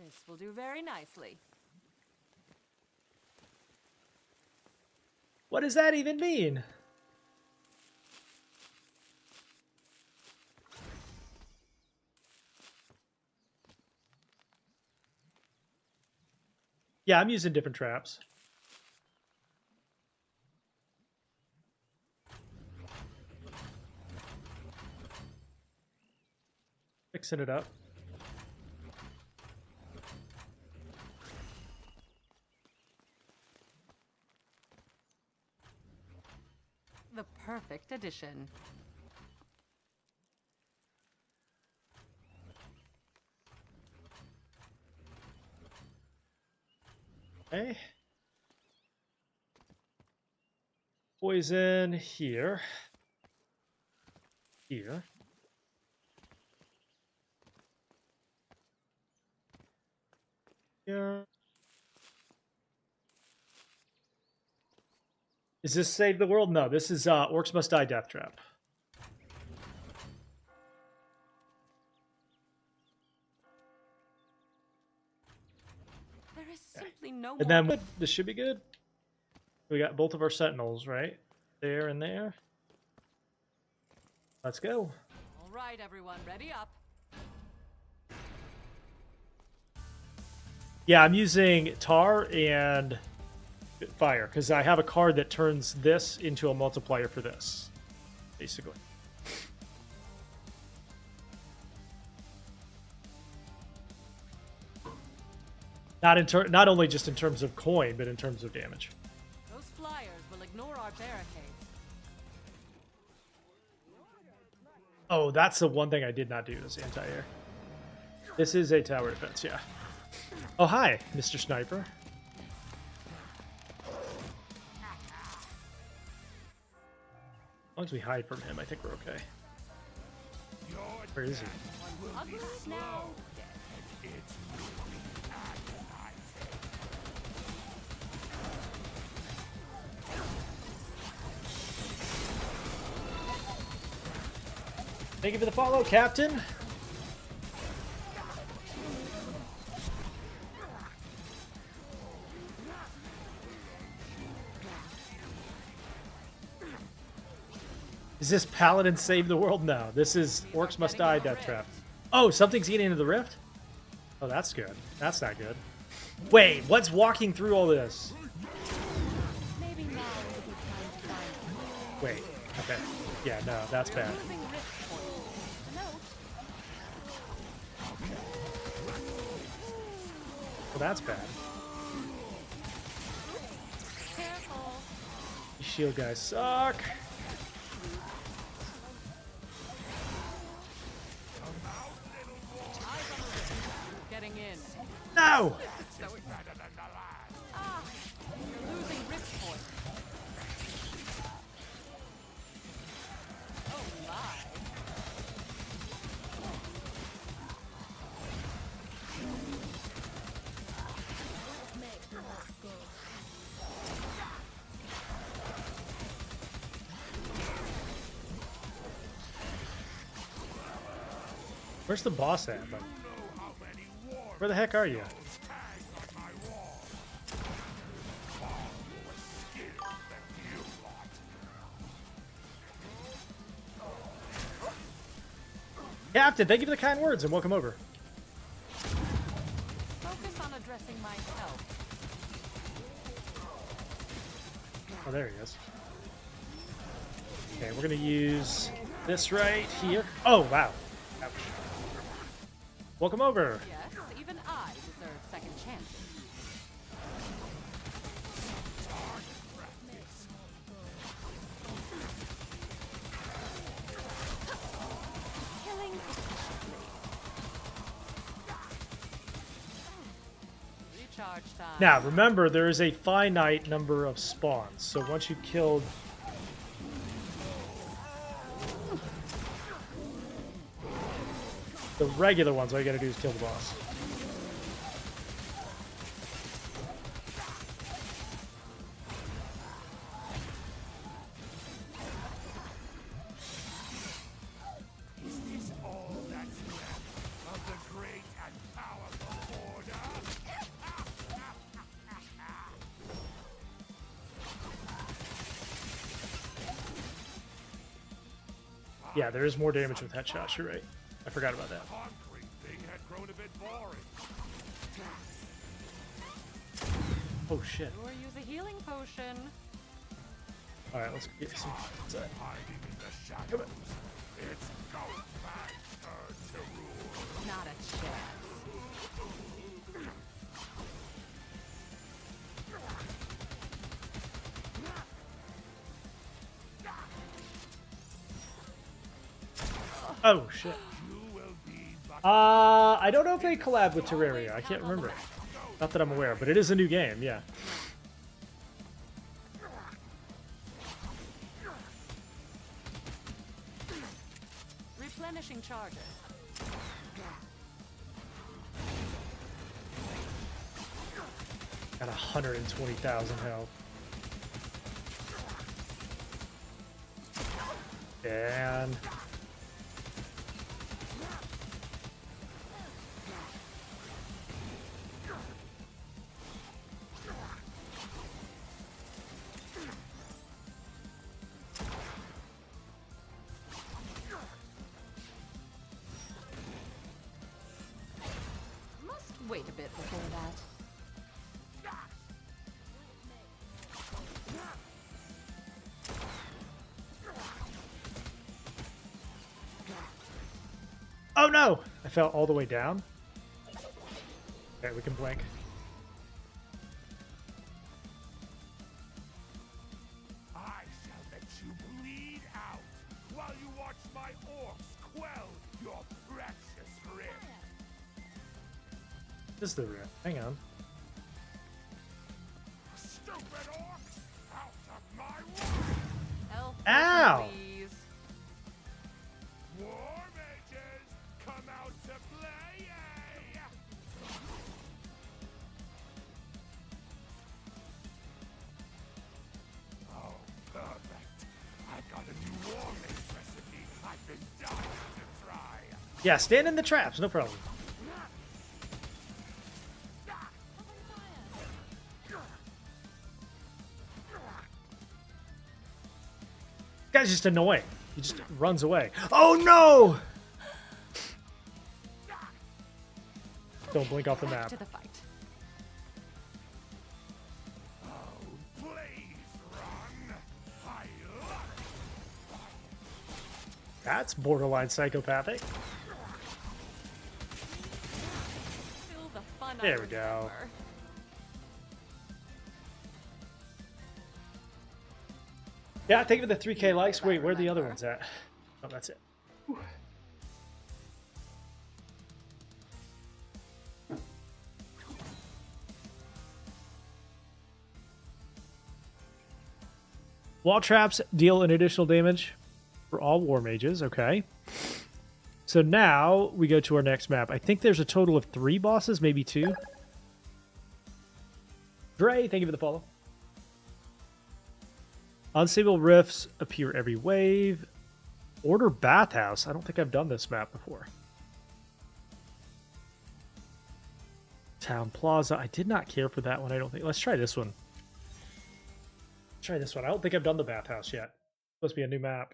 This will do very nicely. What does that even mean? Yeah, I'm using different traps. Fixing it up. The perfect addition. Okay. Poison here. Here. Here. Is this Save the World? No, this is Orcs Must Die Deathtrap. There is simply no And then this should be good. We got both of our sentinels, right? There and there. Let's go. All right, everyone, ready up. Yeah, I'm using tar and fire because I have a card that turns this into a multiplier for this, basically. Not only just in terms of coin, but in terms of damage. Those flyers will ignore our barricades. Oh, that's the one thing I did not do is anti-air. This is a tower defense, yeah. Oh, hi, Mr. Sniper. As long as we hide from him, I think we're okay. Where is he? Ugly now. Thank you for the follow, Captain. Is this Paladin Save the World? No, this is Orcs Must Die Deathtrap. Oh, something's getting into the rift? Oh, that's good. That's not good. Wait, what's walking through all this? Maybe now is a good time to find Wait, okay. Yeah, no, that's bad. losing rift points. Note, Well, that's bad. careful. These shield guys suck. Getting in. No! So it's ah, you're losing rift points. Oh my. Where's the boss at? Like, where the heck are you? Captain, thank you for the kind words and welcome over. Focus on addressing my health. Oh, there he is. Okay, we're gonna use this right here. Oh, wow. Ouch. Welcome over. Yes, even I deserve second chances. Killing efficiently. Recharge time. Now, remember, there is a finite number of spawns. So once you've killed... the regular ones, all you gotta do is kill the boss. all that's left of the great and powerful order. Yeah, there is more damage with headshots. You're right. I forgot about that. Concrete thing had grown a bit boring. Oh shit! Or use a healing potion. All right, let's get some. Hiding in the shadows. It's Ghostman's turn to rule. Not a chance. Oh shit! You will be but I don't know if they collab with Terraria. I can't remember. Not that I'm aware, but it is a new game. Yeah. Replenishing charges. Got 120,000 health. And Must wait a bit before that. oh no! I fell all the way down. Okay, we can blink. I shall let you bleed out while you watch my orcs quell your precious grip. This is the real. Hang on. Stupid orcs! Out of my way! Elf Ow! potion, please. War mages, come out to play! Oh, perfect. I've got a new war mage recipe I've been dying to try. Yeah, stand in the traps. No problem. This guy's just annoying. He just runs away. Oh no! Don't blink off the map. To the fight. Please run. I love That's borderline psychopathic. Still the fun There I we go. remember. Yeah, thank you for the 3K likes. Wait, where are the other ones at? Oh, that's it. Whew. Wall traps deal an additional damage for all war mages. Okay. So now we go to our next map. I think there's a total of 3 bosses, maybe 2. Dre, thank you for the follow. Unstable rifts appear every wave. Order bathhouse. I don't think I've done this map before. Town Plaza. I did not care for that one. I don't think. Let's try this one. Try this one. I don't think I've done the bathhouse yet. Supposed to be a new map.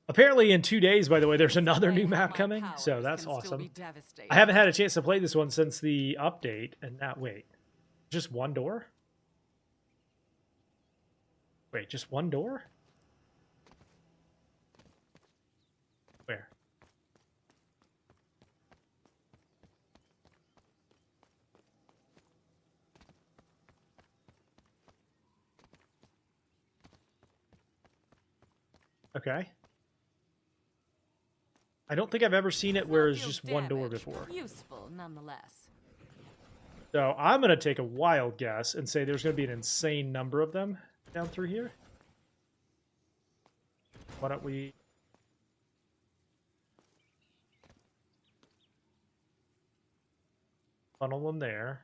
Apparently in 2 days, by the way, there's another new map coming. So that's awesome. I haven't had a chance to play this one since the update. And that, wait. Just one door? Wait, just one door? Where? Okay. I don't think I've ever seen it where it's just one door before. Useful nonetheless. So I'm going to take a wild guess and say there's going to be an insane number of them down through here. Why don't we... funnel them there.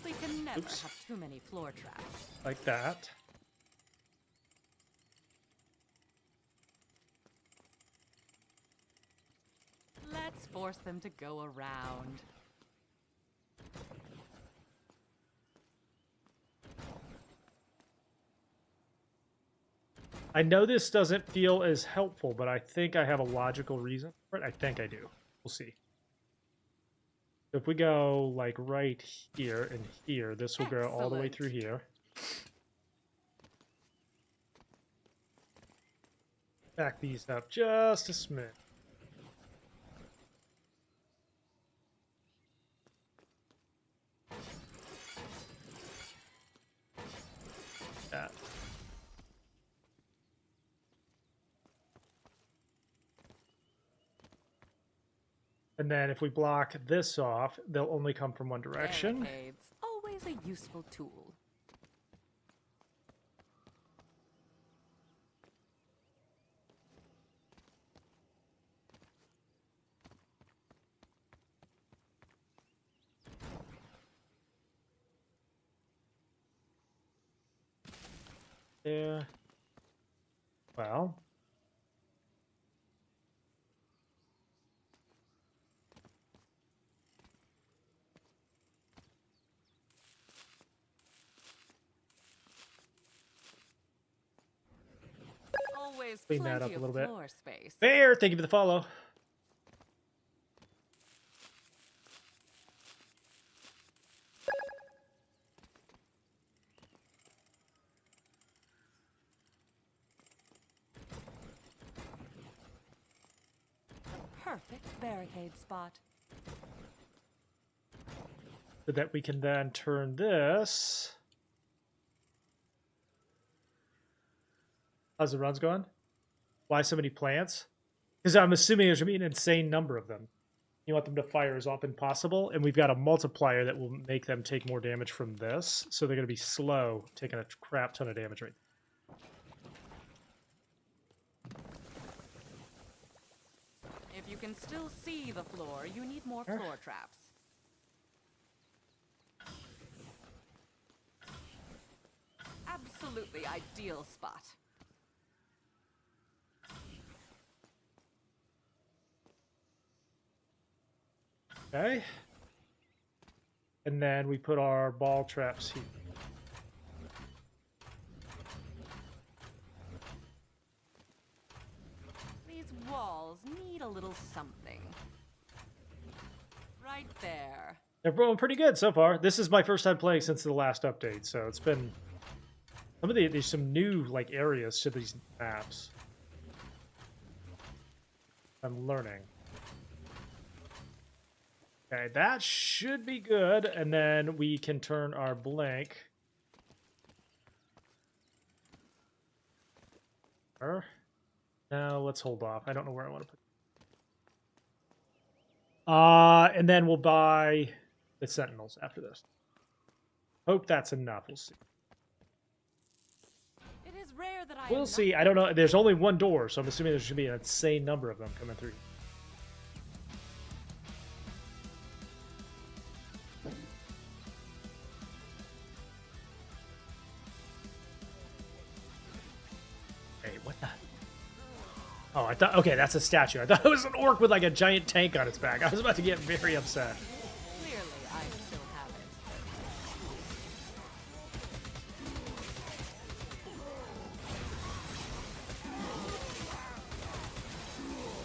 simply can never Oops. have too many floor traps. Like that. Let's force them to go around. I know this doesn't feel as helpful, but I think I have a logical reason for it. I think I do. We'll see. If we go like right here and here, this will go all the way through here. Back these up just a smidge. That. And then if we block this off, they'll only come from one direction. Barricades, always a useful tool. Yeah. Well. Always Clean that plenty up a little of bit. floor space. Fair, thank you for the follow. Perfect barricade spot. So that we can then turn this. How's the runs going? Why so many plants? Because I'm assuming there's going to be an insane number of them. You want them to fire as often possible, and we've got a multiplier that will make them take more damage from this, so they're going to be slow, taking a crap ton of damage right. If you can still see the floor, you need more floor traps. Absolutely ideal spot. Okay. And then we put our ball traps here. These walls need a little something. Right there. They're going pretty good so far. This is my first time playing since the last update, so it's been there's some new like areas to these maps. I'm learning. Okay, that should be good, and then we can turn our blink. Now let's hold off. I don't know where I want to put. And then we'll buy the Sentinels after this. Hope that's enough. We'll see. It is rare that We'll see. I don't know. There's only one door, so I'm assuming there should be an insane number of them coming through. Hey, what the? Oh, I thought. Okay, that's a statue. I thought it was an orc with like a giant tank on its back. I was about to get very upset. Clearly, I still have it.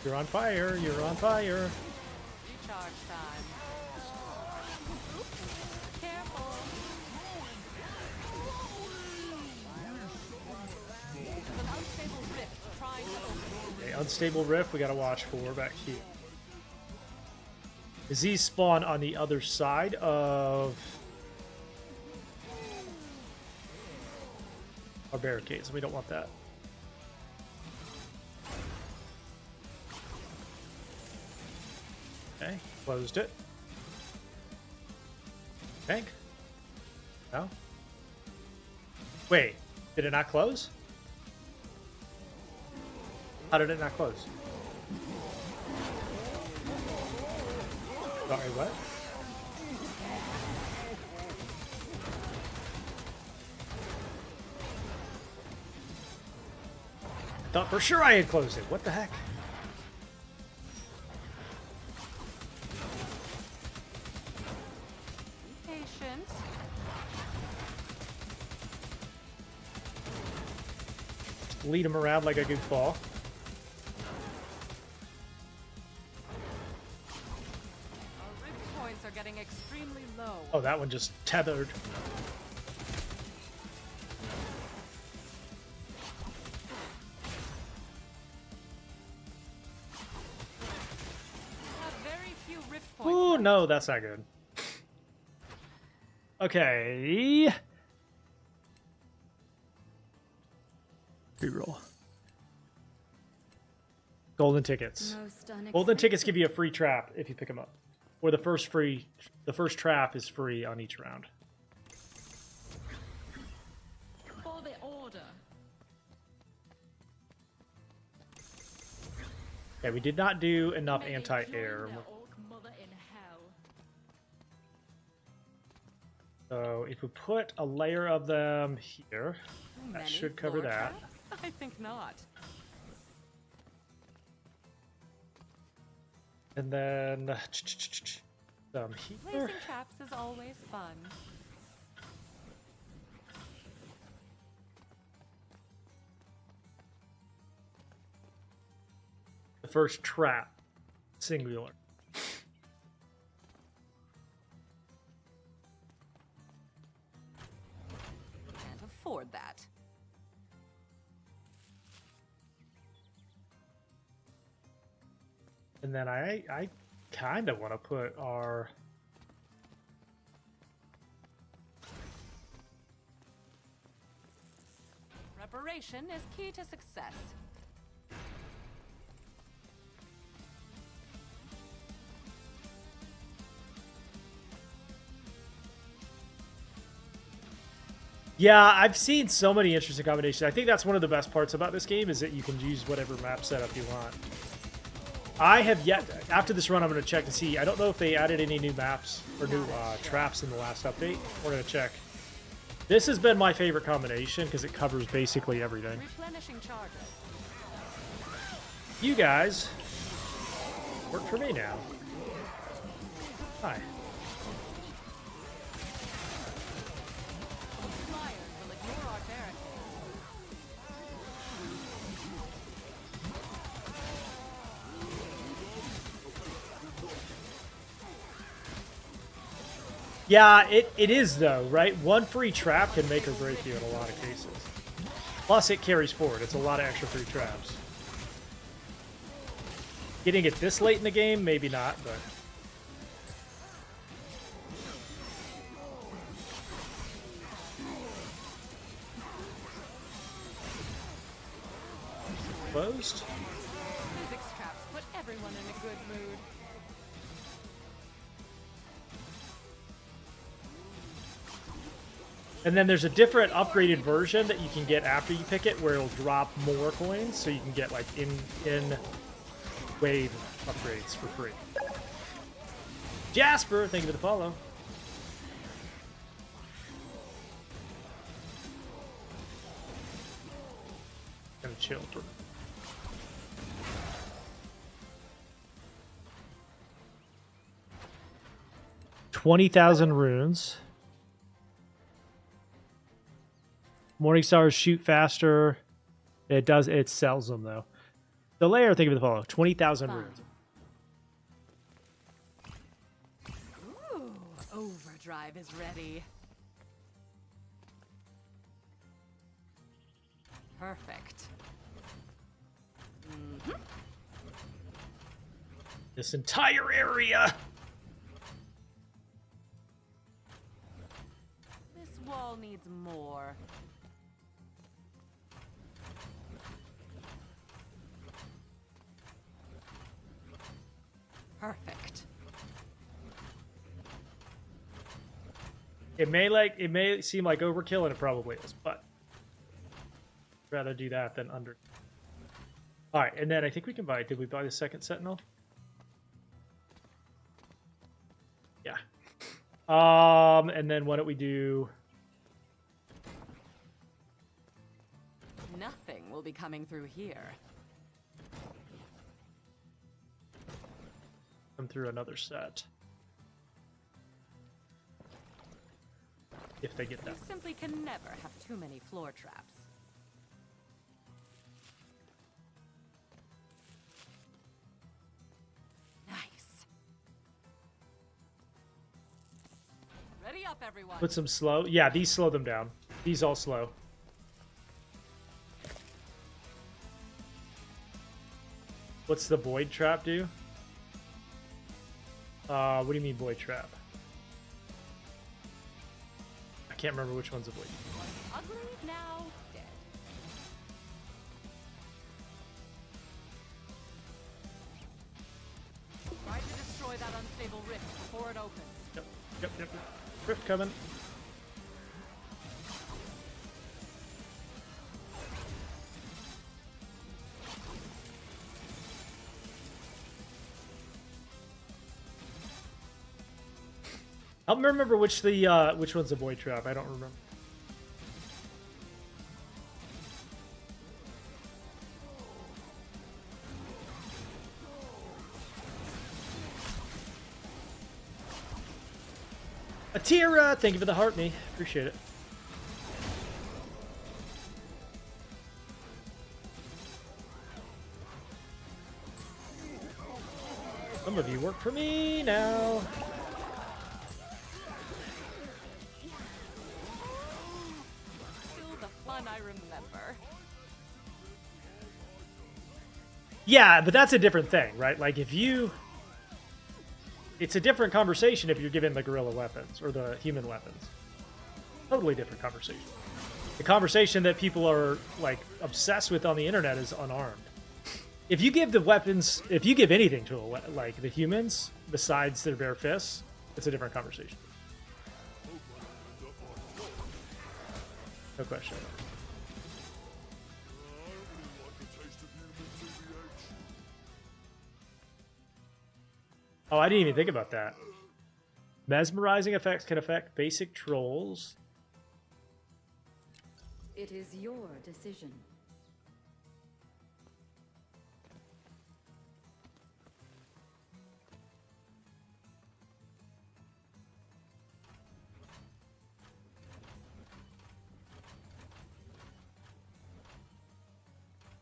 You're on fire. You're on fire. Recharge time. Careful. There's an unstable rift trying to open. Okay, unstable rift. We got to watch for back here. These spawn on the other side of our barricades. We don't want that. Okay, closed it. Tank? No? Wait, did it not close? How did it not close? Sorry, what? Thought for sure I had closed it. What the heck? Patient. Lead him around like a goofball. Our rift points are getting extremely low. Oh, that one just tethered. Oh, no, that's not good. Okay. Reroll. Golden tickets. Golden tickets give you a free trap if you pick them up. Or the first trap is free on each round. For the order. Okay, we did not do enough May they anti-air. join their orc mother in hell. So if we put a layer of them here, that Many should cover floor that. traps? I think not. And then some here. Placing traps is always fun. The first trap, singular. Can't afford that. And then I kind of want to put our Preparation is key to success. Yeah, I've seen so many interesting combinations. I think that's one of the best parts about this game is that you can use whatever map setup you want. I have yet, after this run, I'm going to check to see. I don't know if they added any new maps or new traps in the last update. We're going to check. This has been my favorite combination because it covers basically everything. Replenishing charges. You guys work for me now. Hi. Flyers will ignore our barricades. Yeah, it is though, right? One free trap can make or break you in a lot of cases. Plus it carries forward. It's a lot of extra free traps. Getting it this late in the game, maybe not, but... Closed? Physics traps put everyone in a good mood. And then there's a different upgraded version that you can get after you pick it where it'll drop more coins, so you can get like in wave upgrades for free. Jasper, thank you for the follow. Gonna chill for 20,000 runes. Morning stars shoot faster. It sells them though. The layer, think of the follow. 20,000 runes. Ooh, overdrive is ready. Perfect. This entire area. This wall needs more. Perfect. It may seem like overkill, and it probably is, but I'd rather do that than under. All right, and then I think we can buy. Did we buy the second Sentinel? Yeah. And then why don't we do? Nothing will will be coming through here. Come through another set. If they get You that. simply can never have too many floor traps. Nice. Ready up, everyone. Put some slow. Yeah, these slow them down. These all slow. What's the void trap do? What do you mean void trap? I can't remember which one's a void. Ugly, now dead. Try to destroy that unstable rift before it opens. Yep. Rift coming. I don't remember which one's a void trap. I don't remember. Atira, thank you for the heart me. Appreciate it. Some of you work for me now. Still the fun I remember. Yeah, but that's a different thing, right? Like if you... It's a different conversation if you're given the gorilla weapons or the human weapons. Totally different conversation. The conversation that people are like obsessed with on the internet is unarmed. If you give the weapons, if you give anything to like the humans besides their bare fists, it's a different conversation. No question. Oh, I didn't even think about that. Mesmerizing effects can affect basic trolls. It is your decision.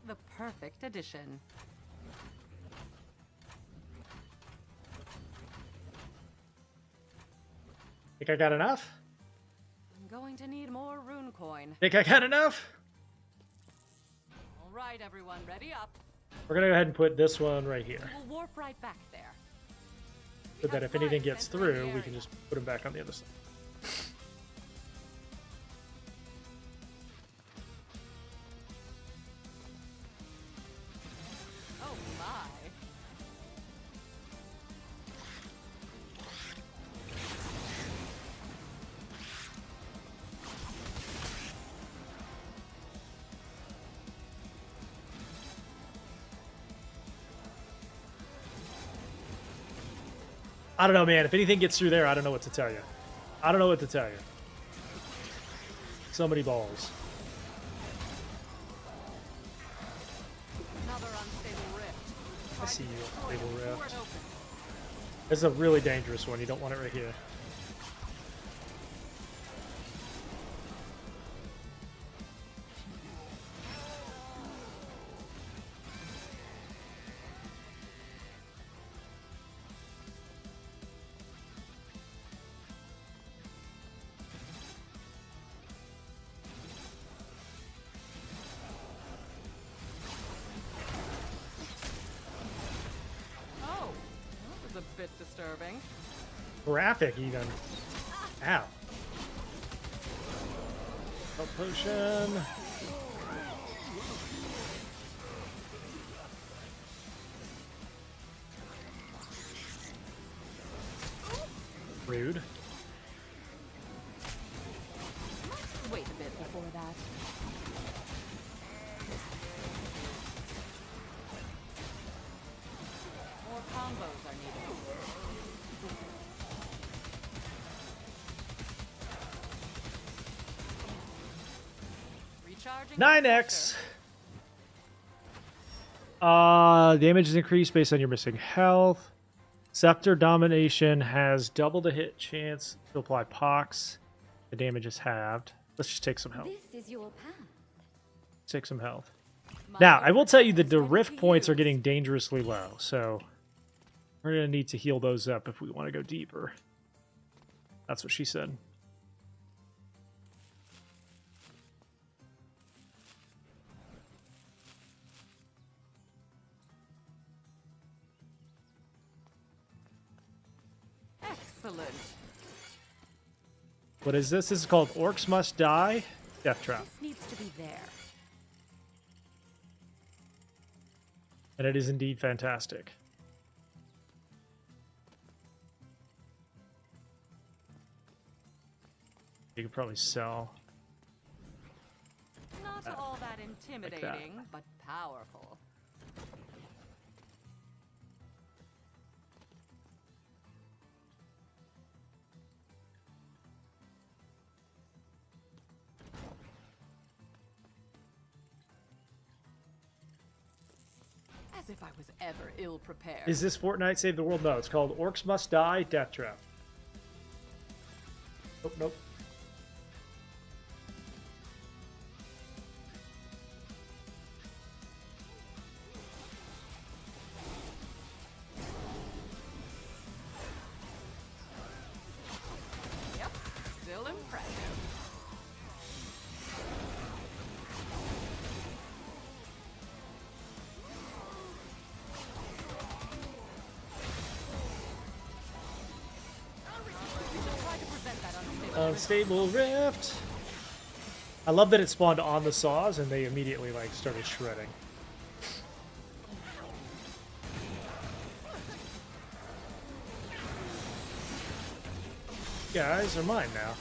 The perfect addition. Think I got enough? I'm going to need more rune coin. Think I got enough? All right, everyone, ready up. We're gonna go ahead and put this one right here, We'll warp right back there. so that if anything gets through, we can just put them back on the other side. Oh my. I don't know, man. If anything gets through there, I don't know what to tell you. I don't know what to tell you. So many balls. Another unstable rift. I see you, Destroy it unstable before rift. it opens. This is a really dangerous one. You don't want it right here. Oh, that was a bit disturbing. Graphic, even. Ow. Health potion. Rude. Wait a bit before that. More combos are needed. Recharging. 9x. Damage is increased based on your missing health. Scepter Domination has double the hit chance to apply pox. The damage is halved. Let's just take some health. This is your path. Take some health. Now, I will tell you that the rift points are getting dangerously low, so we're going to need to heal those up if we want to go deeper. That's what she said. Excellent. What is this? This is called Orcs Must Die, Deathtrap. This needs to be there. And it is indeed fantastic. You could probably sell. Not all that intimidating, but powerful. As if I was ever ill-prepared. Is this Fortnite Save the World? No, it's called Orcs Must Die, Deathtrap. Nope, nope. Yep, still impressive. Try to prevent that Unstable Rift. I love that it spawned on the saws and they immediately like started shredding. Guys are mine now.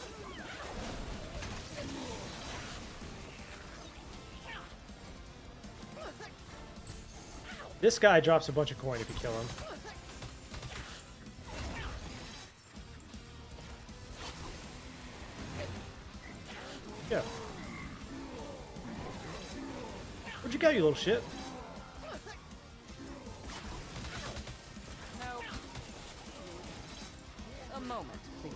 This guy drops a bunch of coin if you kill him. Yeah. Where'd you go, you little shit? No. A moment, please.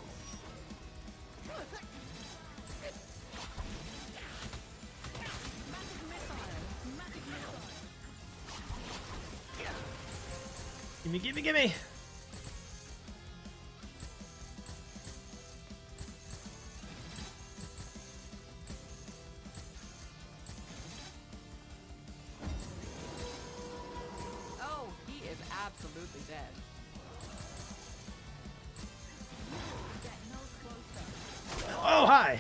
Gimme, gimme, gimme! Oh, he is absolutely dead. Oh, hi!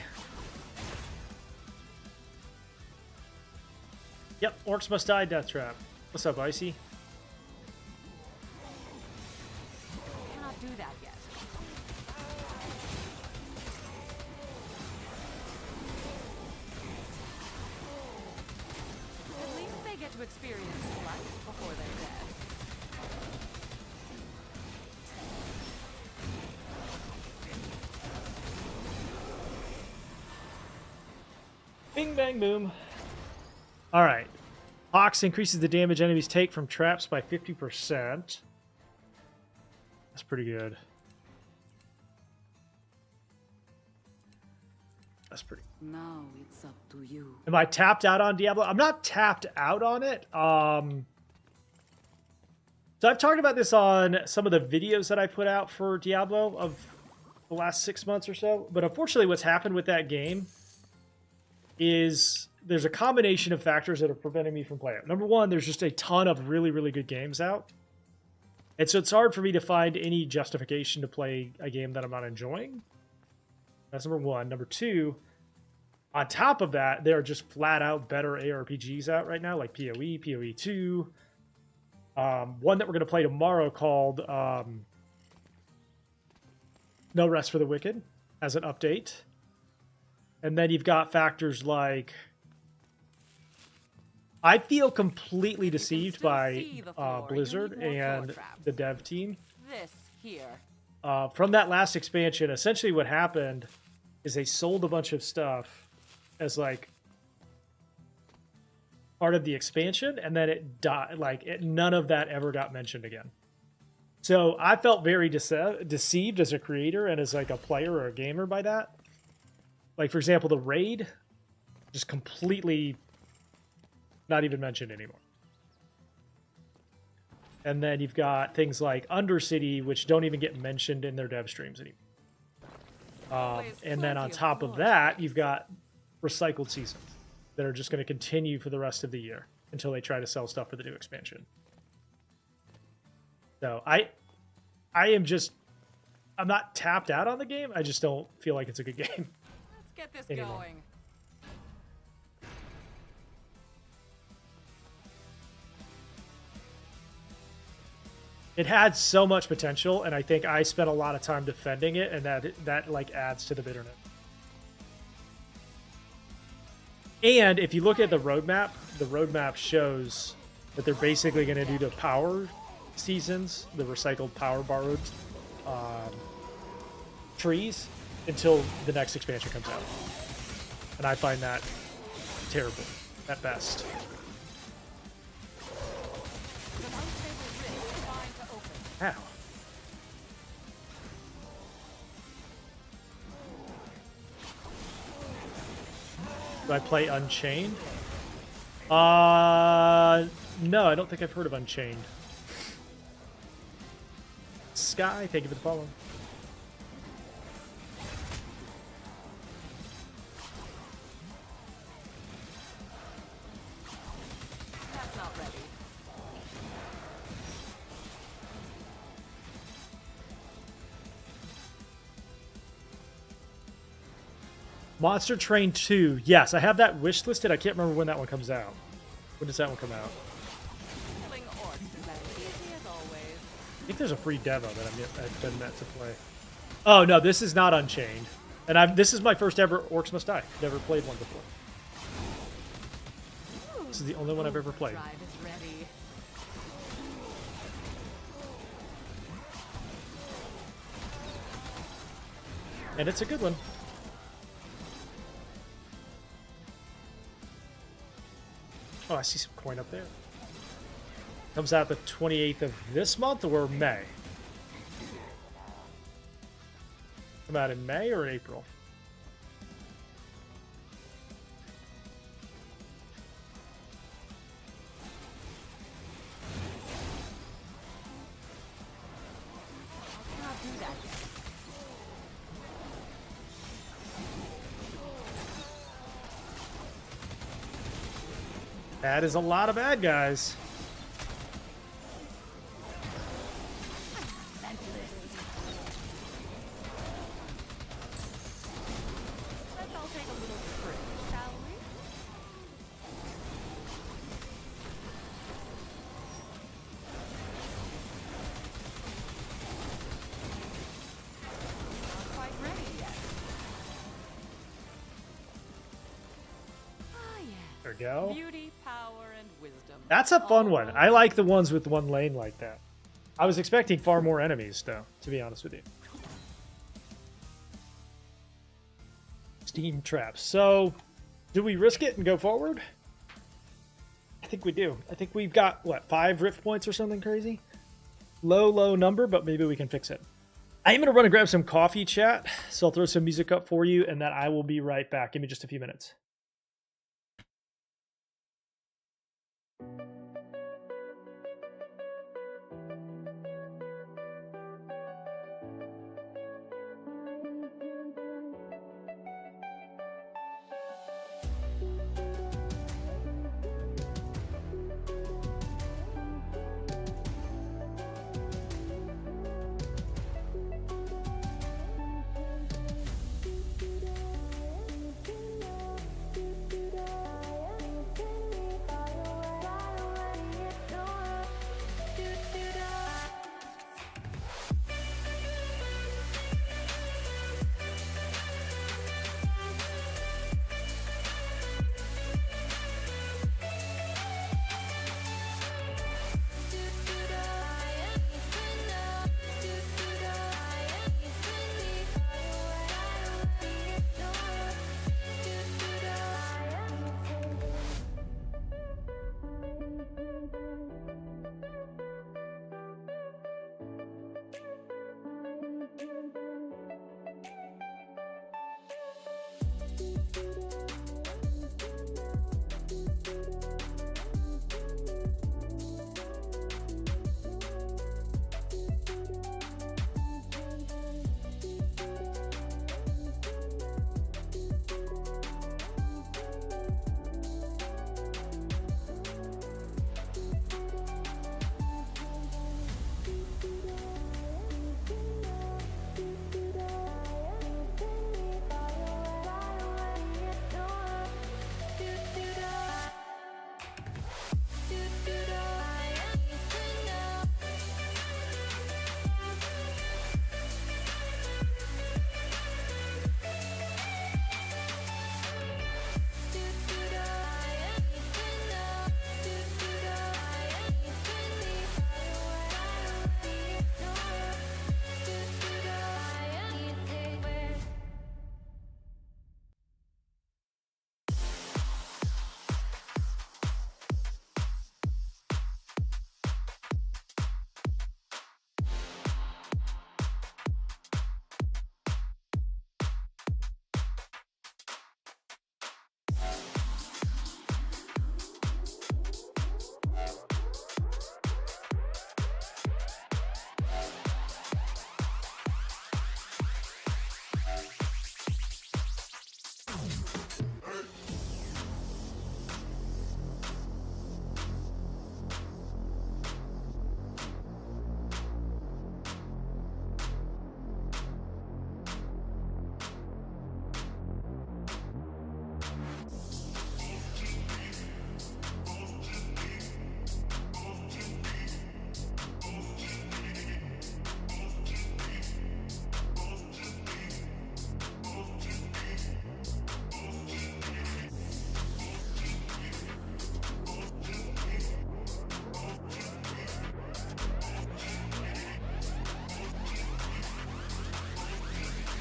Yep, Orcs Must Die, Deathtrap. What's up, Icy? Cannot do that yet. At least they get to experience life before they're dead. Bing, bang, boom. Alright. Pox increases the damage enemies take from traps by 50%. That's pretty good. That's pretty. Now it's up to you. Am I tapped out on Diablo? I'm not tapped out on it. So I've talked about this on some of the videos that I put out for Diablo of the last 6 months or so. But unfortunately, what's happened with that game is there's a combination of factors that are preventing me from playing it. Number one, there's just a ton of really, really good games out. And so it's hard for me to find any justification to play a game that I'm not enjoying. That's number one. Number two, on top of that, there are just flat out better ARPGs out right now, like PoE, PoE 2. One that we're going to play tomorrow called No Rest for the Wicked as an update. And then you've got factors like... I feel completely deceived by Blizzard and the dev team. This here. From that last expansion, essentially what happened is they sold a bunch of stuff as like part of the expansion, and then it died. Like none of that ever got mentioned again. So I felt very deceived as a creator and as like a player or a gamer by that. Like for example, the raid, just completely not even mentioned anymore. And then you've got things like Undercity, which don't even get mentioned in their dev streams anymore. And then on top of that, you've got recycled seasons that are just going to continue for the rest of the year until they try to sell stuff for the new expansion. So I'm not tapped out on the game. I just don't feel like it's a good game. Let's get this anymore. going. It had so much potential, and I think I spent a lot of time defending it, and that like adds to the bitterness. And if you look at the roadmap shows that they're basically going to do the power seasons, the recycled power borrowed trees, until the next expansion comes out. And I find that terrible at best. Ow. Do I play Unchained? No, I don't think I've heard of Unchained. Sky, thank you for the follow. That's not ready. Monster Train 2. Yes, I have that wish listed. I can't remember when that one comes out. When does that one come out? Killing orcs is as easy as always. I think there's a free demo that I've been meant to play. Oh, no, this is not Unchained. And this is my first ever Orcs Must Die. Never played one before. This is the only one I've ever played. Drive is ready. And it's a good one. Oh, I see some coin up there. Comes out the 28th of this month or May? Come out in May or April? I cannot do that yet. That is a lot of bad guys. Let's all take a little sprint, shall we? Not quite ready yet. Ah, yes. There we go. Beauty, power, and wisdom. That's a fun All one. rolled I like the ones with one lane like that. I was expecting far more enemies, though, to be honest with you. Steam traps. So, do we risk it and go forward? I think we do. I think we've got, what, 5 rift points or something crazy? Low number, but maybe we can fix it. I am going to run and grab some coffee, chat, so I'll throw some music up for you, and then I will be right back. Give me just a few minutes.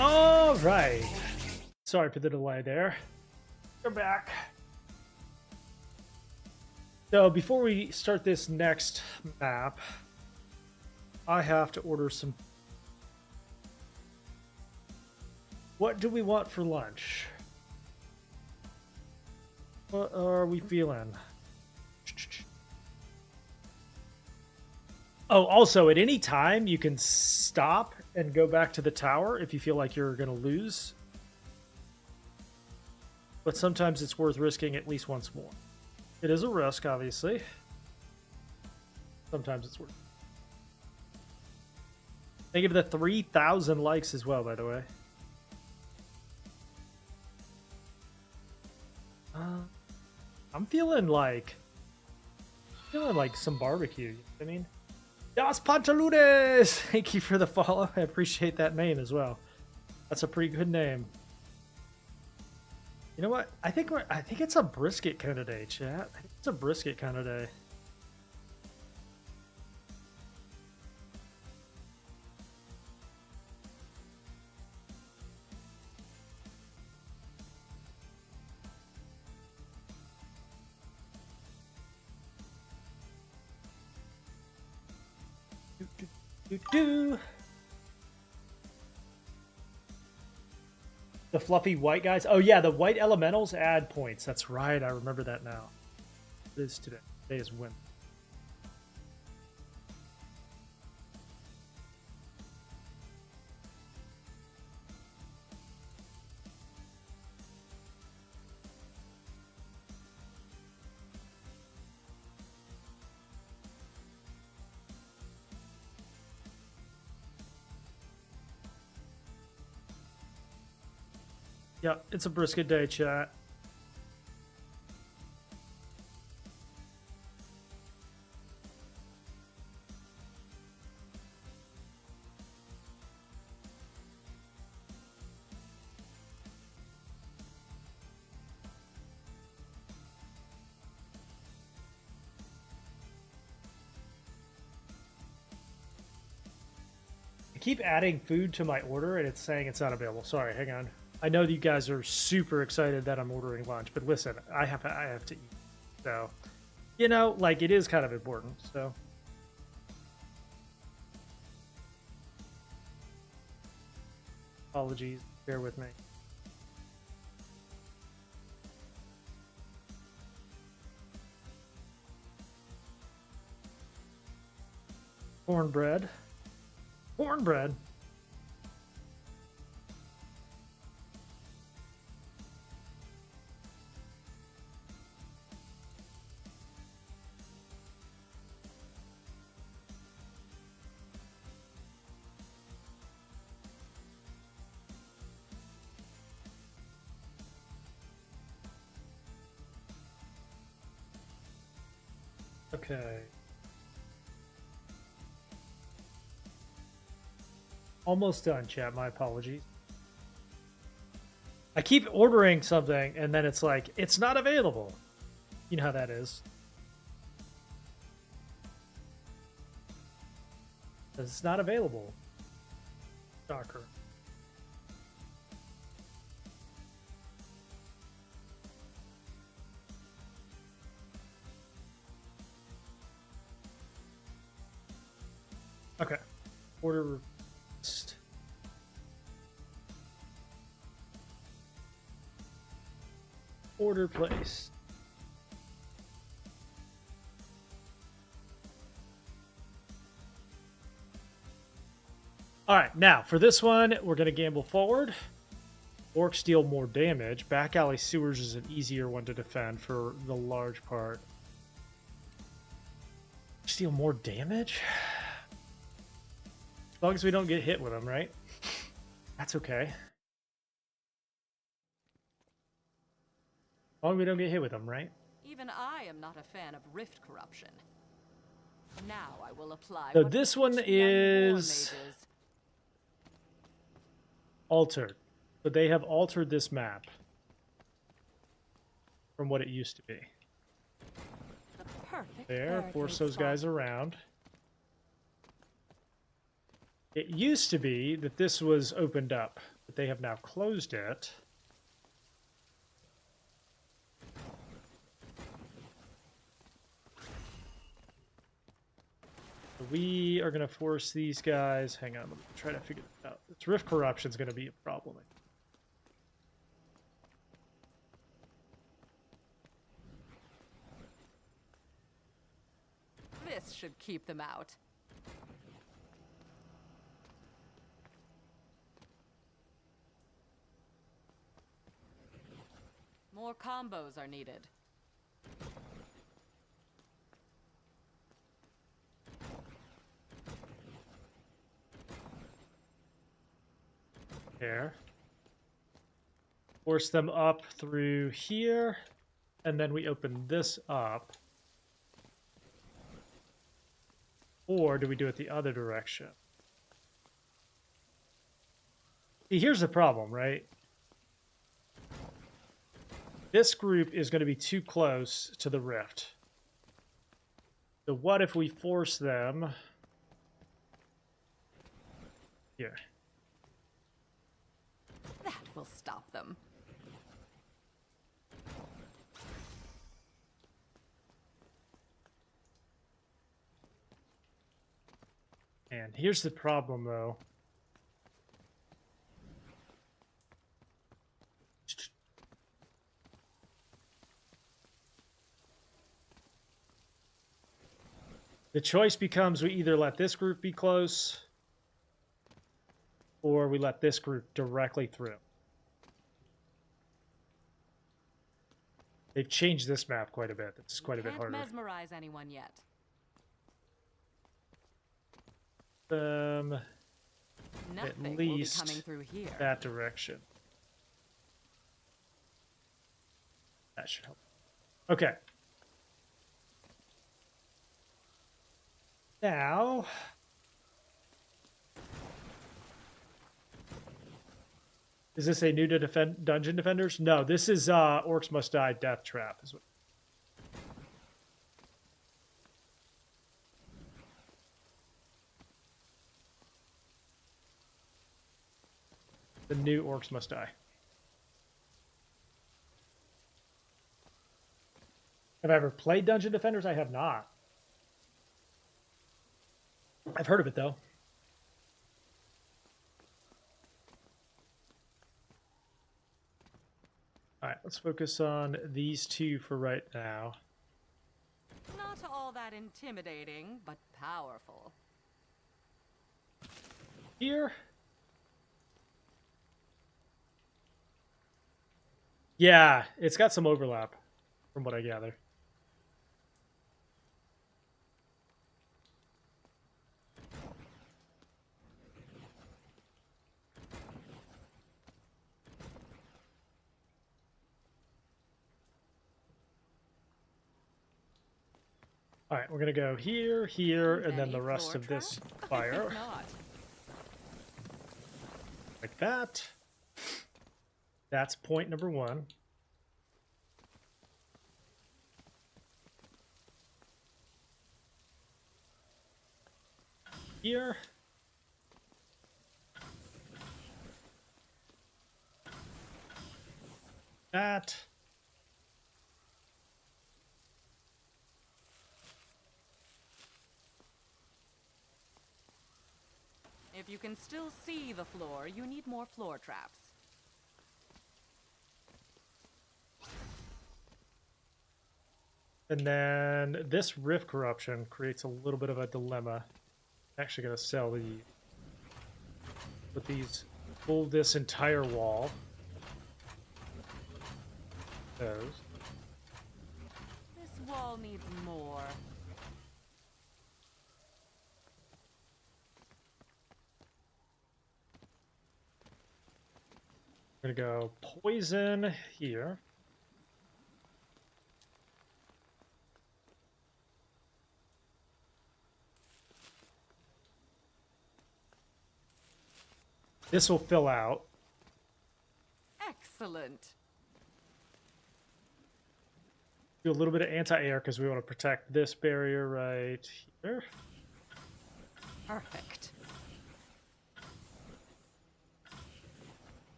All right. Sorry for the delay there. We're back. So before we start this next map, I have to order some. What do we want for lunch? What are we feeling? Oh, also, at any time, you can stop and go back to the tower if you feel like you're going to lose. But sometimes it's worth risking at least once more. It is a risk, obviously. Sometimes it's worth it. Thank you for the 3,000 likes as well, by the way. I'm feeling like some barbecue. You know what I mean? Dos Pantalones! Thank you for the follow. I appreciate that name as well. That's a pretty good name. You know what? I think it's a brisket kind of day, chat. I think it's a brisket kind of day. The fluffy white guys. Oh yeah, the white elementals add points. That's right. I remember that now. It is today. Today is when. Yeah, it's a brisket day, chat. I keep adding food to my order and it's saying it's not available. Sorry, hang on. I know that you guys are super excited that I'm ordering lunch, but listen, I have to eat. So, you know, like it is kind of important. So, apologies, bear with me. Cornbread. Cornbread. Okay. Almost done, chat. My apologies. I keep ordering something and then it's like, it's not available. You know how that is. It's not available. Shocker. Okay. Order. Order placed. All right, now for this one, we're going to gamble forward. Orcs deal more damage. Back alley sewers is an easier one to defend for the large part. Deal more damage? As long as we don't get hit with them, right? That's okay. As long as we don't get hit with them, right? Even I am not a fan of rift corruption. Now I will apply. So what this one rich young war is mages- altered. But they have altered this map from what it used to be. the perfect There, force barricade those spot. guys around. It used to be that this was opened up, but they have now closed it. So we are going to force these guys. Hang on, let me try to figure this out. This rift corruption is going to be a problem. This should keep them out. More combos are needed. There. Force them up through here, and then we open this up. Or do we do it the other direction? See, here's the problem, right? This group is going to be too close to the rift. So what if we force them here? That will stop them. And here's the problem, though. The choice becomes we either let this group be close or we let this group directly through. They've changed this map quite a bit. It's quite a bit harder. Can't mesmerize anyone yet. At Nothing least will be coming through here. that direction. That should help. Okay. Now, is this a new to defend Dungeon Defenders? No, this is Orcs Must Die Deathtrap. Is what. The new Orcs Must Die. Have I ever played Dungeon Defenders? I have not. I've heard of it, though. All right, let's focus on these two for right now. Not all that intimidating, but powerful. here. Yeah, it's got some overlap from what I gather. All right, we're gonna go here, here, and then the rest of this fire. Like that. That's point number 1. Here. That. If you can still see the floor, you need more floor traps. And then this rift corruption creates a little bit of a dilemma. I'm actually going to sell these. Put these, pull this entire wall. Those. This wall needs more. We're gonna go poison here. This will fill out. Excellent. Do a little bit of anti-air because we want to protect this barrier right here. Perfect.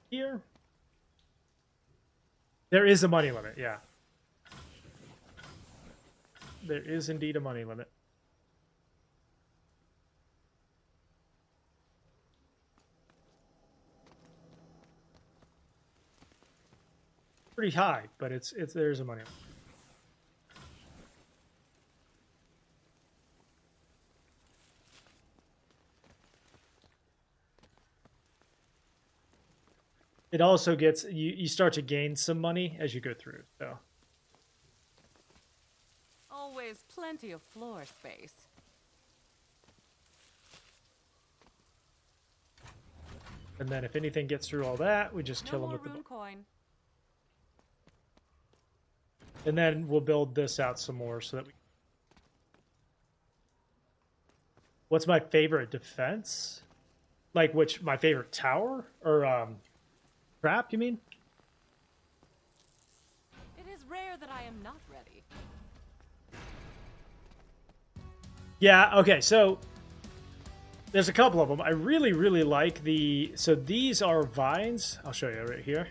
Here. There is a money limit, yeah. There is indeed a money limit. Pretty high, but it's there's a money limit. It also gets you start to gain some money as you go through. So Always plenty of floor space. and then if anything gets through all that, we just No kill them more with the rune coin. and then we'll build this out some more so that we. What's my favorite defense? Like which my favorite tower or trap? You mean? It is rare that I am not ready. Yeah, okay, so there's a couple of them. I really, really like the... So these are vines. I'll show you right here.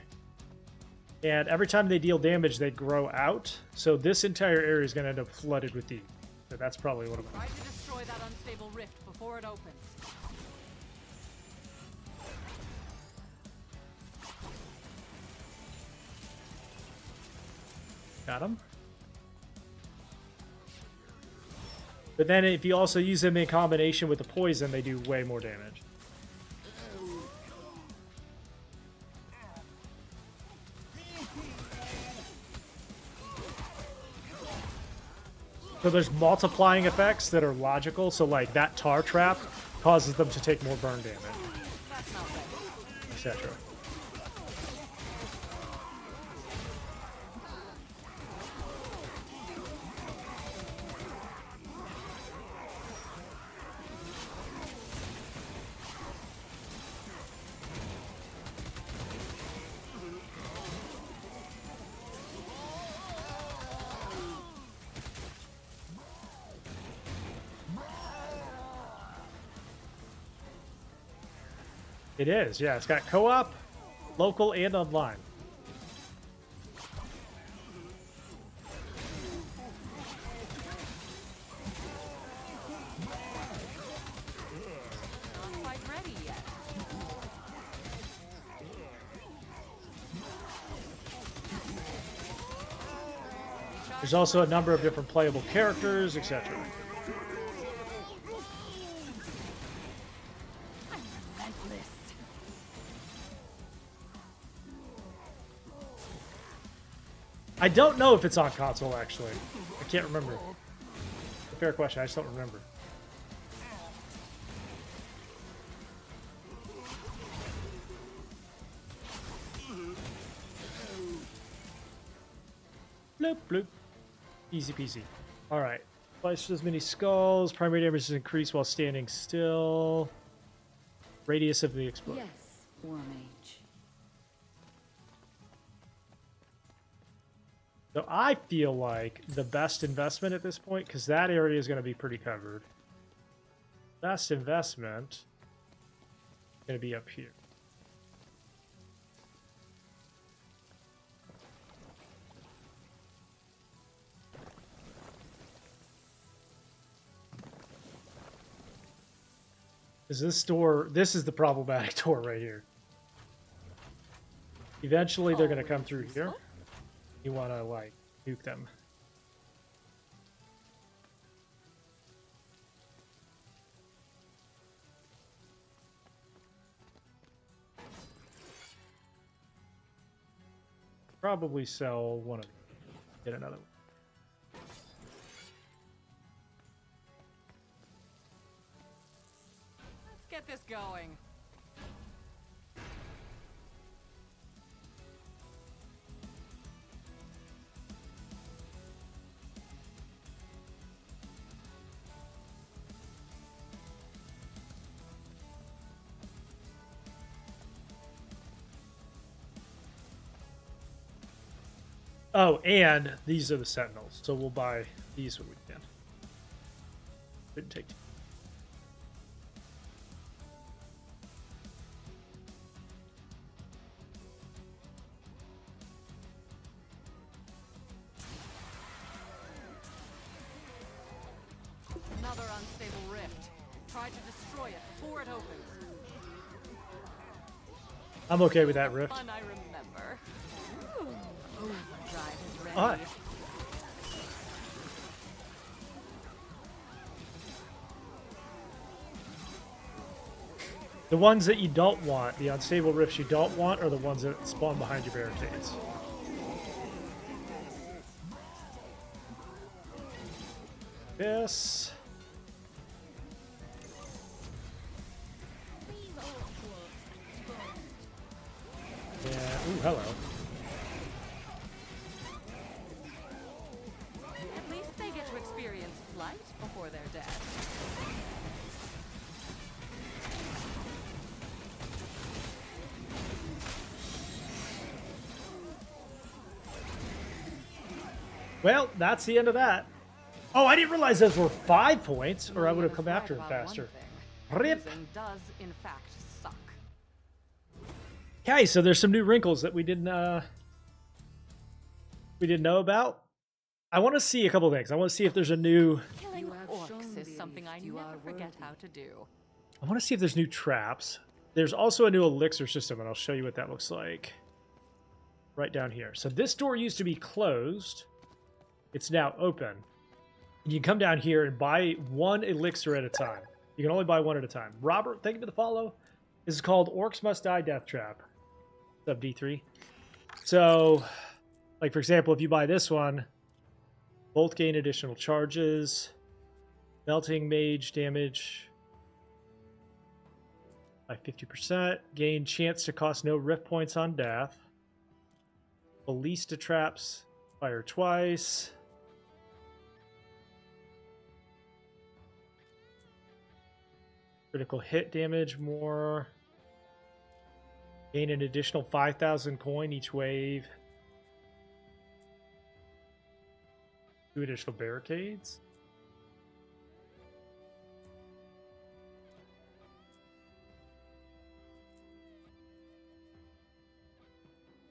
And every time they deal damage, they grow out. So this entire area is going to end up flooded with these. So that's probably one of them. Try to destroy that unstable rift before it opens. Got them. But then if you also use them in combination with the poison, they do way more damage. So there's multiplying effects that are logical. So like that tar trap causes them to take more burn damage, That's not ready. etc. It is, yeah. It's got co-op, local, and online. Not quite ready yet. There's also a number of different playable characters, etc. I don't know if it's on console, actually. I can't remember. Fair question, I just don't remember. Bloop, bloop. Easy peasy. Alright. Place as many skulls. Primary damage is increased while standing still. Radius of the explosion. Yes, War Mage. So I feel like the best investment at this point, because that area is going to be pretty covered. Best investment is going to be up here. Is this door? This is the problematic door right here. Eventually, they're going to come through here. You want to, like, nuke them. Probably sell one of them. Get another one. Let's get this going. Oh, and these are the Sentinels, so we'll buy these when we can. Couldn't take. Another unstable rift. Try to destroy it before it opens. I'm okay with that rift. Fun I remember. Overdrive is ready. Alright. The ones that you don't want, the unstable rifts you don't want, are the ones that spawn behind your barricades. This. Yeah. Ooh, hello. At least they get to experience flight before they're dead. Well, that's the end of that. Oh, I didn't realize those were 5 points, or I would have come after him faster. Rip. Losing does, in fact, suck. Okay, so there's some new wrinkles that we didn't know about. I want to see a couple things. I want to see if there's a new. Killing You have shown orcs is belief something I you never are forget worthy. how to do. I want to see if there's new traps. There's also a new elixir system, and I'll show you what that looks like. Right down here. So this door used to be closed. It's now open. And you can come down here and buy one elixir at a time. You can only buy one at a time. Robert, thank you for the follow. This is called Orcs Must Die Deathtrap. What's up, D3? So, like for example, if you buy this one, both gain additional charges, melting mage damage by 50%, gain chance to cost no rift points on death, ballista traps fire twice. Critical hit damage more. Gain an additional 5,000 coin each wave. 2 additional barricades.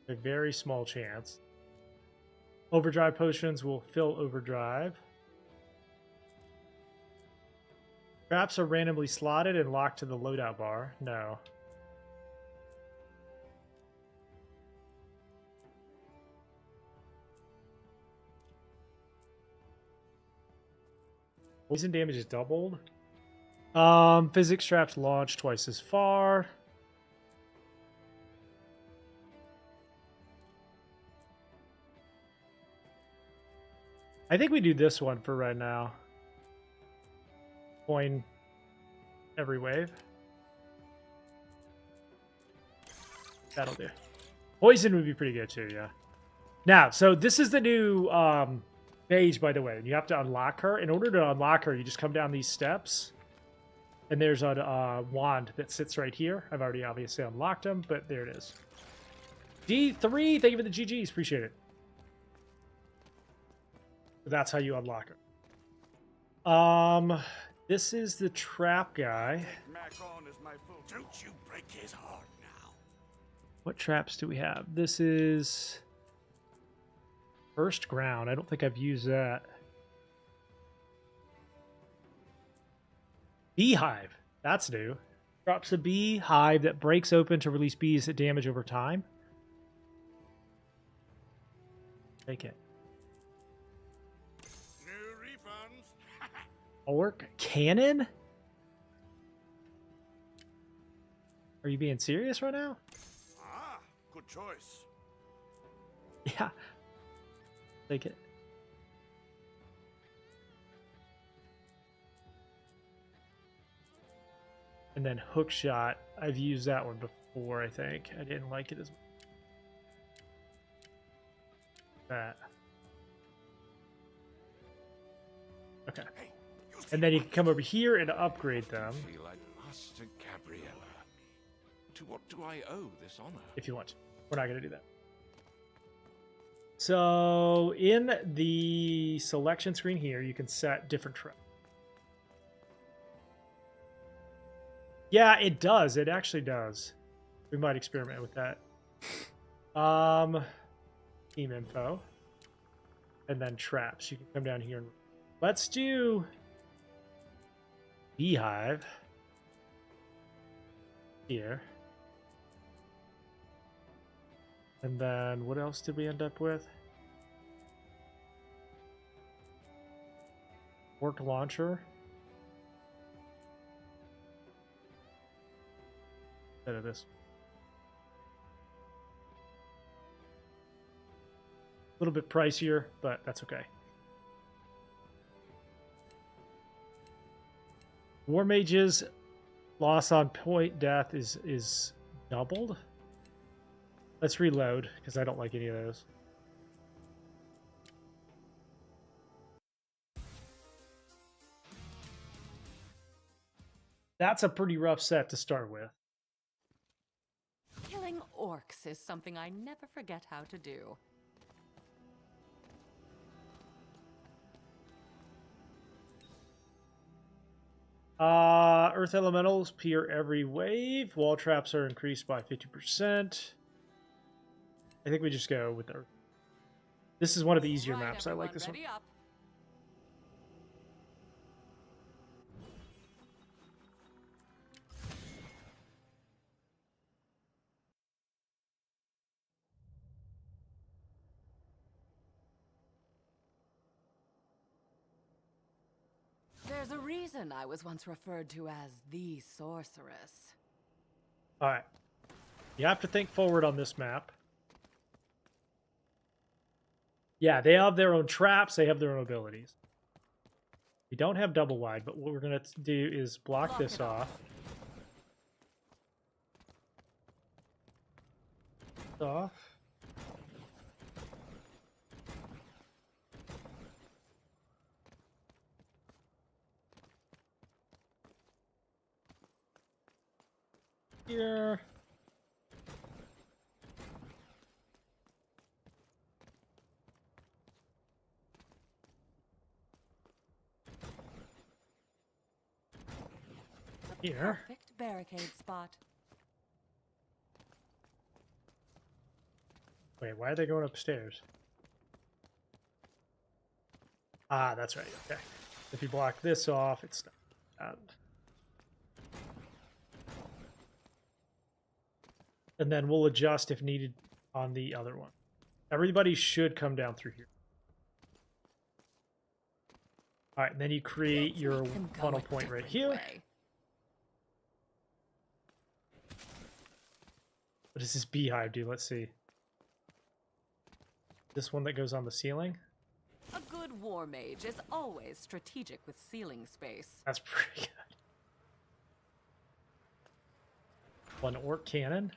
A very small chance. Overdrive potions will fill overdrive. Traps are randomly slotted and locked to the loadout bar. No. Poison damage is doubled. Physics traps launch twice as far. I think we do this one for right now. Coin every wave. That'll do. Poison would be pretty good too, yeah. Now, so this is the new mage, by the way. You have to unlock her. In order to unlock her, you just come down these steps. And there's a wand that sits right here. I've already obviously unlocked him, but there it is. D3, thank you for the GGs. Appreciate it. So that's how you unlock her. This is the trap guy. Don't you break his heart now. What traps do we have? This is first ground. I don't think I've used that. Beehive. That's new. Drops a beehive that breaks open to release bees that damage over time. Take it. No refunds. Orc cannon? Are you being serious right now? Ah, good choice. Yeah. Take it. And then hook shot. I've used that one before, I think. I didn't like it as much. That. Okay. Hey, And then you can come over here and upgrade them Like Master Gabriella. To what do I owe this honor? if you want. We're not going to do that. So in the selection screen here, you can set different traps. Yeah, it does. It actually does. We might experiment with that. Team info. And then traps. You can come down here and let's do beehive here. And then what else did we end up with? Work launcher. Instead of this. A little bit pricier, but that's okay. War mages loss on point death is doubled. Let's reload because I don't like any of those. That's a pretty rough set to start with. Killing orcs is something I never forget how to do. Earth elementals peer every wave. Wall traps are increased by 50%. I think we just go with the Earth. This is one of the easier Right, maps. I like everyone, this one. ready up. There's a reason I was once referred to as the sorceress. All right. You have to think forward on this map. Yeah, they have their own traps. They have their own abilities. We don't have double wide, but what we're going to do is block this it off. Off. Here. Here. Perfect barricade spot. Wait, why are they going upstairs? Ah, that's right. Okay. If you block this off, it's not. And then we'll adjust if needed on the other one. Everybody should come down through here. All right, and then you create your We can go funnel a point right different here. way. What does this beehive do? Let's see. This one that goes on the ceiling? A good good war mage is always strategic with ceiling space. That's pretty good. One orc cannon.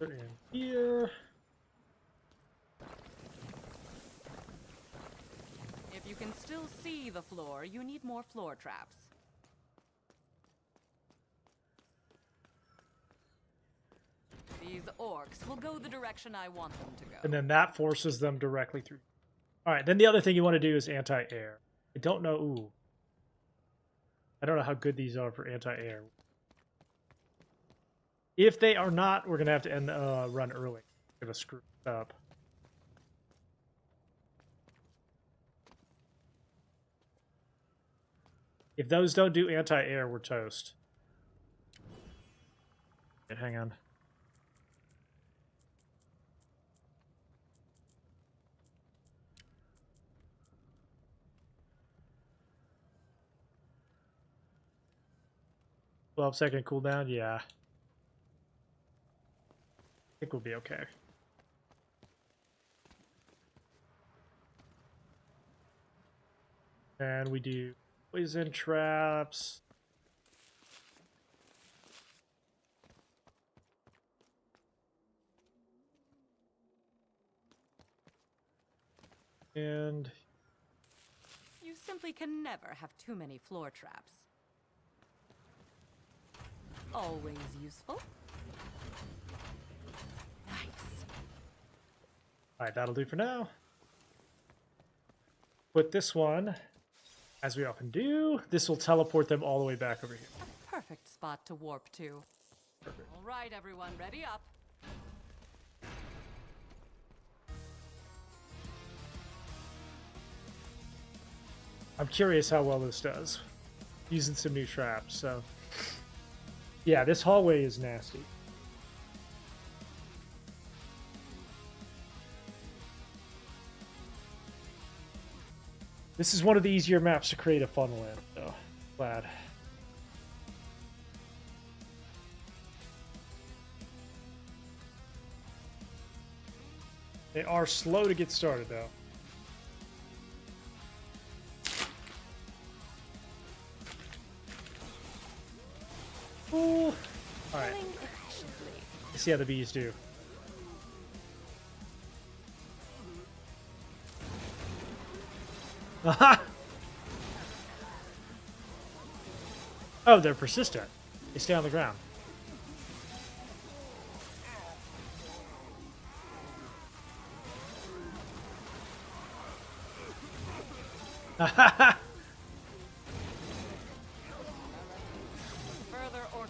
Put it in here. If you can still see the floor, you need more floor traps. These orcs will go the direction I want them to go. And then that forces them directly through. All right, then the other thing you want to do is anti-air. I don't know. Ooh. I don't know how good these are for anti-air. If they are not, we're going to have to end run early. Going to screw it up. If those don't do anti-air, we're toast. Okay, hang on. "12-second cooldown, yeah. I think we'll be okay. And we do poison traps. And You simply can never have too many floor traps. Always useful. Nice. all right, that'll do for now. Put this one, as we often do, this will teleport them all the way back over here. A perfect spot to warp to. All right, everyone, ready up. I'm curious how well this does. Using some new traps, so. Yeah, this hallway is nasty. This is one of the easier maps to create a funnel in, so glad. They are slow to get started, though. Ooh. All right. Let's see how the bees do. Oh, they're persistent. They stay on the ground.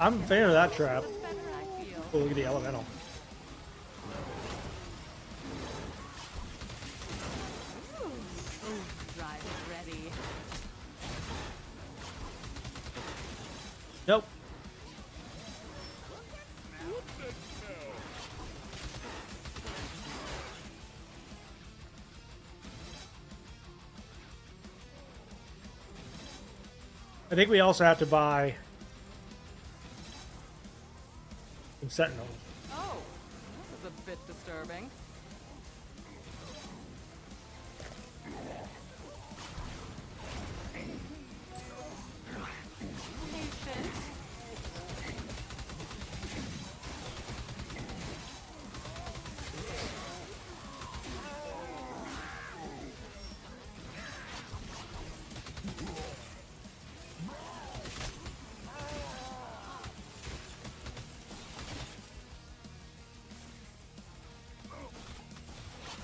I'm a fan of that trap. Oh, look at the elemental. Drive it ready. Nope. I think we also have to buy some sentinels. Oh, that was a bit disturbing. Patient.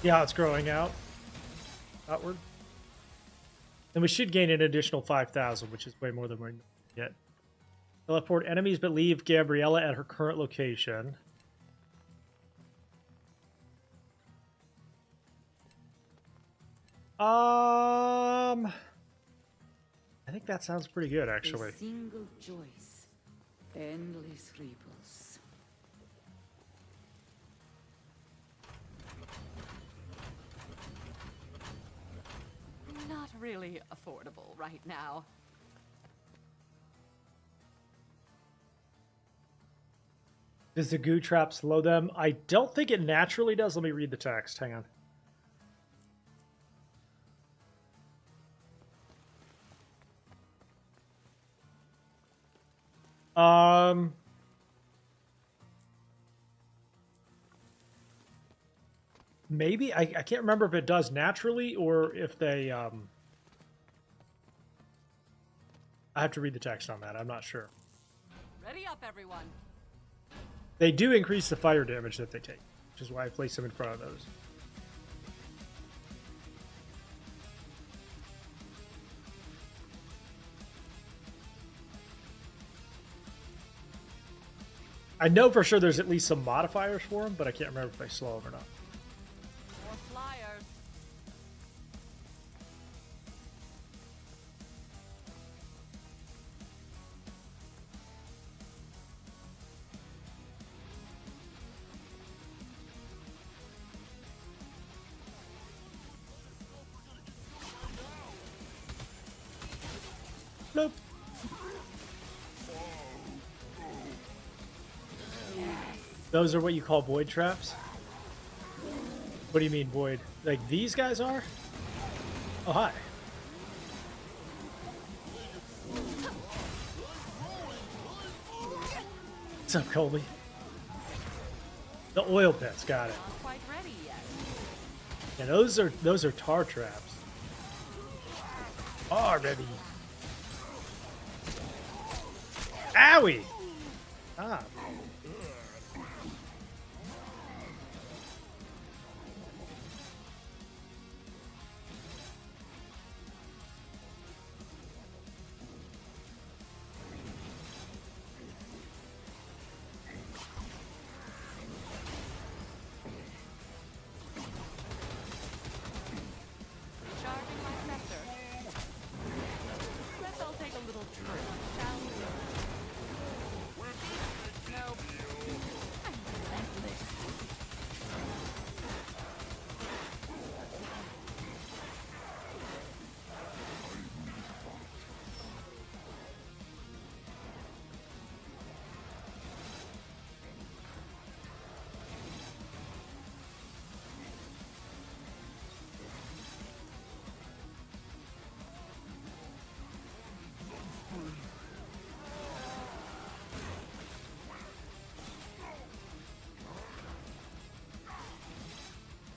Yeah, it's growing out. Outward. And we should gain an additional 5,000, which is way more than we're going to get. Teleport enemies, but leave Gabriella at her current location. I think that sounds pretty good, actually. A single choice, endless ripples. not really affordable right now. Does the goo trap slow them? I don't think it naturally does. Let me read the text. Hang on. Maybe. I can't remember if it does naturally or if they... I have to read the text on that. I'm not sure. Ready up, everyone. They do increase the fire damage that they take, which is why I place them in front of those. I know for sure there's at least some modifiers for them, but I can't remember if they slow them or not. More flyers. Nope. Those are what you call void traps? What do you mean void? Like these guys are? Oh, hi. What's up, Colby? The oil pits, got it. Not quite ready yet. Yeah, those are tar traps. Oh, baby. Owie! Ah. Recharging my scepter. Let's all take a little trip, shall we? Nope. I'm relentless.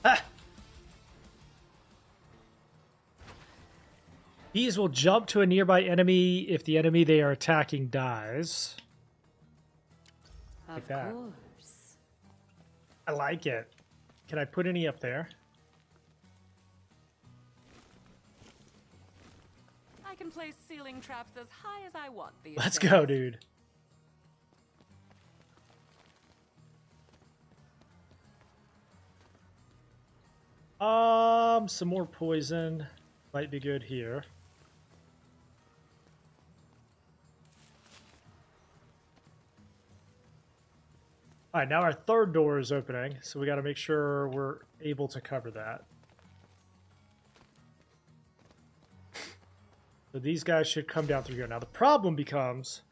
Ah. These will jump to a nearby enemy if the enemy they are attacking dies. Of that. course. I like it. Can I put any up there? I can place ceiling traps as high as I want these Let's days. go, dude. Some more poison might be good here. All right, now our third door is opening, so we got to make sure we're able to cover that. So these guys should come down through here. Now the problem becomes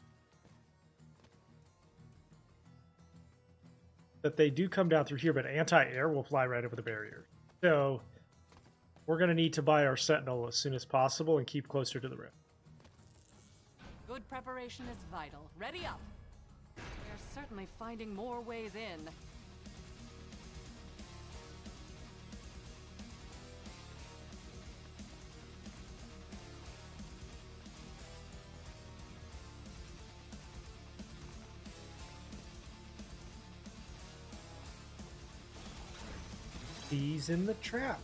that they do come down through here, but anti-air will fly right over the barrier. So we're going to need to buy our sentinel as soon as possible and keep closer to the rim. Good preparation is vital. Ready up. We're certainly finding more ways in. He's in the trap.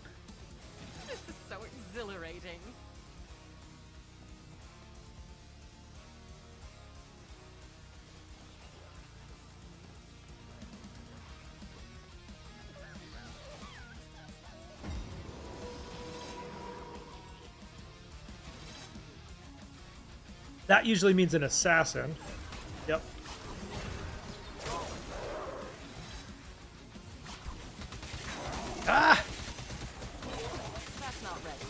This is so exhilarating. That usually means an assassin. Yep. Ah! That's not ready.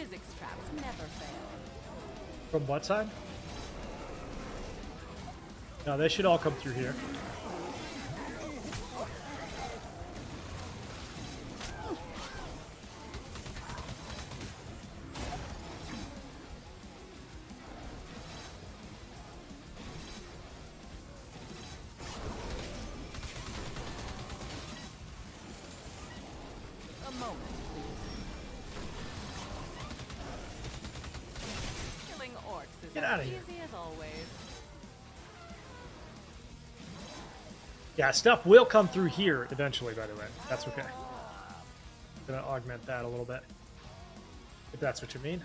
physics traps never fail. From what side? No, they should all come through here. A moment, please. Killing orcs is Get as outta here. easy as always. Yeah, stuff will come through here eventually, by the way. That's okay. Gonna augment that a little bit. If that's what you mean.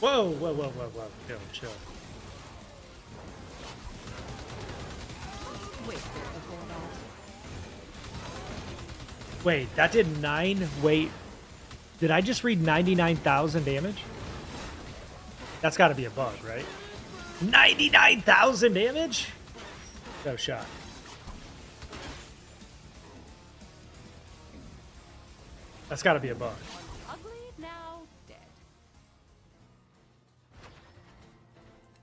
Whoa, whoa, whoa, whoa, whoa. Chill, chill. Wait there before that. Wait, that did 9? Wait. Did I just read 99,000 damage? That's got to be a bug, right? 99,000 damage? No shot. That's got to be a bug. Ugly, now dead.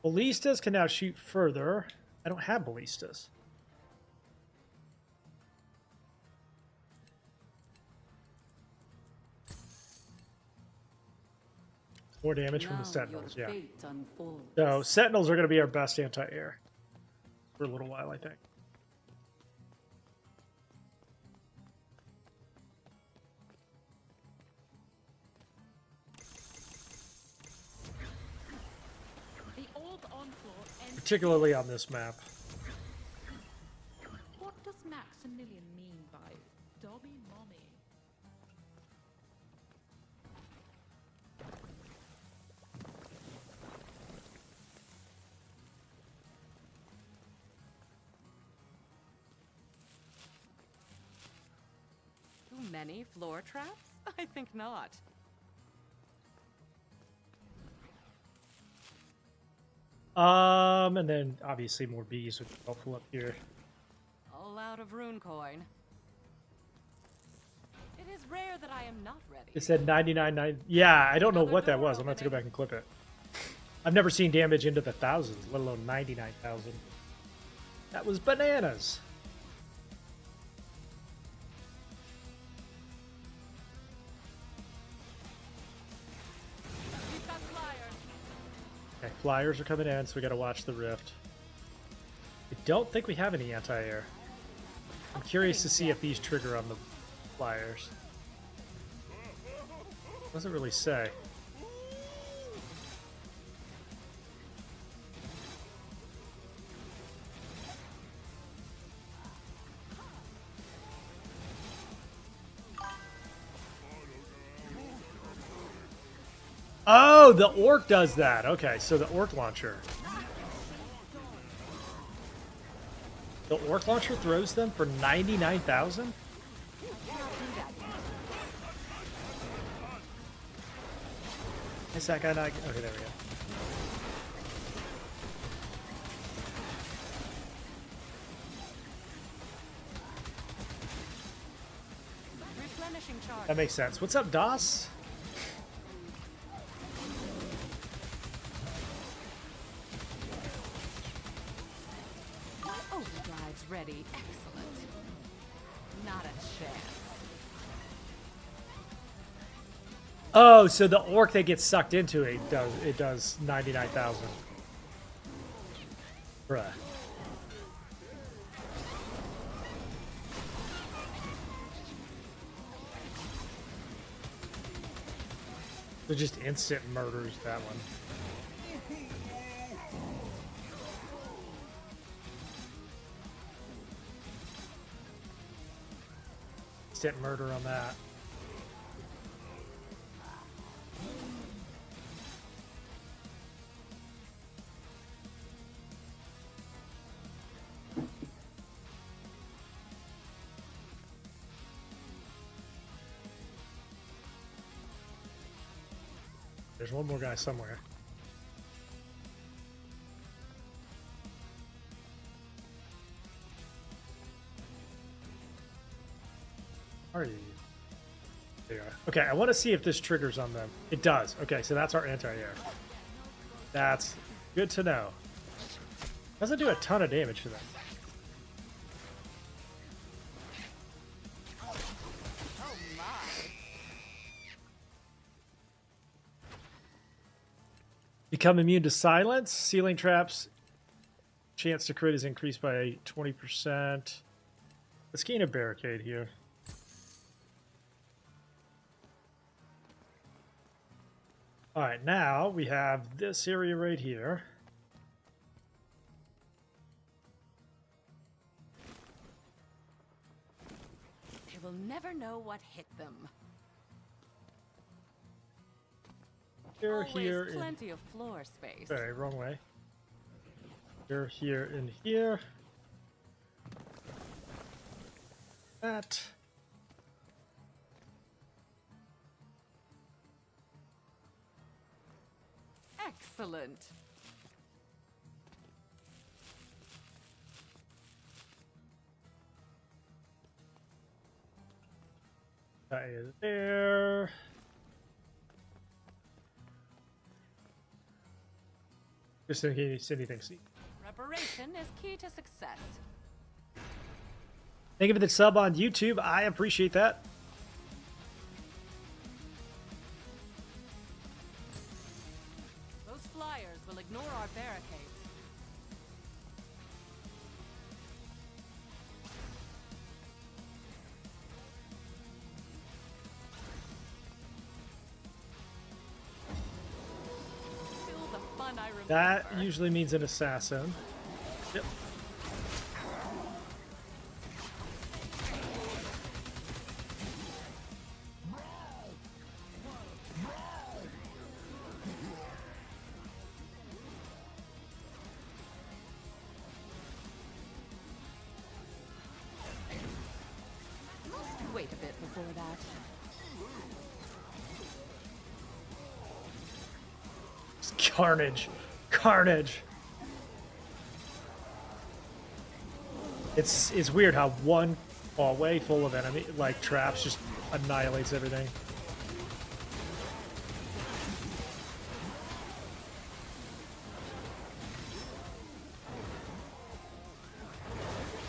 Ballistas can now shoot further. I don't have ballistas. More damage from the Now sentinels, your yeah. fate unfolds. So sentinels are going to be our best anti-air for a little while, I think. The orc onslaught ends. Particularly on this map. What does Maximilian mean by Dobby Mommy? Too many floor traps? I think not. And then obviously more bees would be helpful up here. All out of rune coin. It is rare that I am not ready. It said 99. Yeah, I don't know what that was. I'm going to have to go back and clip it. I've never seen damage into the thousands, let alone 99,000. That was bananas. We've got flyers. Okay, flyers are coming in, so we got to watch the rift. I don't think we have any anti-air. I'm curious to see if these trigger on the flyers. Doesn't really say. Oh, the orc does that. Okay, so the orc launcher. The orc launcher throws them for 99,000? Is that guy not... Okay, there we go. Replenishing charge. That makes sense. What's up, DOS? Overdrive's ready. Excellent. Not a chance. Oh, so the orc that gets sucked into it does 99,000. Bruh. So just instant murders that one. Instant murder on that. There's one more guy somewhere. Are you? There you are. Okay, I want to see if this triggers on them. It does. Okay, so that's our anti-air. That's good to know. Doesn't do a ton of damage to them. Oh my. Become immune to silence. Ceiling traps. Chance to crit is increased by 20%. Let's gain a barricade here. All right, now we have this area right here. They will never know what hit them. Here, Always here, and plenty of floor space. sorry, wrong way. Here, and here. That. Excellent. That is there. Just in case anything. Preparation is key to success. Thank you for the sub on YouTube. I appreciate that. Those flyers will ignore our barricades. Still the fun I remember. That usually means an assassin. Yep. Must wait a bit before that. Carnage. Carnage. It's weird how one hallway full of enemy like traps just annihilates everything.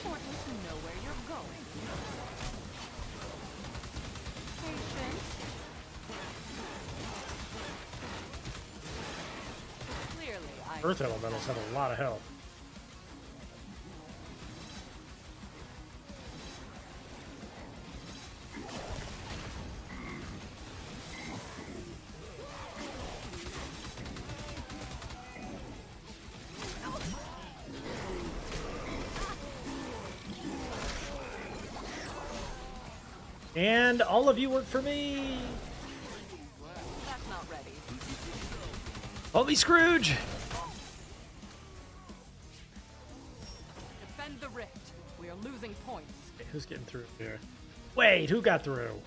Important to know where you're going. Patient. Clearly, Earth elementals have a lot of health. And all of you work for me. That's not ready. Holy Scrooge! Defend the rift. We are losing points. Hey, who's getting through here? Wait, who got through?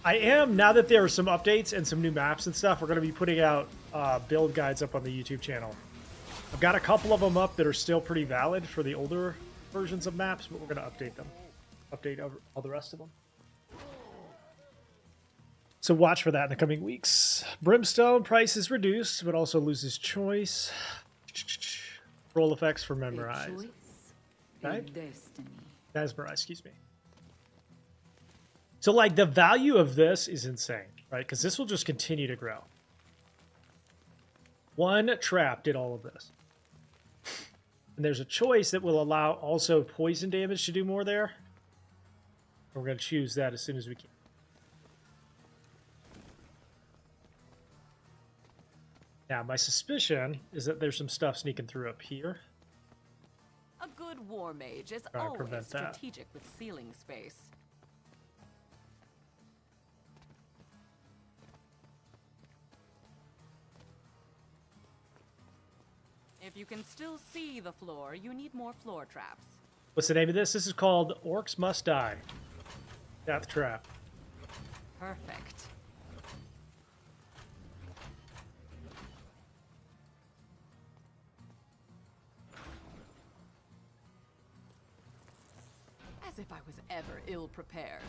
I am, now that there are some updates and some new maps and stuff, we're going to be putting out build guides up on the YouTube channel. I've got a couple of them up that are still pretty valid for the older versions of maps, but we're going to update them. Update all the rest of them. So watch for that in the coming weeks. Brimstone price is reduced, but also loses choice. Roll effects for A memorize. choice, Okay. a destiny. Mesmerize, excuse me. So like the value of this is insane, right? Because this will just continue to grow. One trap did all of this. And there's a choice that will allow also poison damage to do more there. We're going to choose that as soon as we can. Now, my suspicion is that there's some stuff sneaking through up here. A good war mage is Try to always prevent that. strategic with ceiling space. If you can still see the floor, you need more floor traps. What's the name of this? This is called Orcs Must Die. Deathtrap. Perfect. As if I was ever ill-prepared.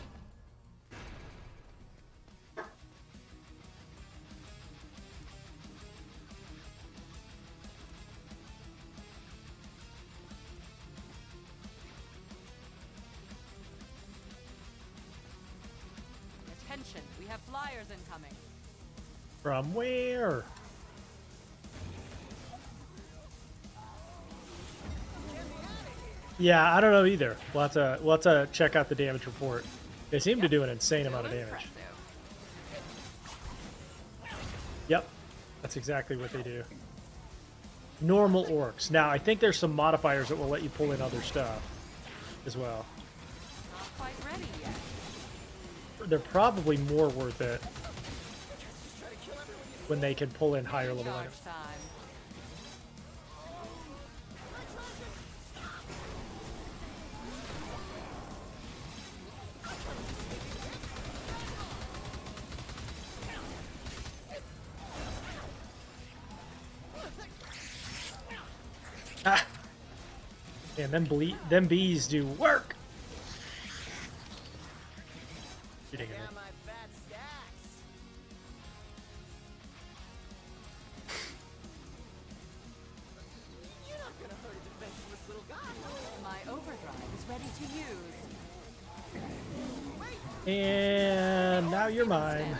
Attention, we have flyers incoming. From where? Yeah, I don't know either. We'll have to check out the damage report. They seem to do an insane amount of damage. Impressive. Yep, that's exactly what they do. Normal orcs. Now, I think there's some modifiers that will let you pull in other stuff as well. Not quite ready yet. They're probably more worth it when they can pull in higher level Charge items. time. Ah! Man, them bees do work! Shooting at me. My overdrive is ready to use. And now you're mine.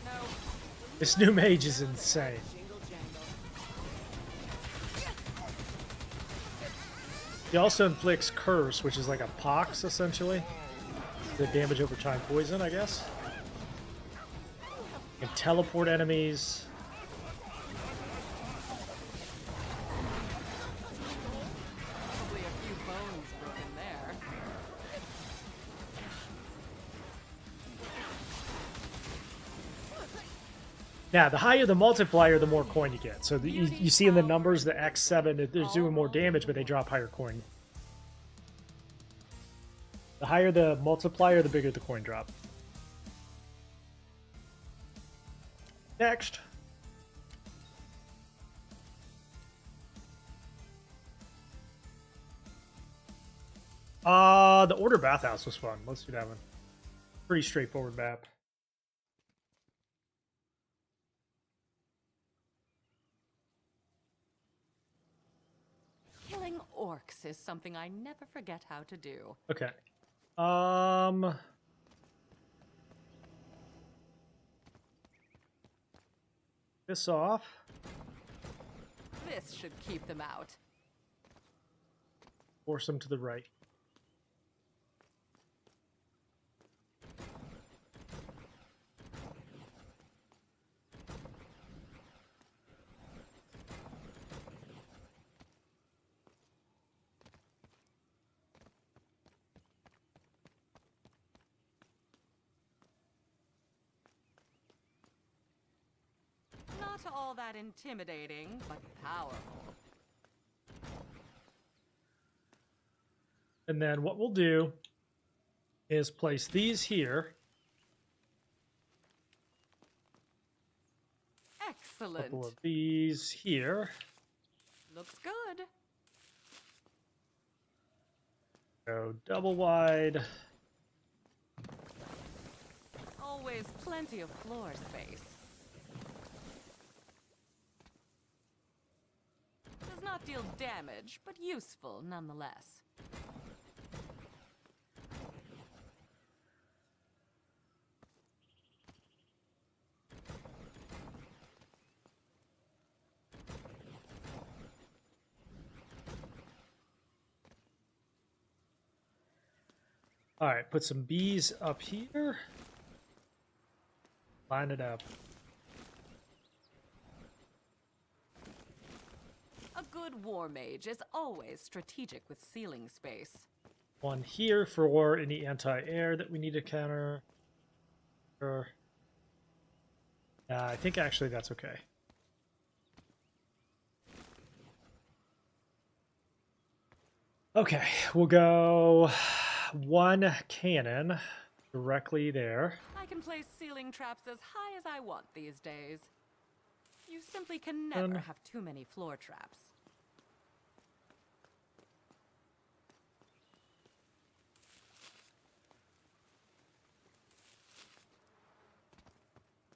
No. This new mage is insane. He also inflicts curse, which is like a pox, essentially. The damage over time poison, I guess. Can teleport enemies. Probably a few bones broken there. Now, the higher the multiplier, the more coin you get. So you see in the numbers, the X7, they're doing more damage, but they drop higher coin. The higher the multiplier, the bigger the coin drop. Next. The Order Bathhouse was fun. Let's do that one. Pretty straightforward map. Killing orcs is something I never forget how to do. Okay. This off. This should keep them out. Force them to the right. Not all that intimidating, but powerful. And then what we'll do is place these here. A Excellent. couple of these here. Looks good. Go double wide. Always plenty of floor space. Does not deal damage, but useful nonetheless. All right, put some bees up here. Line it up. A good war mage is always strategic with ceiling space. One here for any anti-air that we need to counter. I think actually that's okay. Okay, we'll go 1 cannon directly there. I can place ceiling traps as high as I want these days. You simply can never have too many floor traps.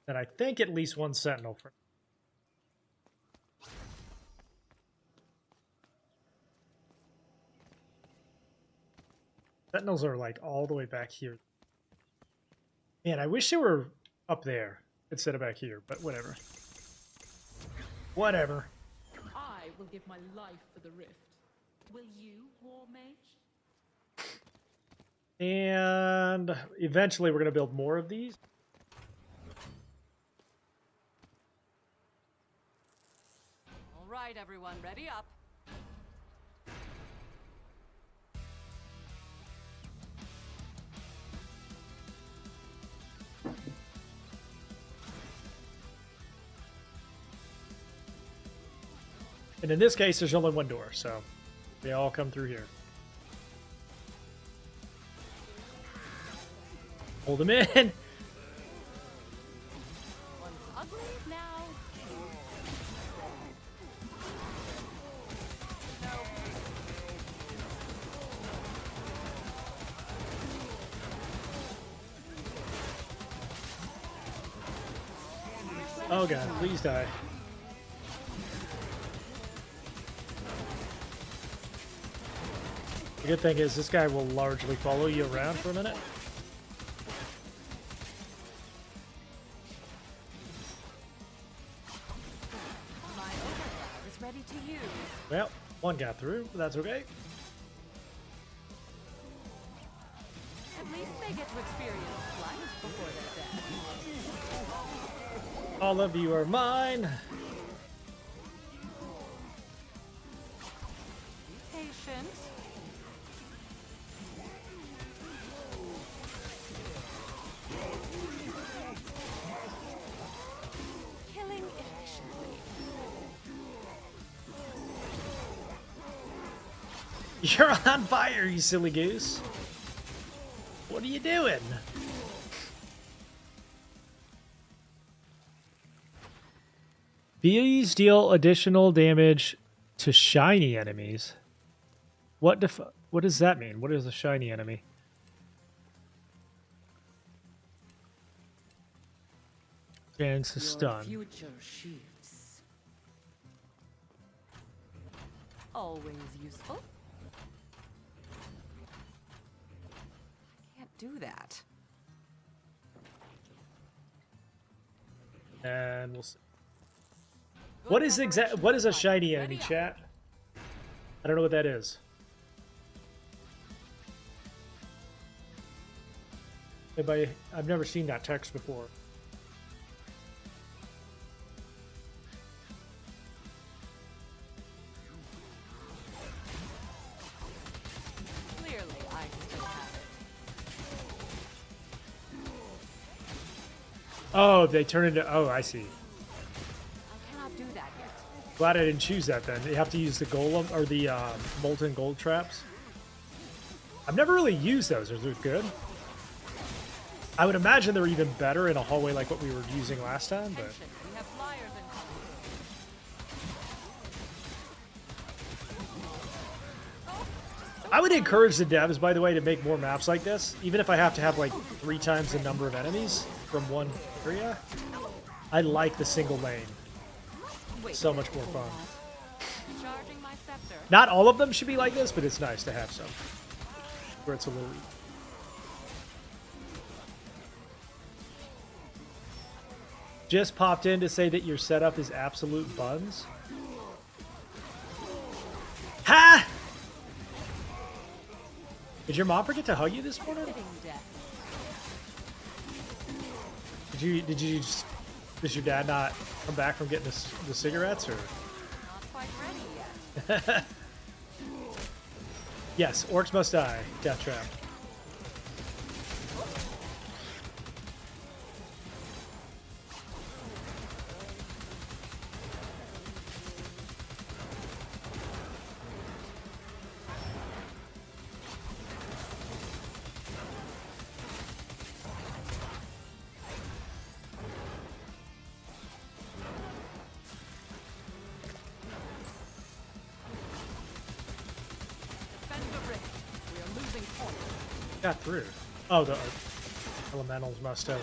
And I think at least 1 sentinel for. Sentinels are like all the way back here. Man, I wish they were up there instead of back here, but whatever. Whatever. I will give my life for the rift. Will you, War Mage? And eventually we're going to build more of these. All right, everyone, ready up. And in this case, there's only 1 door, so they all come through here. Hold them in. One's ugly now. Oh god, please die. The good thing is this guy will largely follow you around for a minute. My override is ready to use. Well, 1 got through, but that's okay. At least they get to experience flight before they're dead. All of you are mine. Be patient. Killing efficiently. You're on fire, you silly goose. What are you doing? These deal additional damage to shiny enemies. What does that mean? What is a shiny enemy? Chance to Your stun. future shifts. Always useful. I can't do that. And we'll see. Good What is what is a preparation. shiny Ready enemy, up. chat? I don't know what that is. Anybody? I've never seen that text before. Clearly, I still have it. Oh, they turn into. Oh, I see. I cannot do that yet. Glad I didn't choose that then. You have to use the golem or the molten gold traps. I've never really used those. Are they good? I would imagine they're even better in a hallway like what we were using last time, but Attention, we have flyers in I would encourage the devs, by the way, to make more maps like this, even if I have to have like 3 times the number of enemies from one area. I like the single lane. Wait, So much more fun. charging my scepter. Not all of them should be like this, but it's nice to have some where it's a little. Just popped in to say that your setup is absolute buns. Ha! Did your mom forget to hug you this morning? Fitting death. Does your dad not come back from getting the cigarettes or? Not quite ready yet. Yes, Orcs Must Die, Deathtrap. Got through. Oh, the elementals must have.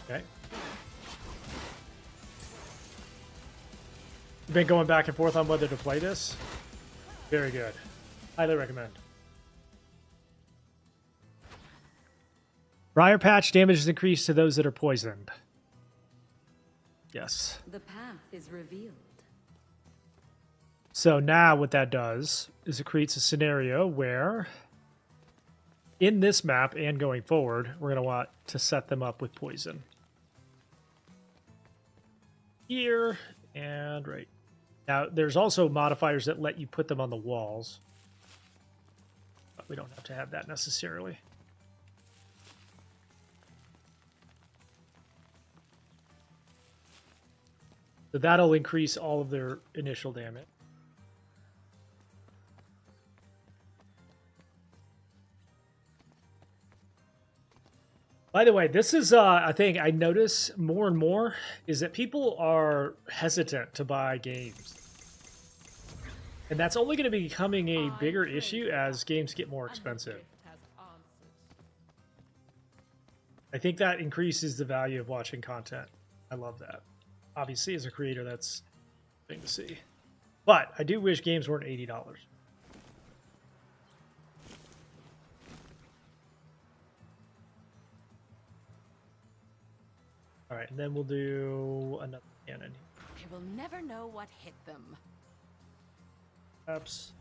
Okay. Been going back and forth on whether to play this. Very good. Highly recommend. Briar Patch damage is increased to those that are poisoned. Yes. The path is revealed. So now what that does is it creates a scenario where in this map and going forward, we're going to want to set them up with poison. Here and right. Now, there's also modifiers that let you put them on the walls. But we don't have to have that necessarily. So that'll increase all of their initial damage. By the way, this is a thing I notice more and more is that people are hesitant to buy games. And that's only going to be becoming a bigger issue as games get more expensive. I think that increases the value of watching content. I love that. Obviously, as a creator, that's a thing to see. But I do wish games weren't $80. All right, and then we'll do another cannon. They will never know what hit them. Perhaps.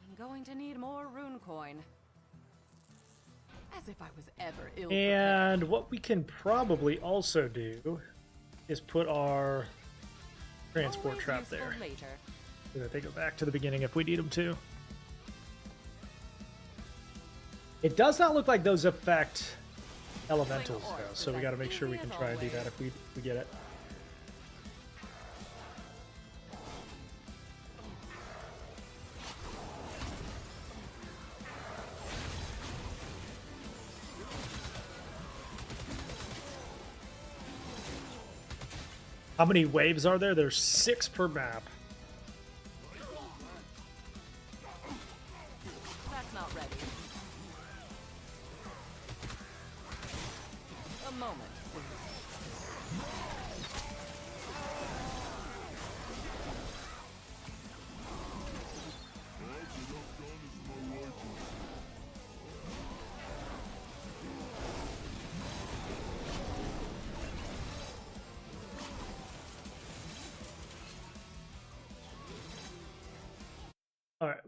I'm going to need more rune coin. As if I was ever ill. And what we can probably also do is put our transport Always trap useful there. Later. So that they go back to the beginning if we need them to. It does not look like those affect elementals though, so we got to make sure we can try and do that if we get it. How many waves are there? There's 6 per map. That's not ready. A moment, please. All right,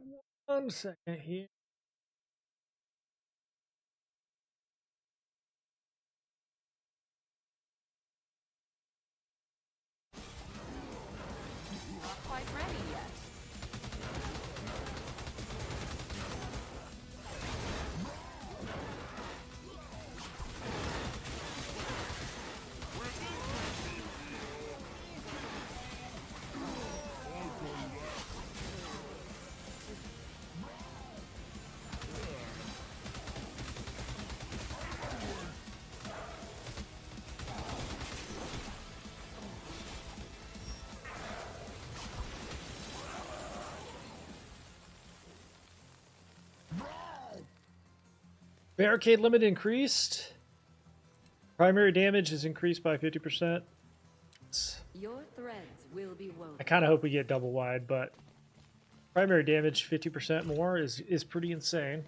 1 second here. Not quite ready yet. Barricade limit increased. Primary damage is increased by 50%. Your threads will be woven. I kind of hope we get double wide, but primary damage 50% more is pretty insane.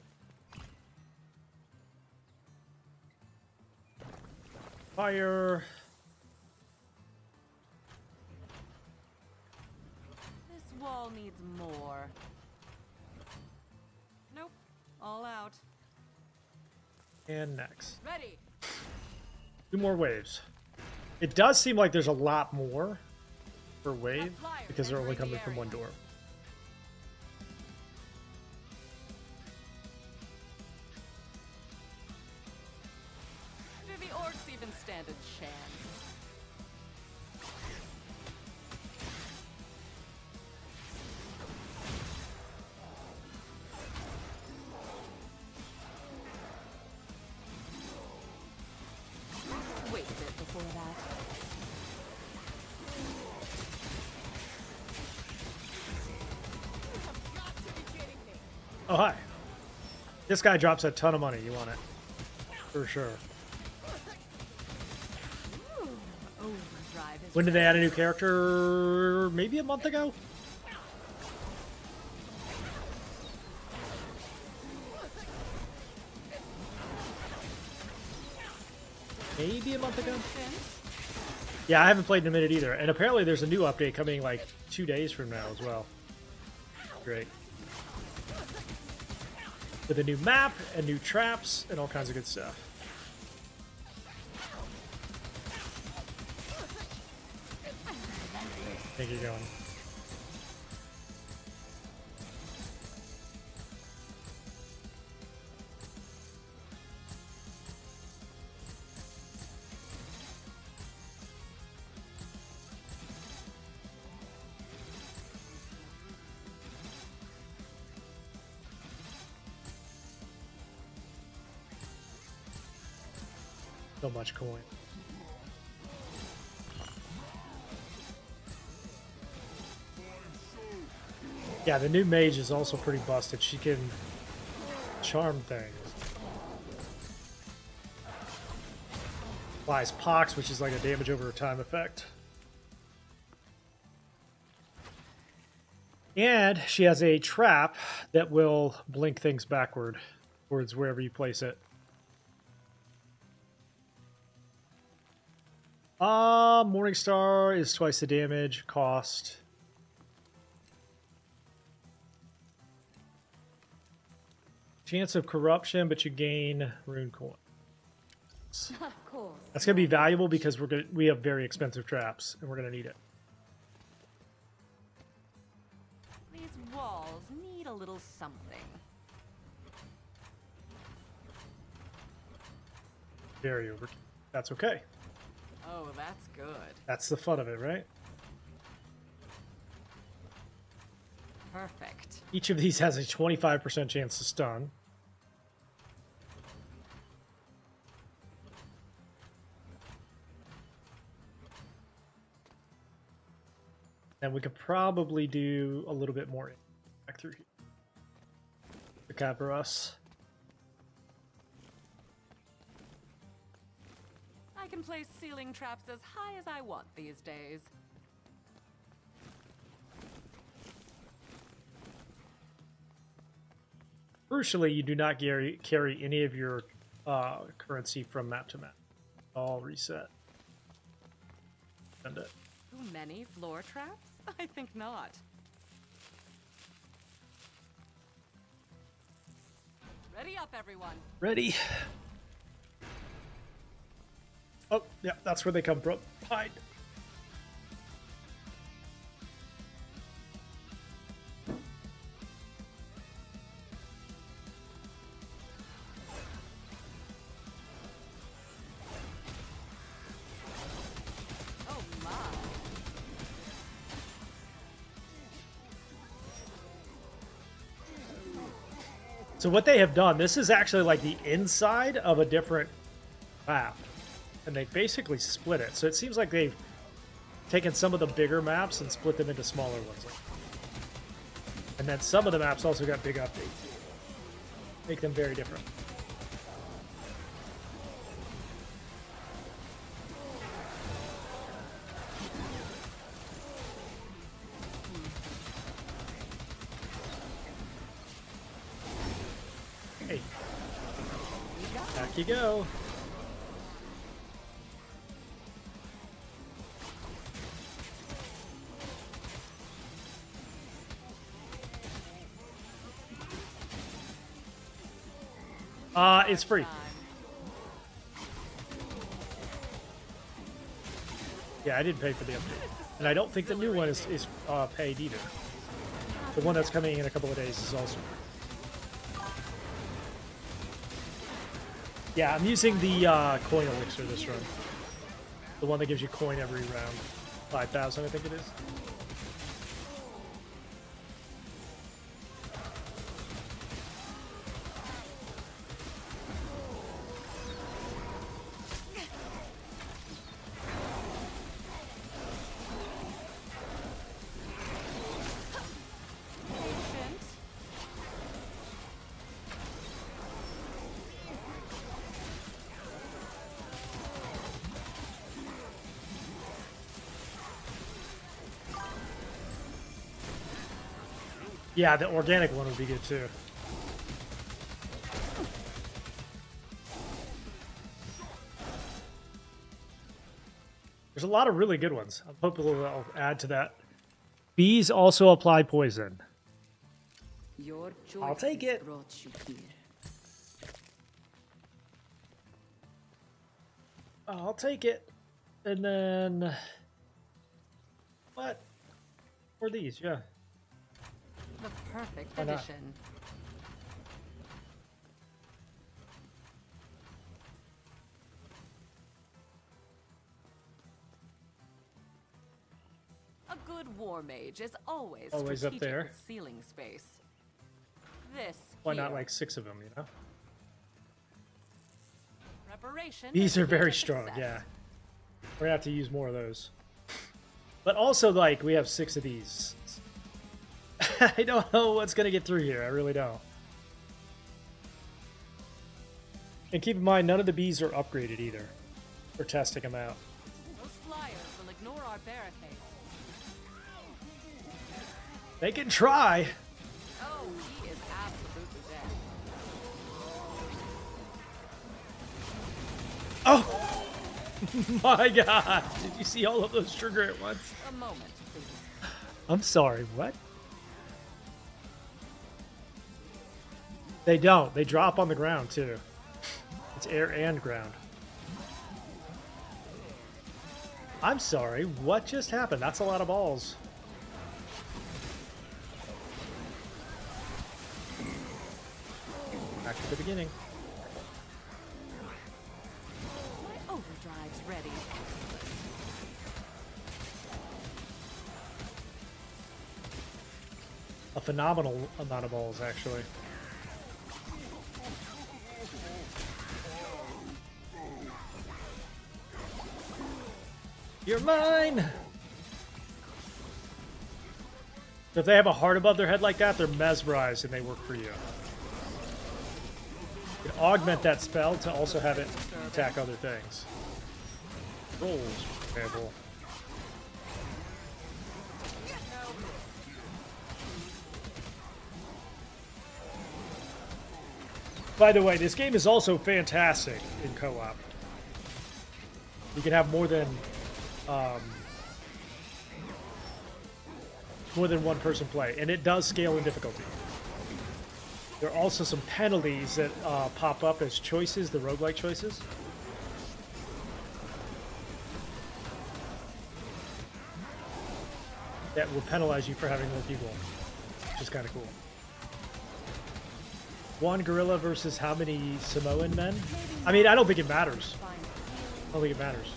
Fire. This wall needs more. Nope. All out. And next. Ready. 2 more waves. It does seem like there's a lot more per wave because they're only coming from one door. Do the orcs even stand a chance? Wait a bit before that. Oh, hi. This guy drops a ton of money. You want it. For sure. Overdrive is When did they add a new character? Maybe a month ago? Maybe a month ago? Yeah, I haven't played in a minute either. And apparently there's a new update coming like 2 days from now as well. Great. With a new map and new traps and all kinds of good stuff. Think you're going. So much coin. Yeah, the new mage is also pretty busted. She can charm things. Applies pox, which is like a damage over time effect. And she has a trap that will blink things backward towards wherever you place it. Morningstar is twice the damage cost. Chance of corruption, but you gain rune coin. Of course. That's gonna be valuable because we have very expensive traps and we're gonna need it. These walls need a little something. Very over. That's okay. Oh, that's good. That's the fun of it, right? Perfect. Each of these has a 25% chance to stun. And we could probably do a little bit more back through here. To cover us. I can place ceiling traps as high as I want these days. Crucially, you do not carry any of your currency from map to map. All reset. Send it. Too many floor traps? I think not. Ready up, everyone. Ready. Oh, yeah, that's where they come from. Hide. Oh my. So what they have done, this is actually like the inside of a different map. And they basically split it. So it seems like they've taken some of the bigger maps and split them into smaller ones. And then some of the maps also got big updates. Make them very different. Hey. Back you go. It's free. Yeah, I didn't pay for the update. And I don't think the new one is paid either. The one that's coming in a couple of days is also free. Yeah, I'm using the coin elixir this run. The one that gives you coin every round. 5,000, I think it is. Yeah, the organic one would be good too. There's a lot of really good ones. I'm hoping I'll add to that. Bees also apply poison. Your I'll take it. brought you here. I'll take it. And then... What? Or these, yeah. The perfect Why not? addition. A good war mage is always Always up strategic there. with ceiling space. This Why not here, like 6 of them, you know? preparation These is are the key very to strong, success. yeah. We're gonna have to use more of those. But also, like, we have 6 of these. I don't know what's gonna get through here. I really don't. And keep in mind, none of the bees are upgraded either. We're testing them out. Those flyers will ignore our barricades. They can try. Oh, he is absolutely dead. Oh! My god! Did you see all of those trigger at once? A moment, please. I'm sorry, what? They don't. They drop on the ground, too. It's air and ground. I'm sorry, what just happened? That's a lot of balls. Back to the beginning. My overdrive's ready. A phenomenal amount of balls, actually. You're mine! So if they have a heart above their head like that, they're mesmerized and they work for you. You can augment that spell to also have it attack other things. Rolls, terrible. By the way, this game is also fantastic in co-op. You can have more than one person play, and it does scale in difficulty. There are also some penalties that pop up as choices, the roguelike choices. That will penalize you for having more people, which is kind of cool. One gorilla versus how many Samoan men? I mean, I don't think it matters. I don't think it matters.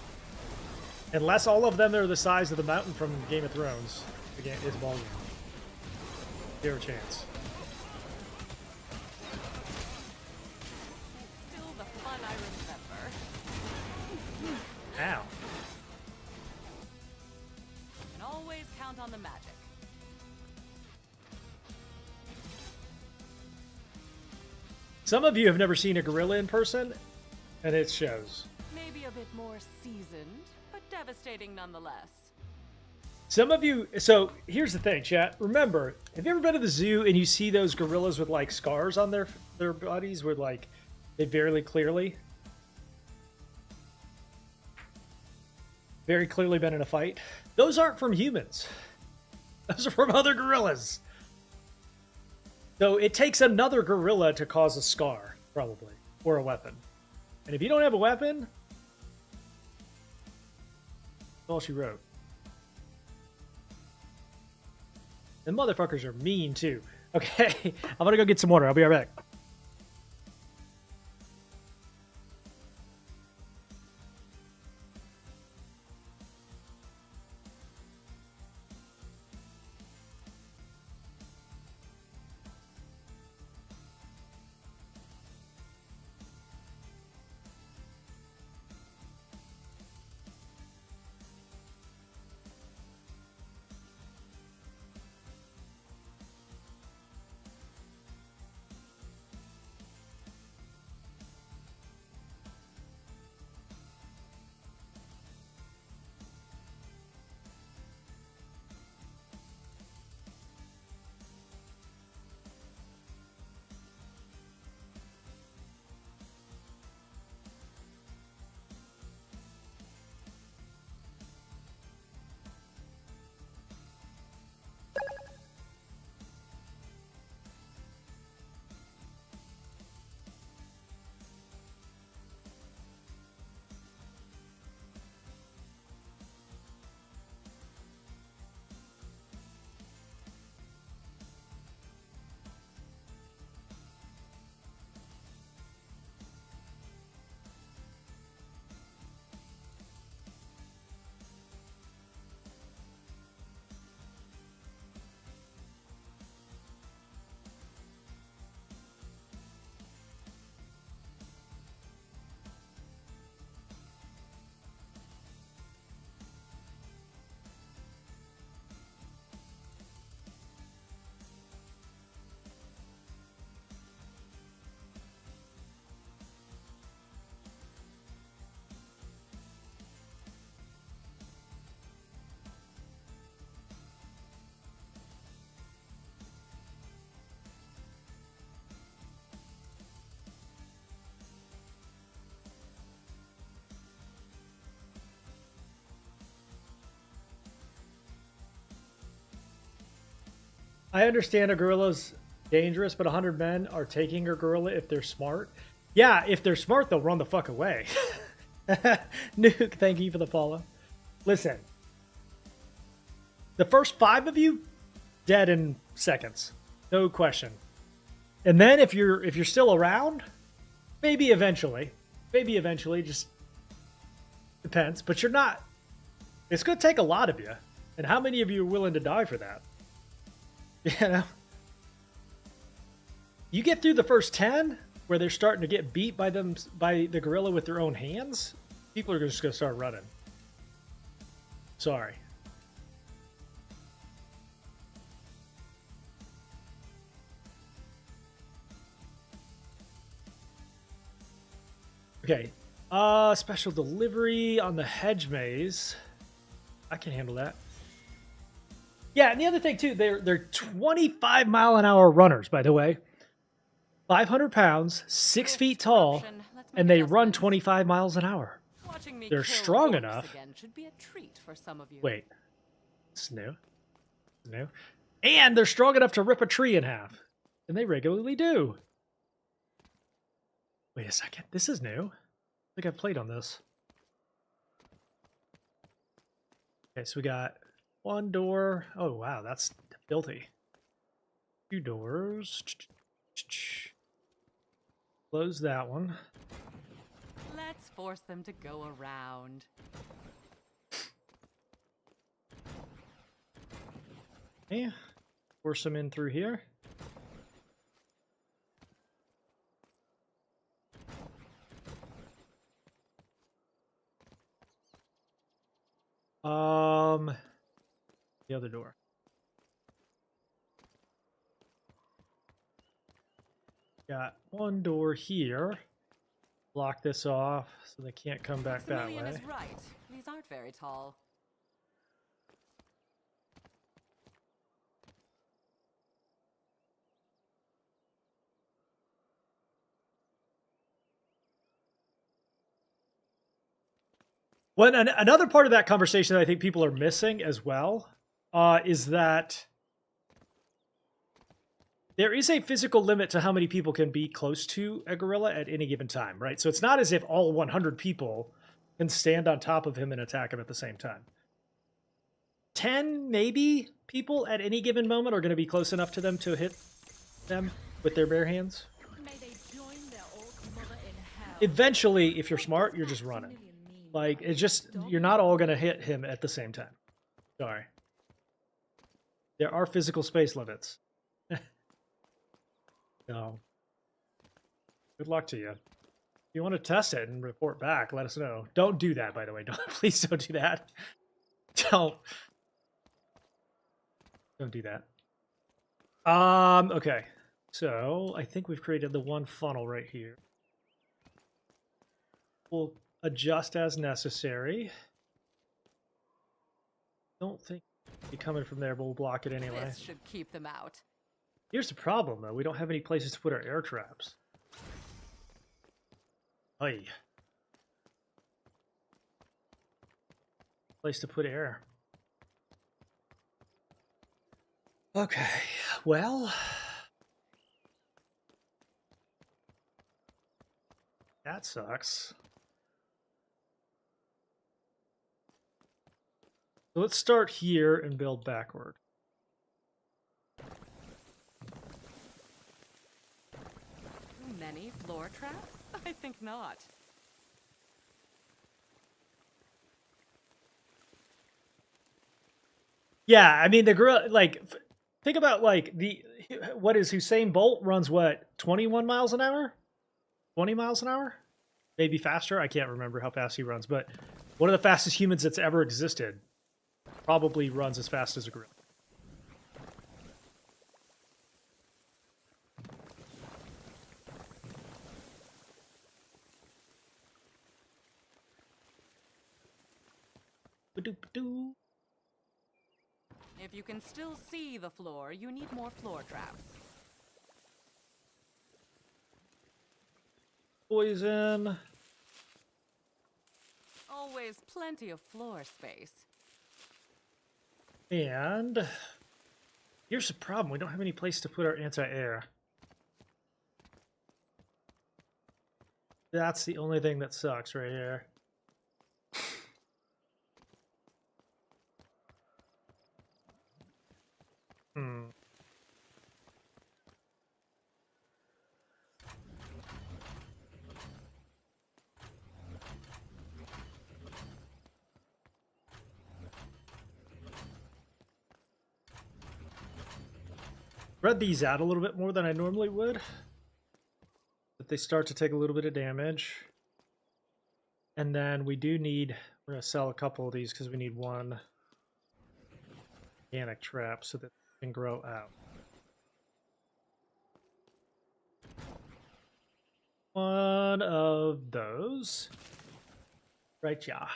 Unless all of them are the size of the mountain from Game of Thrones, the game is ballgame. Zero chance. Still the fun I remember. Ow. And always count on the magic. Some of you have never seen a gorilla in person, and it shows. Maybe a bit more seasoned, but devastating nonetheless. Some of you, so here's the thing, chat. Remember, have you ever been to the zoo and you see those gorillas with like scars on their bodies where like they very clearly been in a fight? Those aren't from humans. Those are from other gorillas. So it takes another gorilla to cause a scar, probably, or a weapon. And if you don't have a weapon, that's all she wrote. The motherfuckers are mean, too. Okay, I'm gonna go get some water. I'll be right back. I understand a gorilla's dangerous, but 100 men are taking a gorilla if they're smart. Yeah, if they're smart, they'll run the fuck away. Nuke, thank you for the follow. Listen, the first 5 of you, dead in seconds, no question. And then if you're still around, maybe eventually, just depends. But you're not. It's going to take a lot of you, and how many of you are willing to die for that? You know, you get through the first 10 where they're starting to get beat by the gorilla with their own hands. People are just going to start running. Sorry. Okay. Special delivery on the hedge maze. I can handle that. Yeah, and the other thing too, they're 25-mile-an-hour runners, by the way. 500 pounds, 6 feet tall, and they run 25 miles an hour. They're strong enough. Should be a treat for some of you. Wait, it's new. New. And they're strong enough to rip a tree in half. And they regularly do. Wait a second. This is new. I think I've played on this. Okay, so we got 1 door. Oh, wow, that's filthy. 2 doors. Close that one. Let's force them to go around. Okay, force them in through here. The other door. Got 1 door here. Block this off so they can't come back that way. Is right. These aren't very tall. Well, another part of that conversation that I think people are missing as well is that there is a physical limit to how many people can be close to a gorilla at any given time, right? So it's not as if all 100 people can stand on top of him and attack him at the same time. 10, maybe, people at any given moment are going to be close enough to them to hit them with their bare hands. May they join their orc mother in hell. Eventually, if you're smart, you're just running. Like, it's just, you're not all going to hit him at the same time. Sorry. There are physical space limits. So, good luck to you. If you want to test it and report back, let us know. Don't do that, by the way. Please don't do that. Don't do that. Okay. So, I think we've created the 1 funnel right here. We'll adjust as necessary. Don't think it'll be coming from there, but we'll block it anyway. This should keep them out. Here's the problem, though. We don't have any places to put our air traps. Hey. Place to put air. Okay, well. That sucks. So let's start here and build backward. Many floor traps? I think not. Yeah, I mean the gorilla. Like, think about like what is Usain Bolt runs what 21 miles an hour, 20 miles an hour, maybe faster. I can't remember how fast he runs, but one of the fastest humans that's ever existed probably runs as fast as a gorilla. Ba-doop-ba-doo. If you can still see the floor, you need more floor traps. Poison. Always plenty of floor space. And Here's the problem. We don't have any place to put our anti-air. That's the only thing that sucks right here. Hmm. Spread these out a little bit more than I normally would. But they start to take a little bit of damage. And then we do need, we're going to sell a couple of these because we need one organic trap so that they can grow out. One of those. Right, yeah.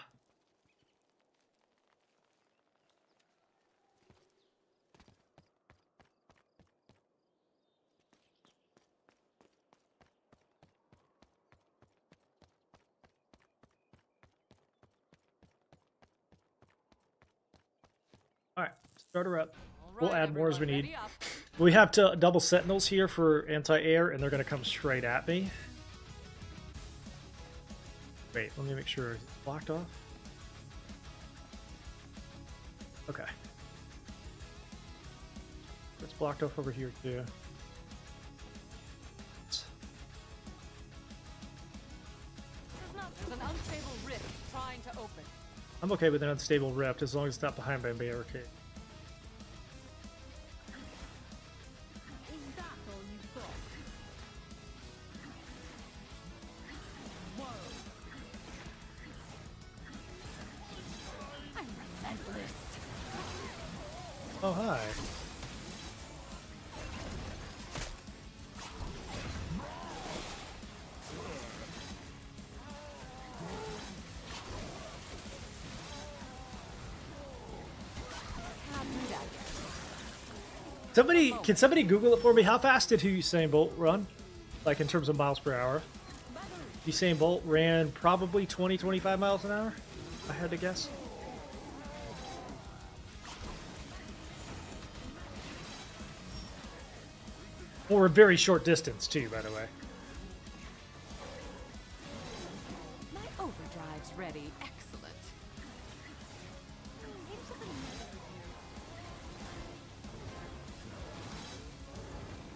Alright, start her up. We'll add more as we need. We have to double sentinels here for anti-air, and they're going to come straight at me. Wait, let me make sure it's blocked off. Okay. It's blocked off over here too. There's an unstable rift trying to open. I'm okay with an unstable rift as long as it's not behind my barricade. Is that all you've got? Whoa. I'm relentless. Oh, hi. Can somebody Google it for me? How fast did Usain Bolt run? Like in terms of miles per hour? Usain Bolt ran probably 20-25 miles an hour, I had to guess. Or a very short distance too, by the way. My overdrive's ready. Excellent.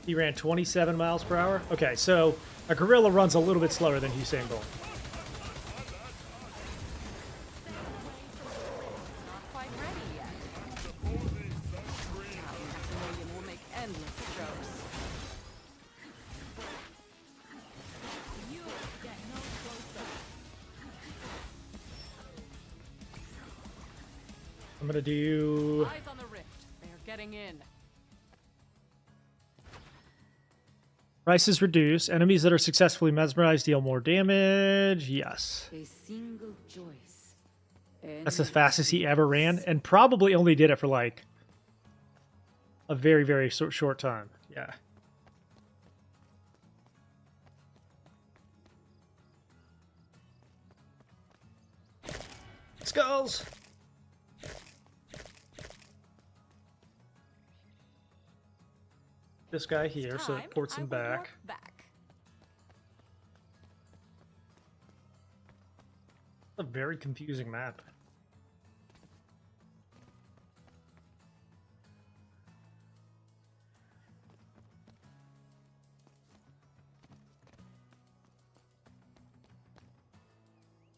He ran 27 miles per hour. Okay, so a gorilla runs a little bit slower than Usain Bolt. Not quite ready yet. Maximilian will make endless jokes. You get no closer. I'm gonna do... Eyes on the rift. They're getting in. Price is reduced. Enemies that are successfully mesmerized deal more damage. Yes. A single choice. That's as fast as he ever ran, and probably only did it for like a very, very short time. Yeah. Skulls! This guy here, so it ports him back. A very confusing map.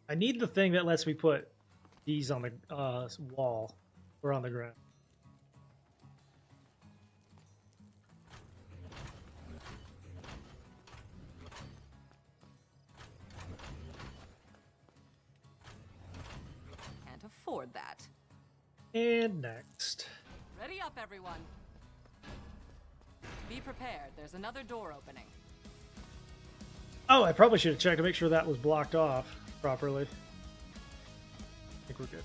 I need the thing that lets me put these on the wall or on the ground. Can't afford that. And next. Ready up, everyone. Be prepared. There's another door opening. Oh, I probably should have checked to make sure that was blocked off properly. I think we're good.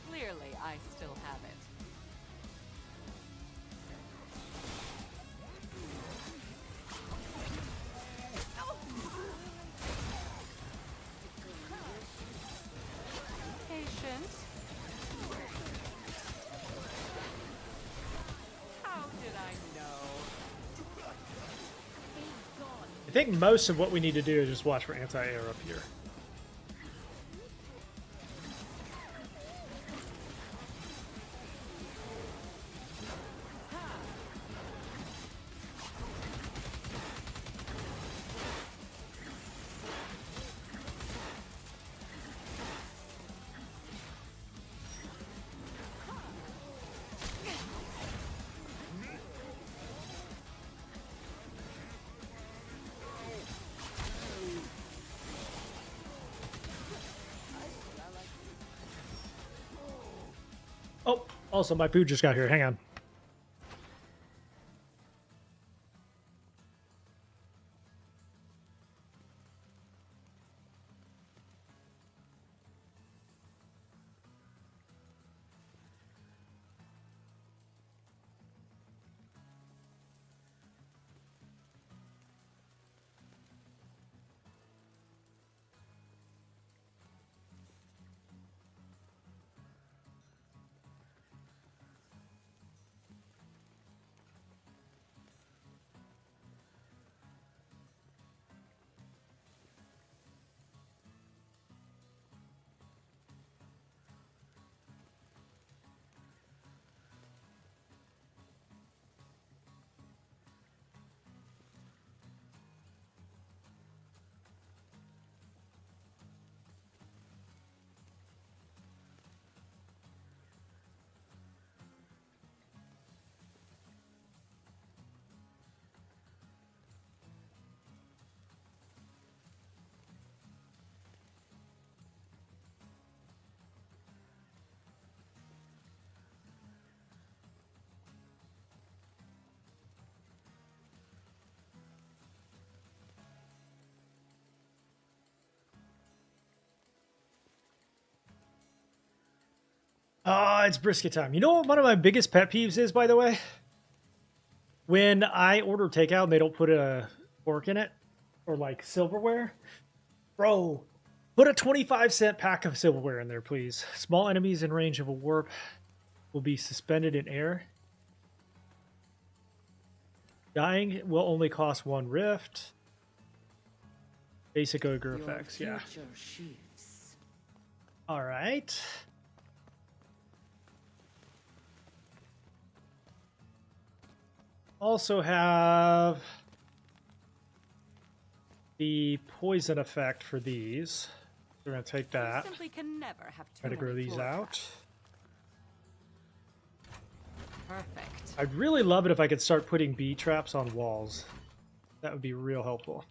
Clearly, I still have it. think most of what we need to do is just watch for anti-air up here. Oh, also my food just got here. Hang on. Oh, it's brisket time. You know what one of my biggest pet peeves is, by the way? When I order takeout and they don't put a fork in it, or like silverware. Bro, put a 25-cent pack of silverware in there, please. Small enemies in range of a warp will be suspended in air. Dying will only cost 1 rift. Basic ogre effects, yeah. All right. Also have the poison effect for these. We're going to take that. Simply can never have too Try to grow many these floor out. traps. Perfect. I'd really love it if I could start putting bee traps on walls. That would be real helpful.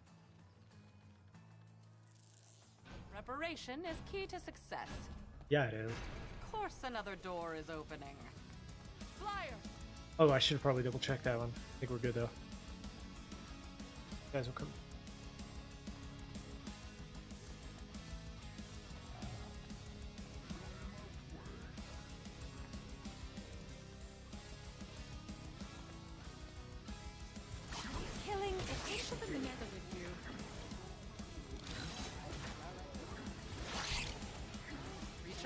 Preparation is key to success. Yeah, it is. Of course another door is opening. Flyer! Oh, I should probably double check that one. I think we're good though. You guys will come. Killing is Put them together with you.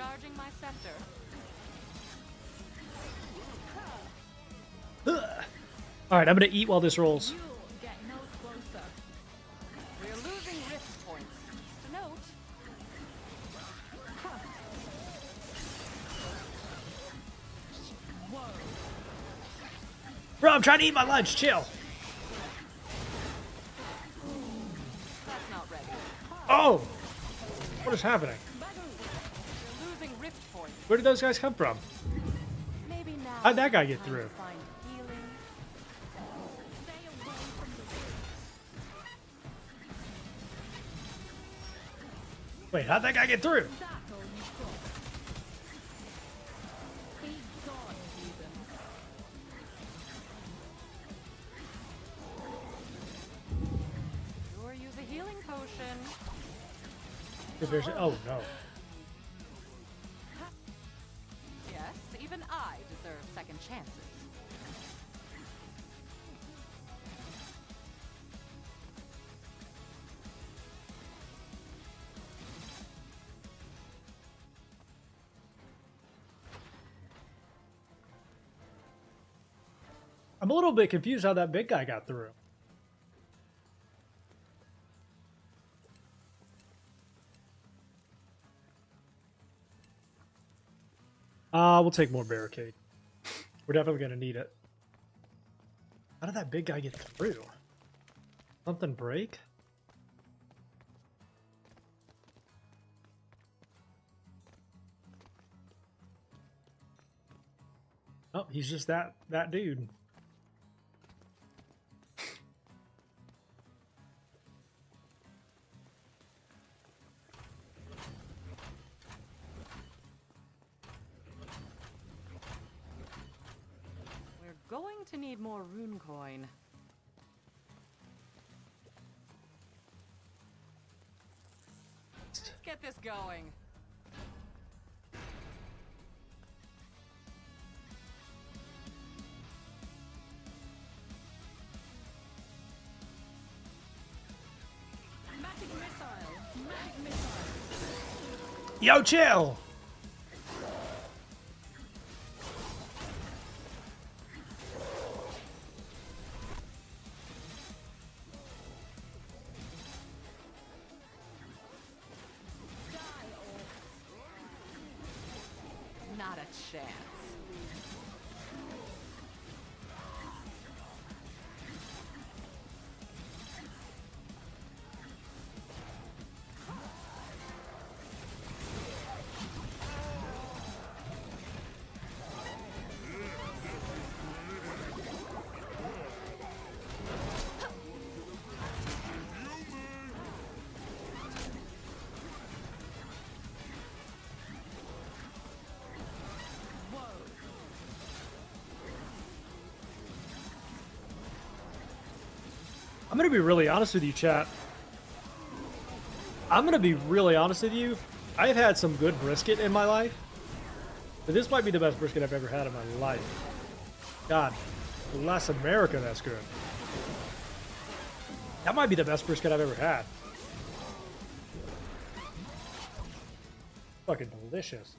recharging my scepter. All right, I'm gonna eat while this rolls. You get no closer. We're losing rift points. Just a note. Bro, I'm trying to eat my lunch. Chill. That's not ready. Oh, what is happening? We're losing rift points. Where did those guys come from? Maybe now. How'd that guy is get time through? to find healing. Stay away from the Wait, how'd that guy get through? that all you got. Be gone, heathen. Sure, use a healing potion. Oh no. Yes, even I deserve second chances. I'm a little bit confused how that big guy got through. We'll take more barricade. We're definitely gonna need it. How did that big guy get through? Something break? Oh, he's just that dude. We're going to need more rune coin. Let's get this going. Magic missile. Magic missile. Yo, chill! Not a chance. I'm gonna be really honest with you, chat. I'm gonna be really honest with you. I've had some good brisket in my life, but this might be the best brisket I've ever had in my life. God, bless America, that's good. That might be the best brisket I've ever had. Fucking delicious.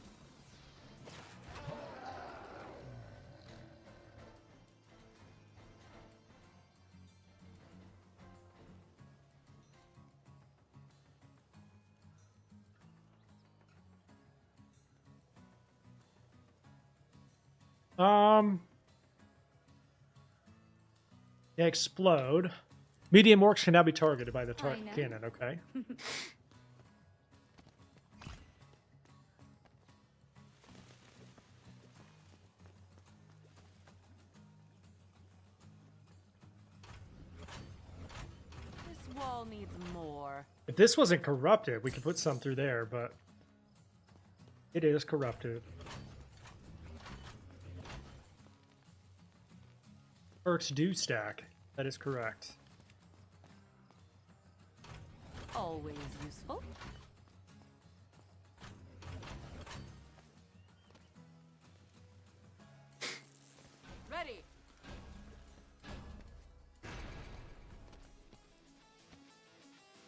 They explode. Medium orcs can now be targeted by the cannon, okay. This wall needs more. If this wasn't corrupted, we could put some through there, but it is corrupted. Orcs do stack. That is correct. Always useful. Ready.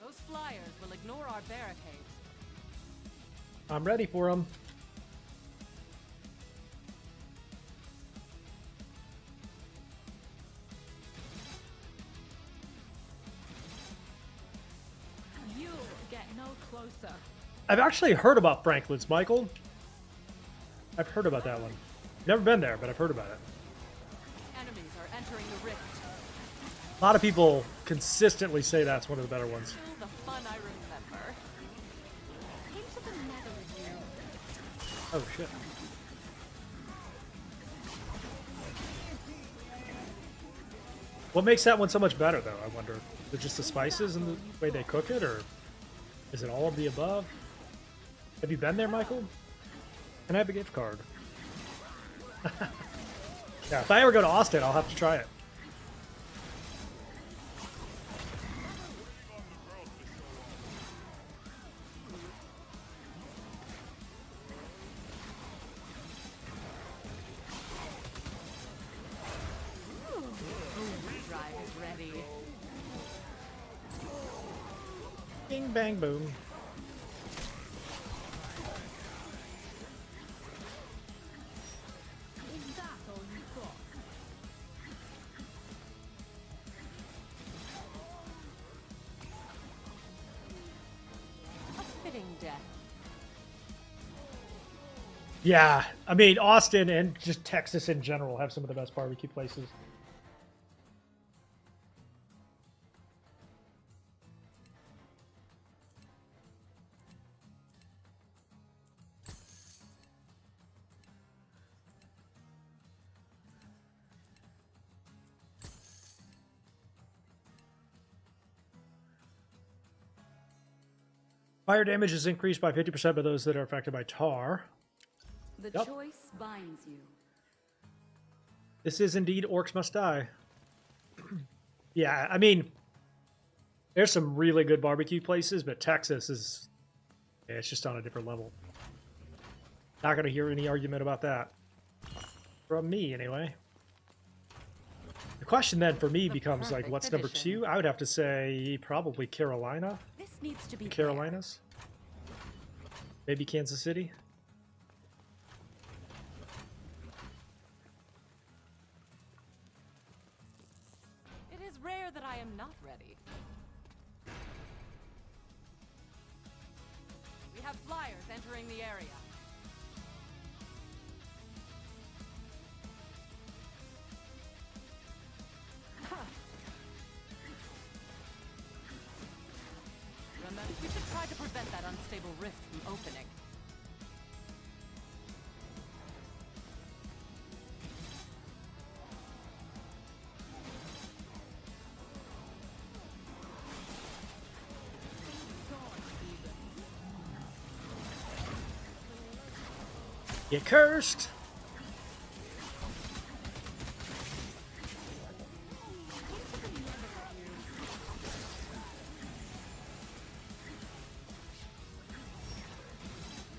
Those flyers will ignore our barricades. I'm ready for them. You'll get no closer. I've actually heard about Franklin's, Michael. I've heard about that one. Never been there, but I've heard about it. Enemies are entering the rift. A lot of people consistently say that's one of the better ones. Still the fun I remember. Into the nether with you. Oh, shit. What makes that one so much better, though, I wonder? Is it just the spices and the way they cook it, or is it all of the above? Have you been there, Michael? Can I have a gift card? Yeah, if I ever go to Austin, I'll have to try it. Drive is ready. Bing, bang, boom. Is that all you've got? A fitting death. Yeah, I mean, Austin and just Texas in general have some of the best barbecue places. Fire damage is increased by 50% by those that are affected by tar. The Yep. choice binds you. This is indeed Orcs Must Die. Yeah, I mean, there's some really good barbecue places, but Texas is, yeah, it's just on a different level. Not going to hear any argument about that. From me, anyway. The question then for me becomes, like, what's number two? I would have to say probably Carolina. This needs to be Carolinas. Maybe Kansas City. It is rare that I am not ready. We have flyers entering the area. Remember, we should try to prevent that unstable rift from opening. Get cursed!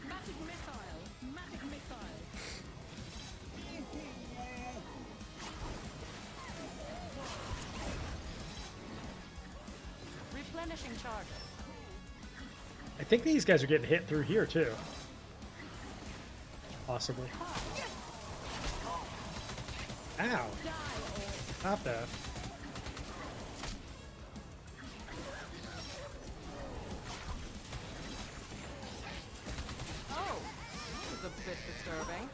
Magic missile. Magic missile. Replenishing charges. I think these guys are getting hit through here, too. Possibly. Ow. Stop that. Oh, this is a bit disturbing.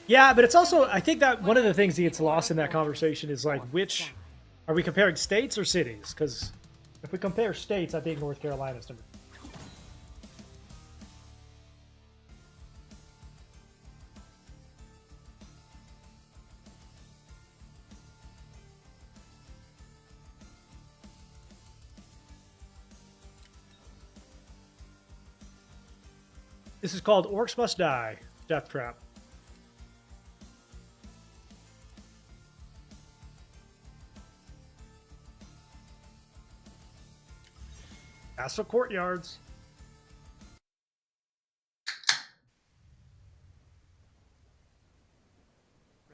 Yeah, but it's also, I think that one of the things that gets lost in that conversation is, like, which, are we comparing states or cities? Because if we compare states, I think North Carolina's number. This is called Orcs Must Die, Deathtrap. Castle courtyards.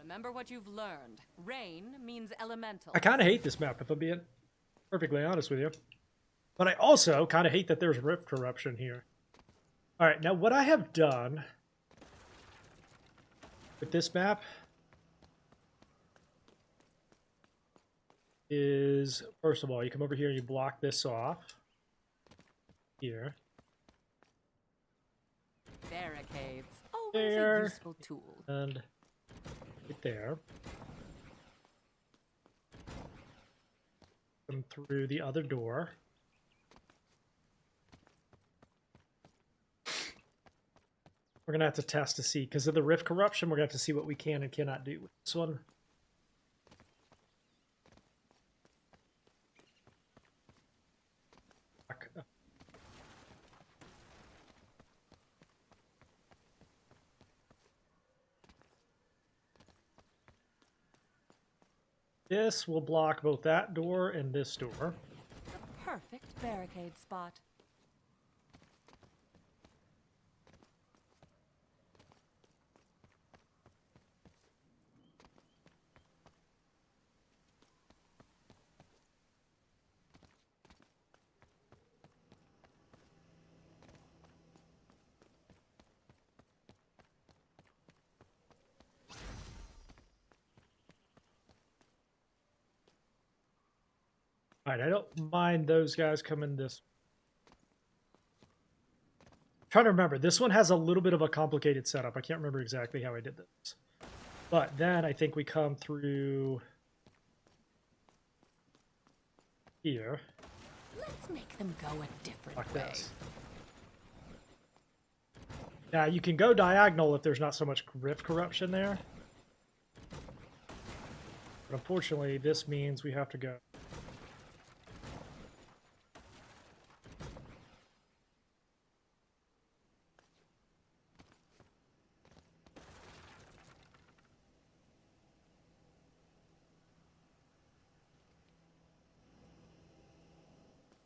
Remember what you've learned. Rain means elemental. I kind of hate this map, if I'm being perfectly honest with you. But I also kind of hate that there's rift corruption here. All right, now what I have done with this map is, first of all, you come over here and you block this off. Here. Barricades. Always There. a useful tool. And right there. Come through the other door. We're going to have to test to see, because of the rift corruption, we're going to have to see what we can and cannot do with this one. This will block both that door and this door. The perfect barricade spot. All right, I don't mind those guys coming this. trying to remember. This one has a little bit of a complicated setup. I can't remember exactly how I did this. But then I think we come through here. Let's make them go a different Like way. this. Now, you can go diagonal if there's not so much rift corruption there. But unfortunately, this means we have to go.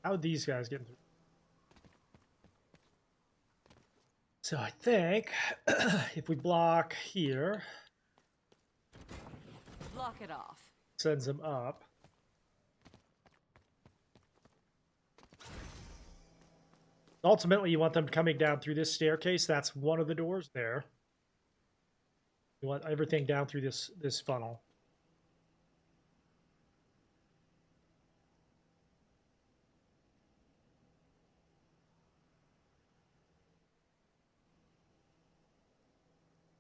How are these guys getting through? So I think if we block here, Block it off. sends them up. Ultimately, you want them coming down through this staircase. That's one of the doors there. You want everything down through this funnel.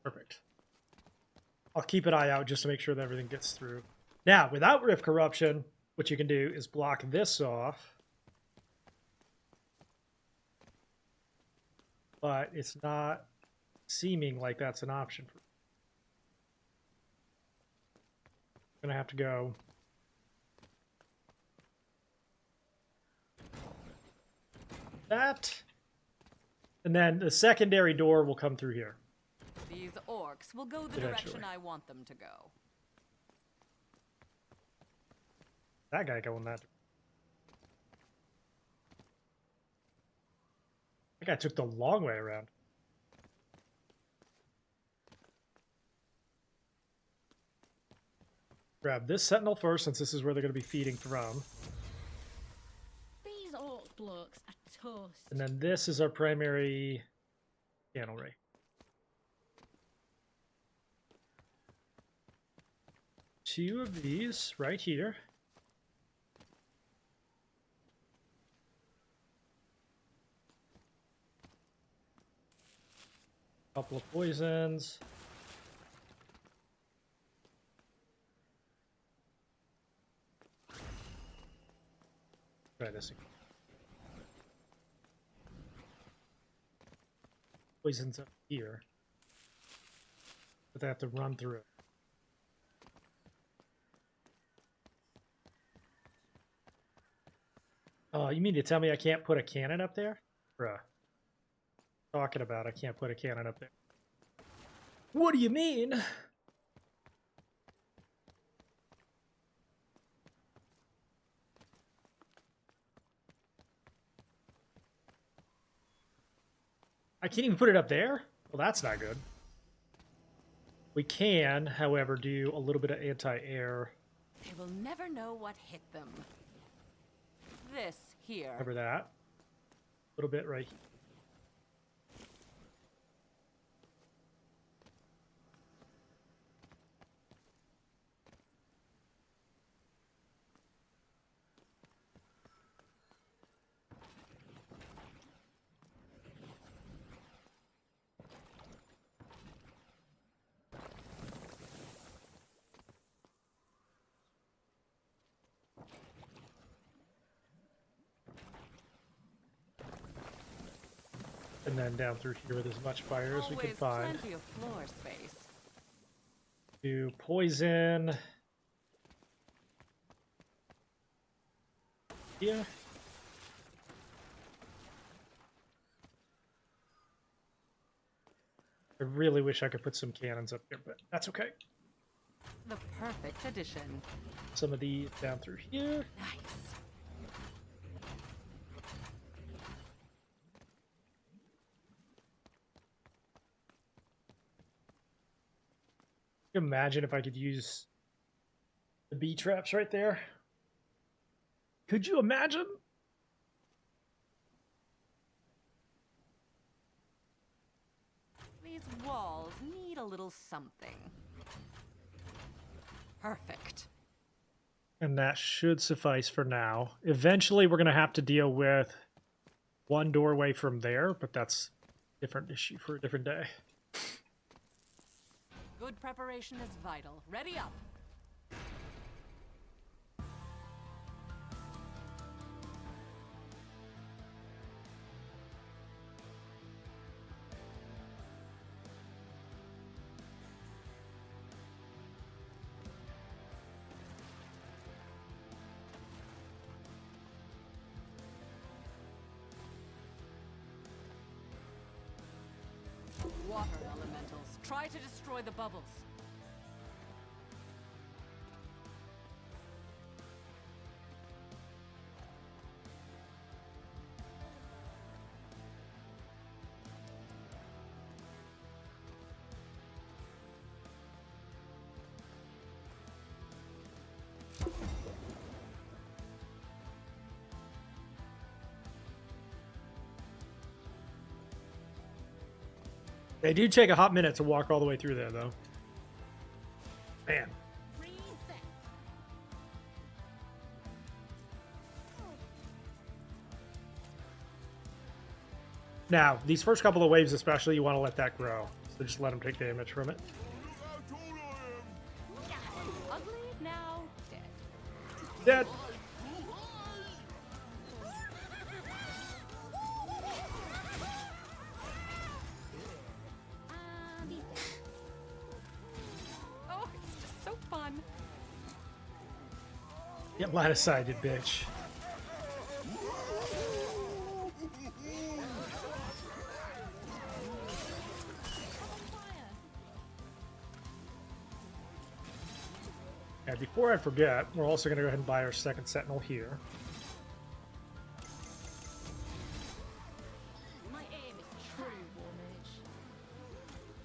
Perfect. I'll keep an eye out just to make sure that everything gets through. Now, without rift corruption, what you can do is block this off. But it's not seeming like that's an option for me. I'm gonna have to go that, and then the secondary door will come through here. These orcs will go the Eventually. direction I want them to go. That guy going that. That guy took the long way around. Grab this sentinel first, since this is where they're going to be feeding from. These orc blokes are toast. And then this is our primary channel ray. Two of these right here. Couple of poisons. Try this again. Poisons up here. But they have to run through it. Oh, you mean to tell me I can't put a cannon up there? Bruh. Talking about I can't put a cannon up there. What do you mean? I can't even put it up there? Well, that's not good. We can, however, do a little bit of anti-air. They will never know what hit them. This here. Cover that. A little bit right here. And then down through here with as much fire as we can Always find. plenty of floor space. Do poison. Yeah. I really wish I could put some cannons up here, but that's okay. The perfect addition. Some of these down through here. Nice. Imagine if I could use the bee traps right there. Could you imagine? These walls need a little something. Perfect. And that should suffice for now. Eventually, we're going to have to deal with one doorway from there, but that's different issue for a different day. Good preparation is vital. Ready up. Water elementals, try to destroy the bubbles. They do take a hot minute to walk all the way through there, though. Man. Now, these first couple of waves especially, you want to let that grow. So just let them take damage from it. Ugly, now dead. Dead. Oh, it's just so fun. Get line of sighted, bitch. And before I forget, we're also going to go ahead and buy our second sentinel here. My aim is true, Warmage.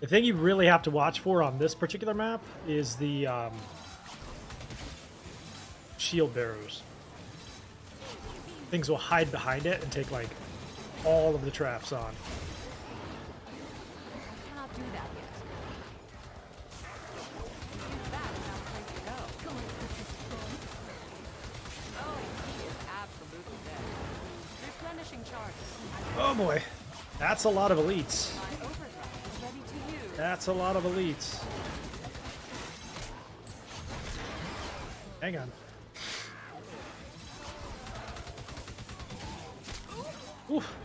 The thing you really have to watch for on this particular map is the shield bearers. Things will hide behind it and take like all of the traps on. Cannot do that yet. Do that without a place to go. Oh, he is absolutely dead. Replenishing charges. Oh boy, that's a lot of elites. My overdrive is ready to use. That's a lot of elites. Hang on. Oof.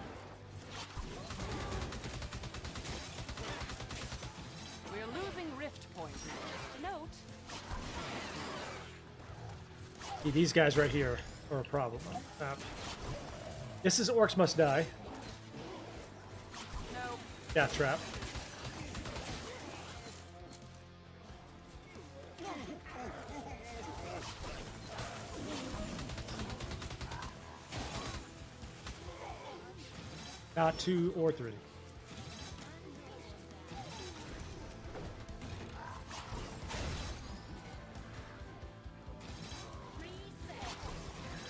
We're losing rift points. Just a note. See, these guys right here are a problem. This is Orcs Must Die. No. Deathtrap. Not 2 or 3.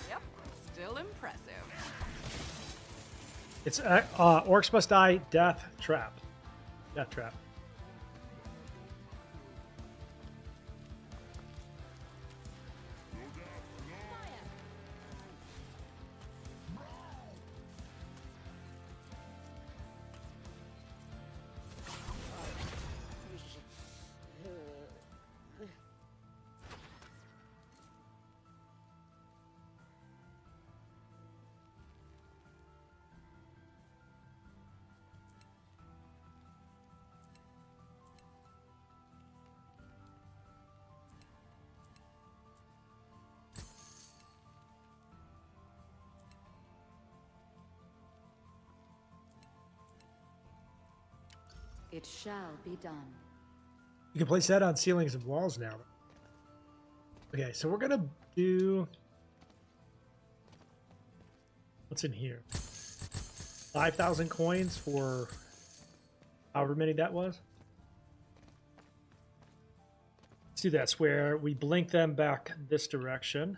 Yep. Still impressive. It's Orcs Must Die, Deathtrap. Deathtrap. It shall be done. You can place that on ceilings and walls now. Okay, so we're gonna do... What's in here? 5,000 coins for however many that was. Let's do that where we blink them back this direction.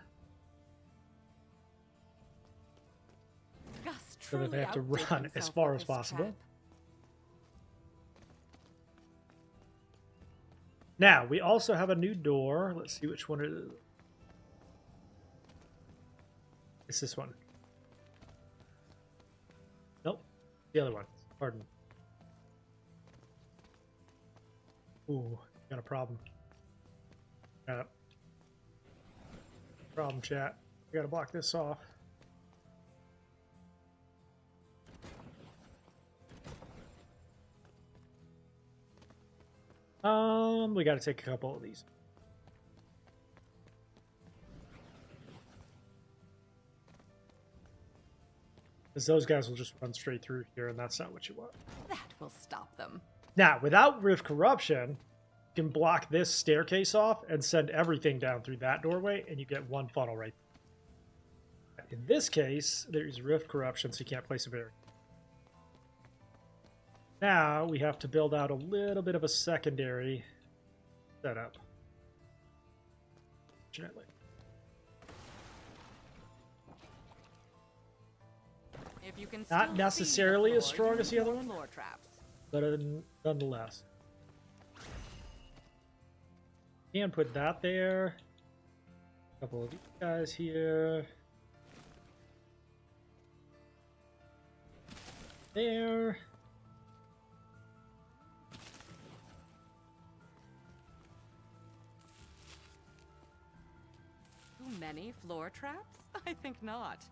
Gus So that they have to truly outdid run as himself far with as this possible. trap. Now, we also have a new door. Let's see which one it is. It's this one. Nope. The other one. Pardon. Ooh, got a problem. Got a problem, chat. We gotta block this off. We gotta take a couple of these. Because those guys will just run straight through here, and that's not what you want. That will stop them. Now, without Rift Corruption, you can block this staircase off and send everything down through that doorway, and you get one funnel right there. In this case, there's Rift Corruption, so you can't place a barrier. Now, we have to build out a little bit of a secondary setup. Fortunately. If you can Not still necessarily see the as strong floor, as the other one, floor traps. but nonetheless. And put that there. A couple of these guys here. There. Too many floor traps? I think not.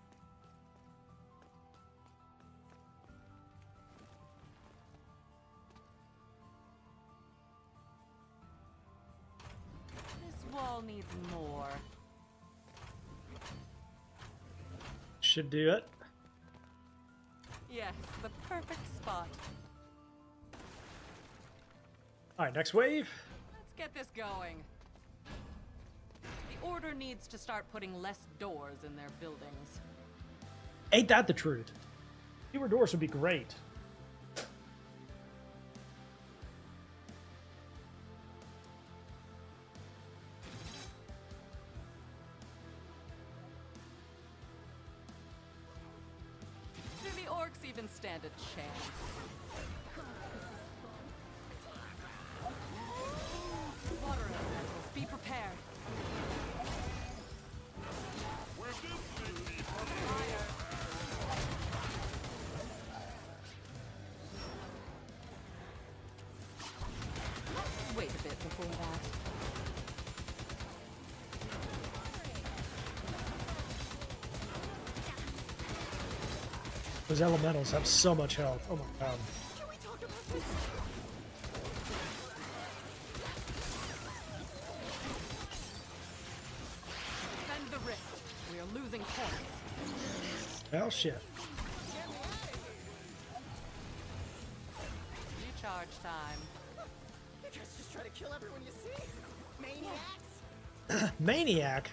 This wall needs more. Should do it. Yes, the perfect spot. Alright, next wave. Let's get this going. The Order needs to start putting less doors in their buildings. Ain't that the truth? Fewer doors would be great. Do the Orcs even stand a chance? Water elementals, be prepared. Wait a bit before that. Those elementals have so much health. Oh my god. Defend the rift. We are losing points. Well, shit. Recharge time. You guys just try to kill everyone you see? Maniacs? Maniac.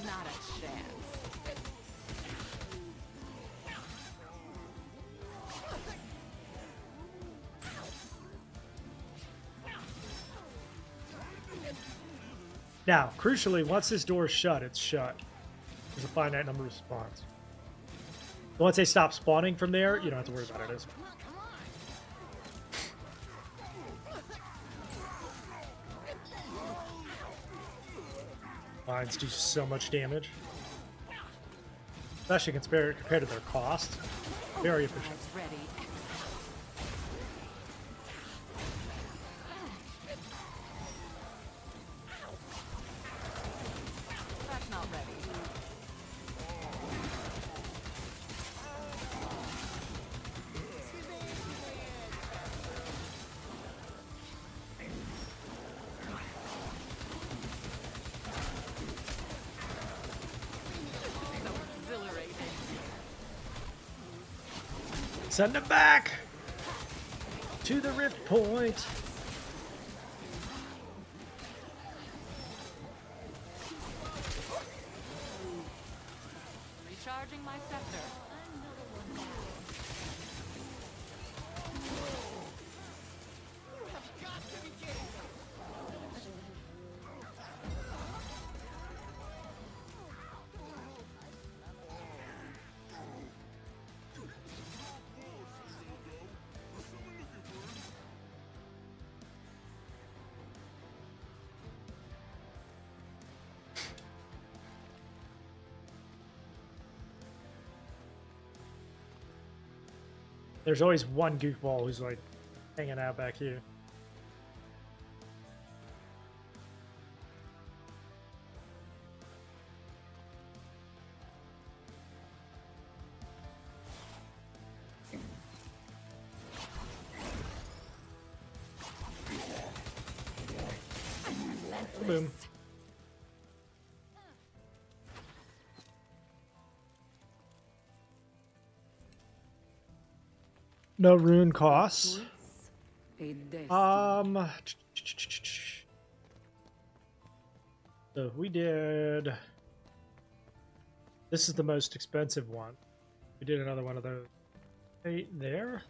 Not a chance. Now, crucially, once this door is shut, it's shut. There's a finite number of spawns. But once they stop spawning from there, you don't have to worry about it. It's Mines do so much damage. Especially compared to their cost. Very efficient. Almost ready. That's not ready. So exhilarating. Send them back to the rift point. Recharging my scepter. There's always one goofball who's like hanging out back here. Boom. No rune costs. A destiny. So we did. This is the most expensive one. We did another one of those. Right there.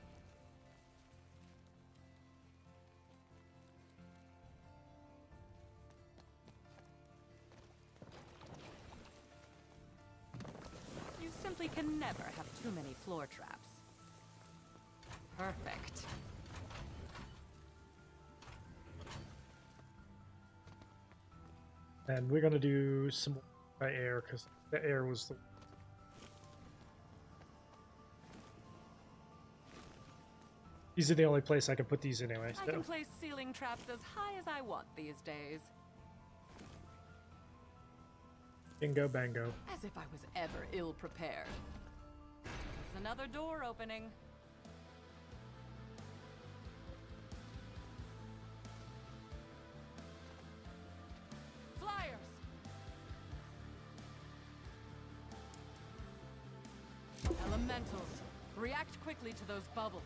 You simply can never have too many floor traps. Perfect. And we're gonna do some by air because the air was the. These are the only place I can put these anyway. I So. can place ceiling traps as high as I want these days. Bingo bango. As if I was ever ill prepared. There's another door opening. Flyers! Elementals, react quickly to those bubbles.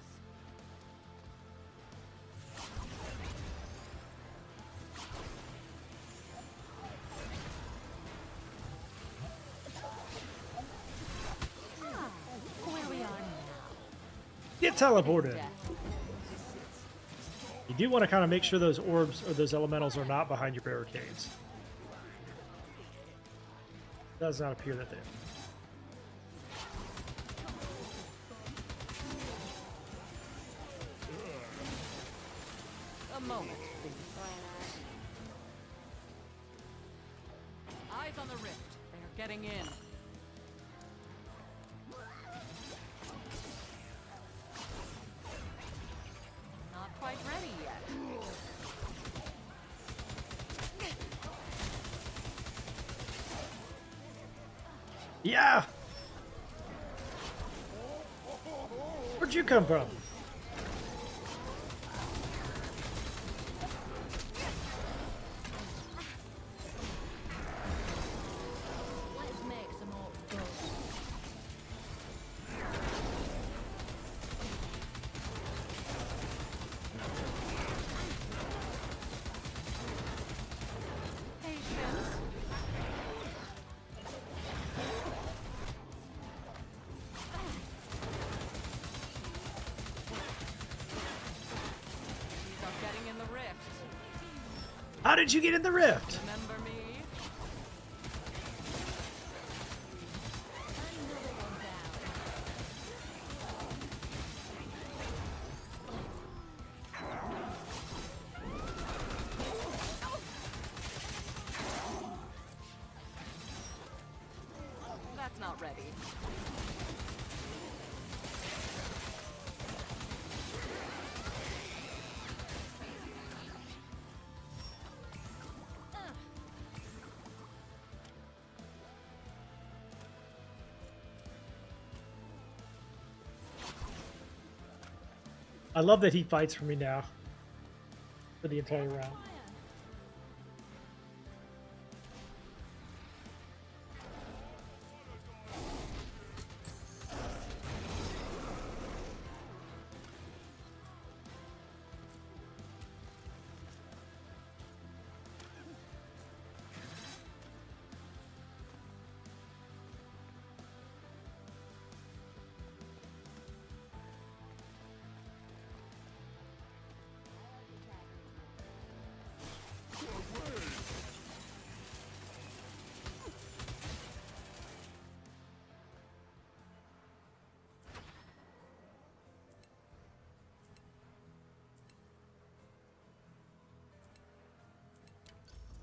Where we are now. Get teleported. You do want to kind of make sure those orbs or those elementals are not behind your barricades. Does not appear that they are. A moment, please. Eyes on the rift. They are getting in. Not quite ready yet. Yeah! Where'd you come from? Let's make some more gold. Patience. These are getting in the rift. How did you get in the rift? Remember me? That's not ready. I love that he fights for me now. For the entire round.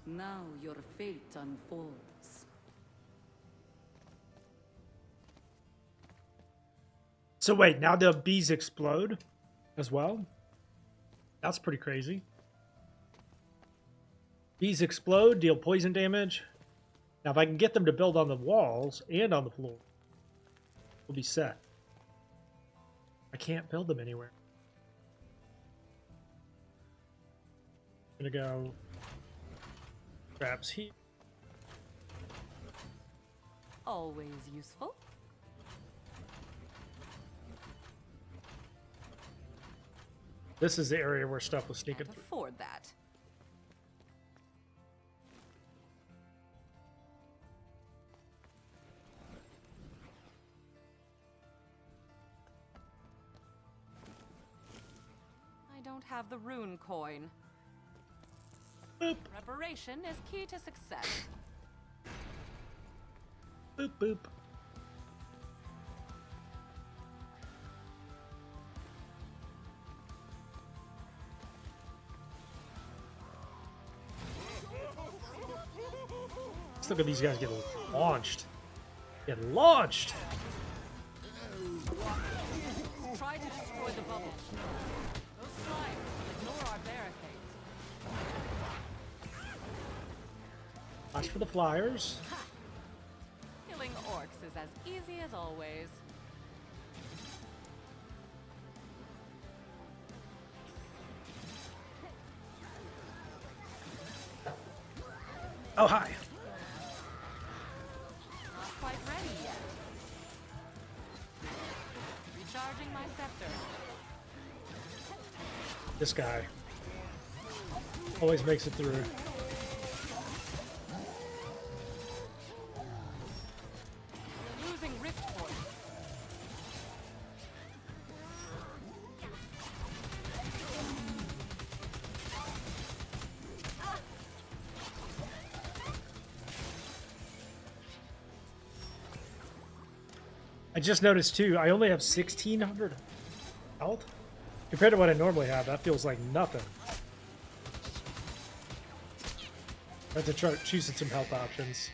Now your fate unfolds. So wait, now the bees explode as well? That's pretty crazy. Bees explode, deal poison damage. Now if I can get them to build on the walls and on the floor, we'll be set. I can't build them anywhere. I'm gonna go traps here. Always useful. This is the area where stuff was sneaking Can't through. afford that. I don't have the rune coin. Boop, Preparation is key to success. boop, boop. Let's look at these guys get launched. Get launched! Try to destroy the bubbles. Those flyers will ignore our barricades. Watch for the flyers. Killing orcs is as easy as always. Oh, hi. Not quite ready yet. Recharging my scepter. This guy always makes it through. We're losing rift points. I just noticed too, I only have 1,600 health. Compared to what I normally have, that feels like nothing. I have to try choosing some health options.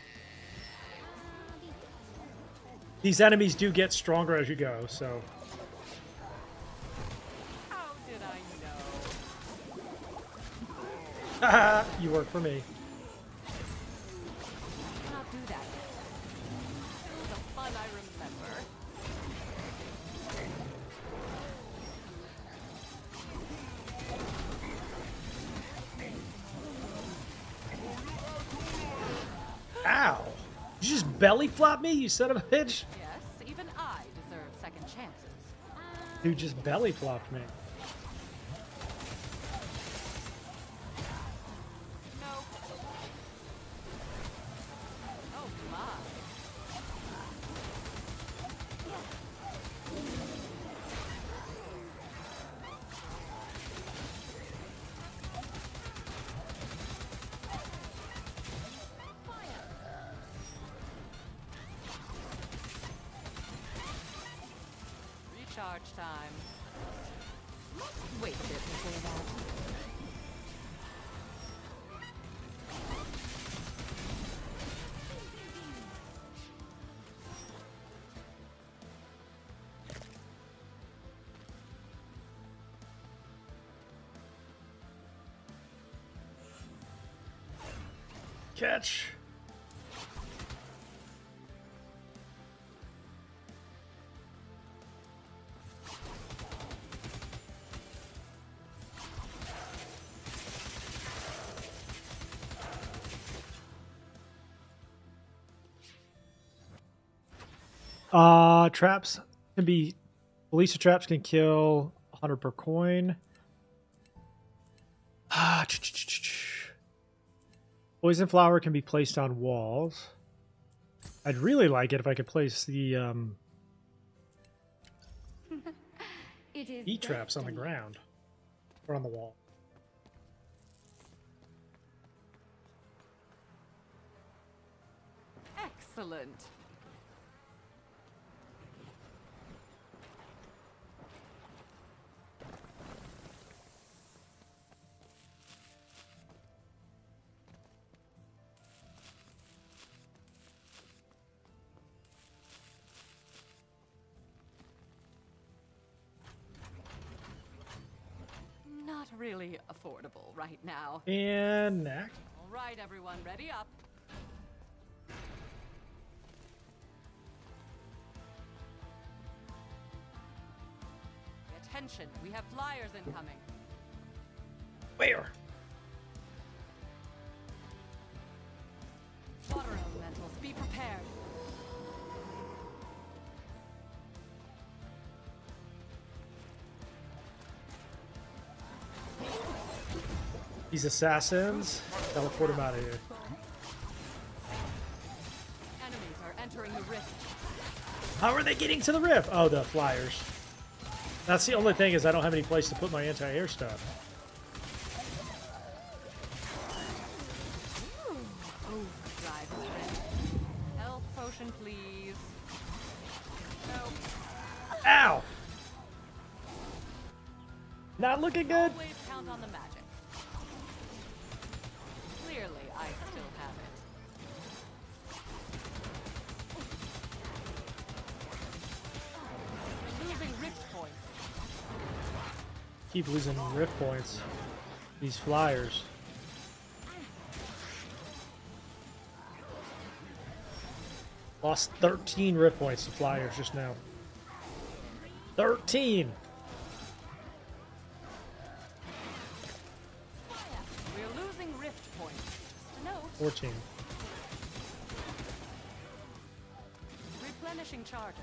These enemies do get stronger as you go, so. How did I know? Haha, you work for me. Cannot do that yet. Still the fun I remember. Ow! You just belly flop me, you son of a bitch? Yes, even I deserve second chances. Dude just belly flopped me. Nope. Oh my. Recharge time. Wait a bit before that. Catch. Traps can be, Elixir traps can kill 100 per coin. Poison flower can be placed on walls. I'd really like it if I could place the It is bee traps on the destiny. ground or on the wall. Excellent. really affordable right now. And next. All right, everyone, ready up. Attention, we have flyers incoming. Where? Water elementals, be prepared. These assassins. Teleport them out of here. Enemies are entering the rift. How are they getting to the rift? Oh, the flyers. That's the only thing is I don't have any place to put my anti-air stuff. Overdrive the rift. Health potion, please. No. Ow! Not looking good. Always count on the magic. Clearly, I still have it. We're losing rift points. Keep losing rift points. These flyers. Lost 13 rift points to flyers just now. 13! We're losing rift points. Just a note. 14. Replenishing charges.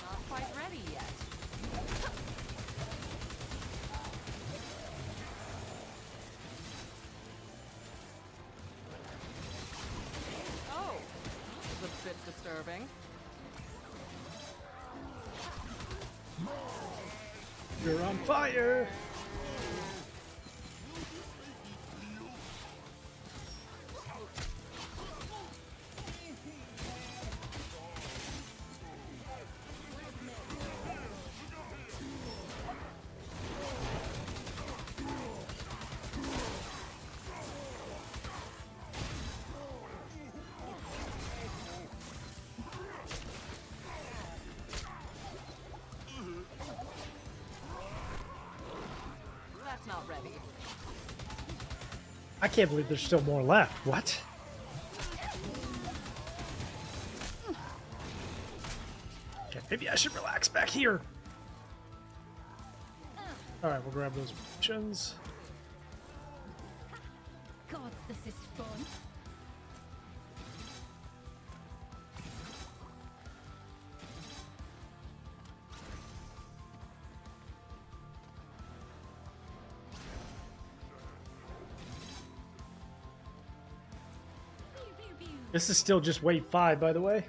Not quite ready yet. Oh, this is a bit disturbing. You're on fire! That's not ready. I can't believe there's still more left. What? Okay, maybe I should relax back here. Alright, we'll grab those potions. God, this is fun. This is still just wave 5, by the way.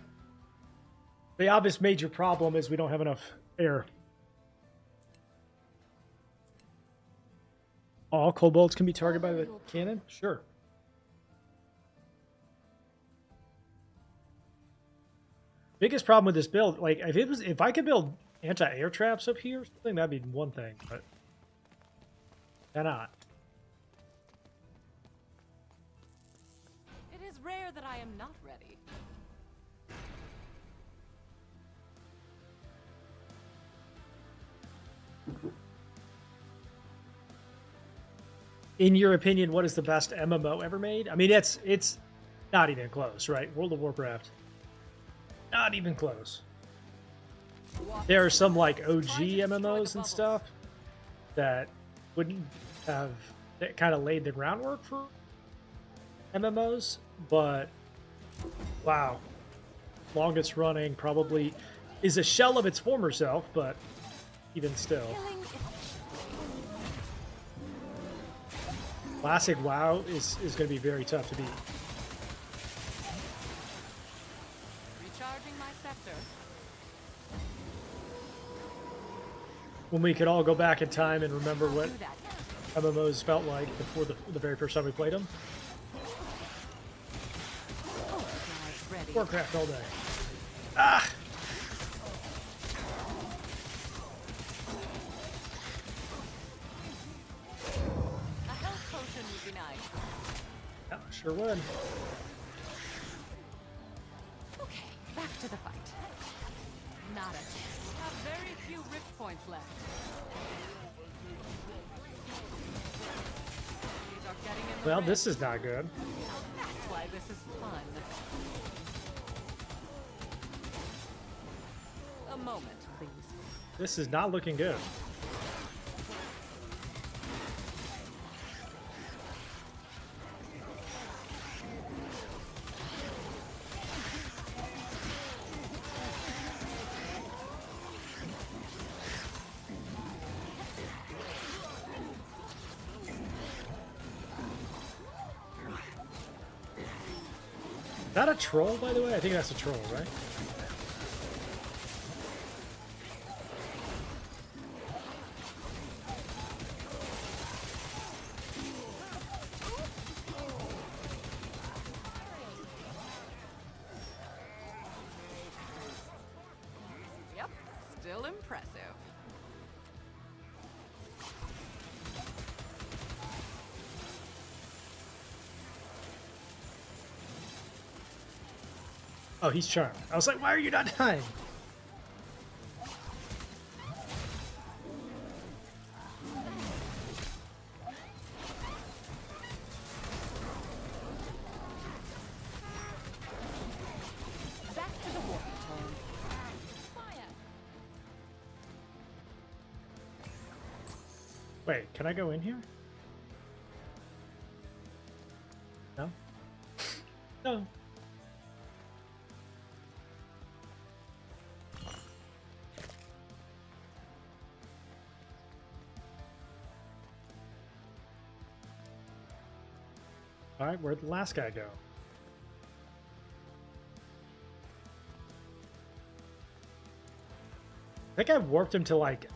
The obvious major problem is we don't have enough air. All kobolds can be targeted by the cannon? Sure. Biggest problem with this build, like if I could build anti-air traps up here, I think that'd be one thing, but cannot. It is rare that I am not ready. In your opinion, what is the best MMO ever made? I mean, it's not even close, right? World of Warcraft. Not even close. There are some like OG MMOs and stuff that wouldn't have that kind of laid the groundwork for MMOs, but wow, longest running probably is a shell of its former self, but even still. Classic WoW is going to be very tough to beat. Recharging my scepter. When we could all go back in time and remember what Do that. MMOs felt like before the very first time we played them. Overdrive ready. Warcraft all day. Ah! Sure would. Okay, back to the fight. Not a chance. Have very few rift points left. These are getting in the Well, ring. this is not good. That's why this is fun. A moment, please. This is not looking good. Is that a troll, by the way? I think that's a troll, right? Yep, still impressive. Oh, he's charmed. I was like, why are you not dying? Back to the water tone. Fire. Wait, can I go in here? No? No. Alright, where'd the last guy go? I think I've warped him to, like,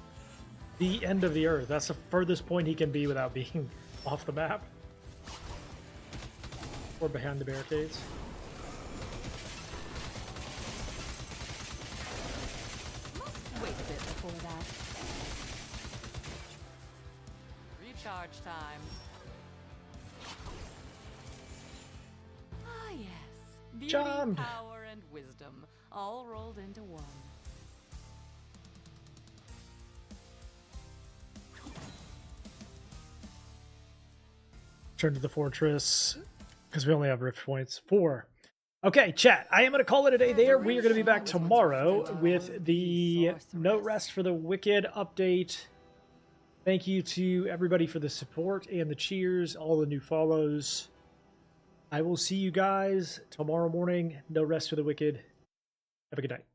the end of the earth. That's the furthest point he can be without being off the map. Or behind the barricades. Must wait a bit before that. Recharge time. Ah, yes. Beauty, Charmed. power, and wisdom all rolled into one. Turn to the fortress, because we only have rift points. 4. Okay, chat, I am going to call it a day there. We are going to be back tomorrow with the No Rest for the Wicked update. Thank you to everybody for the support and the cheers, all the new follows. I will see you guys tomorrow morning. No Rest for the Wicked. Have a good night.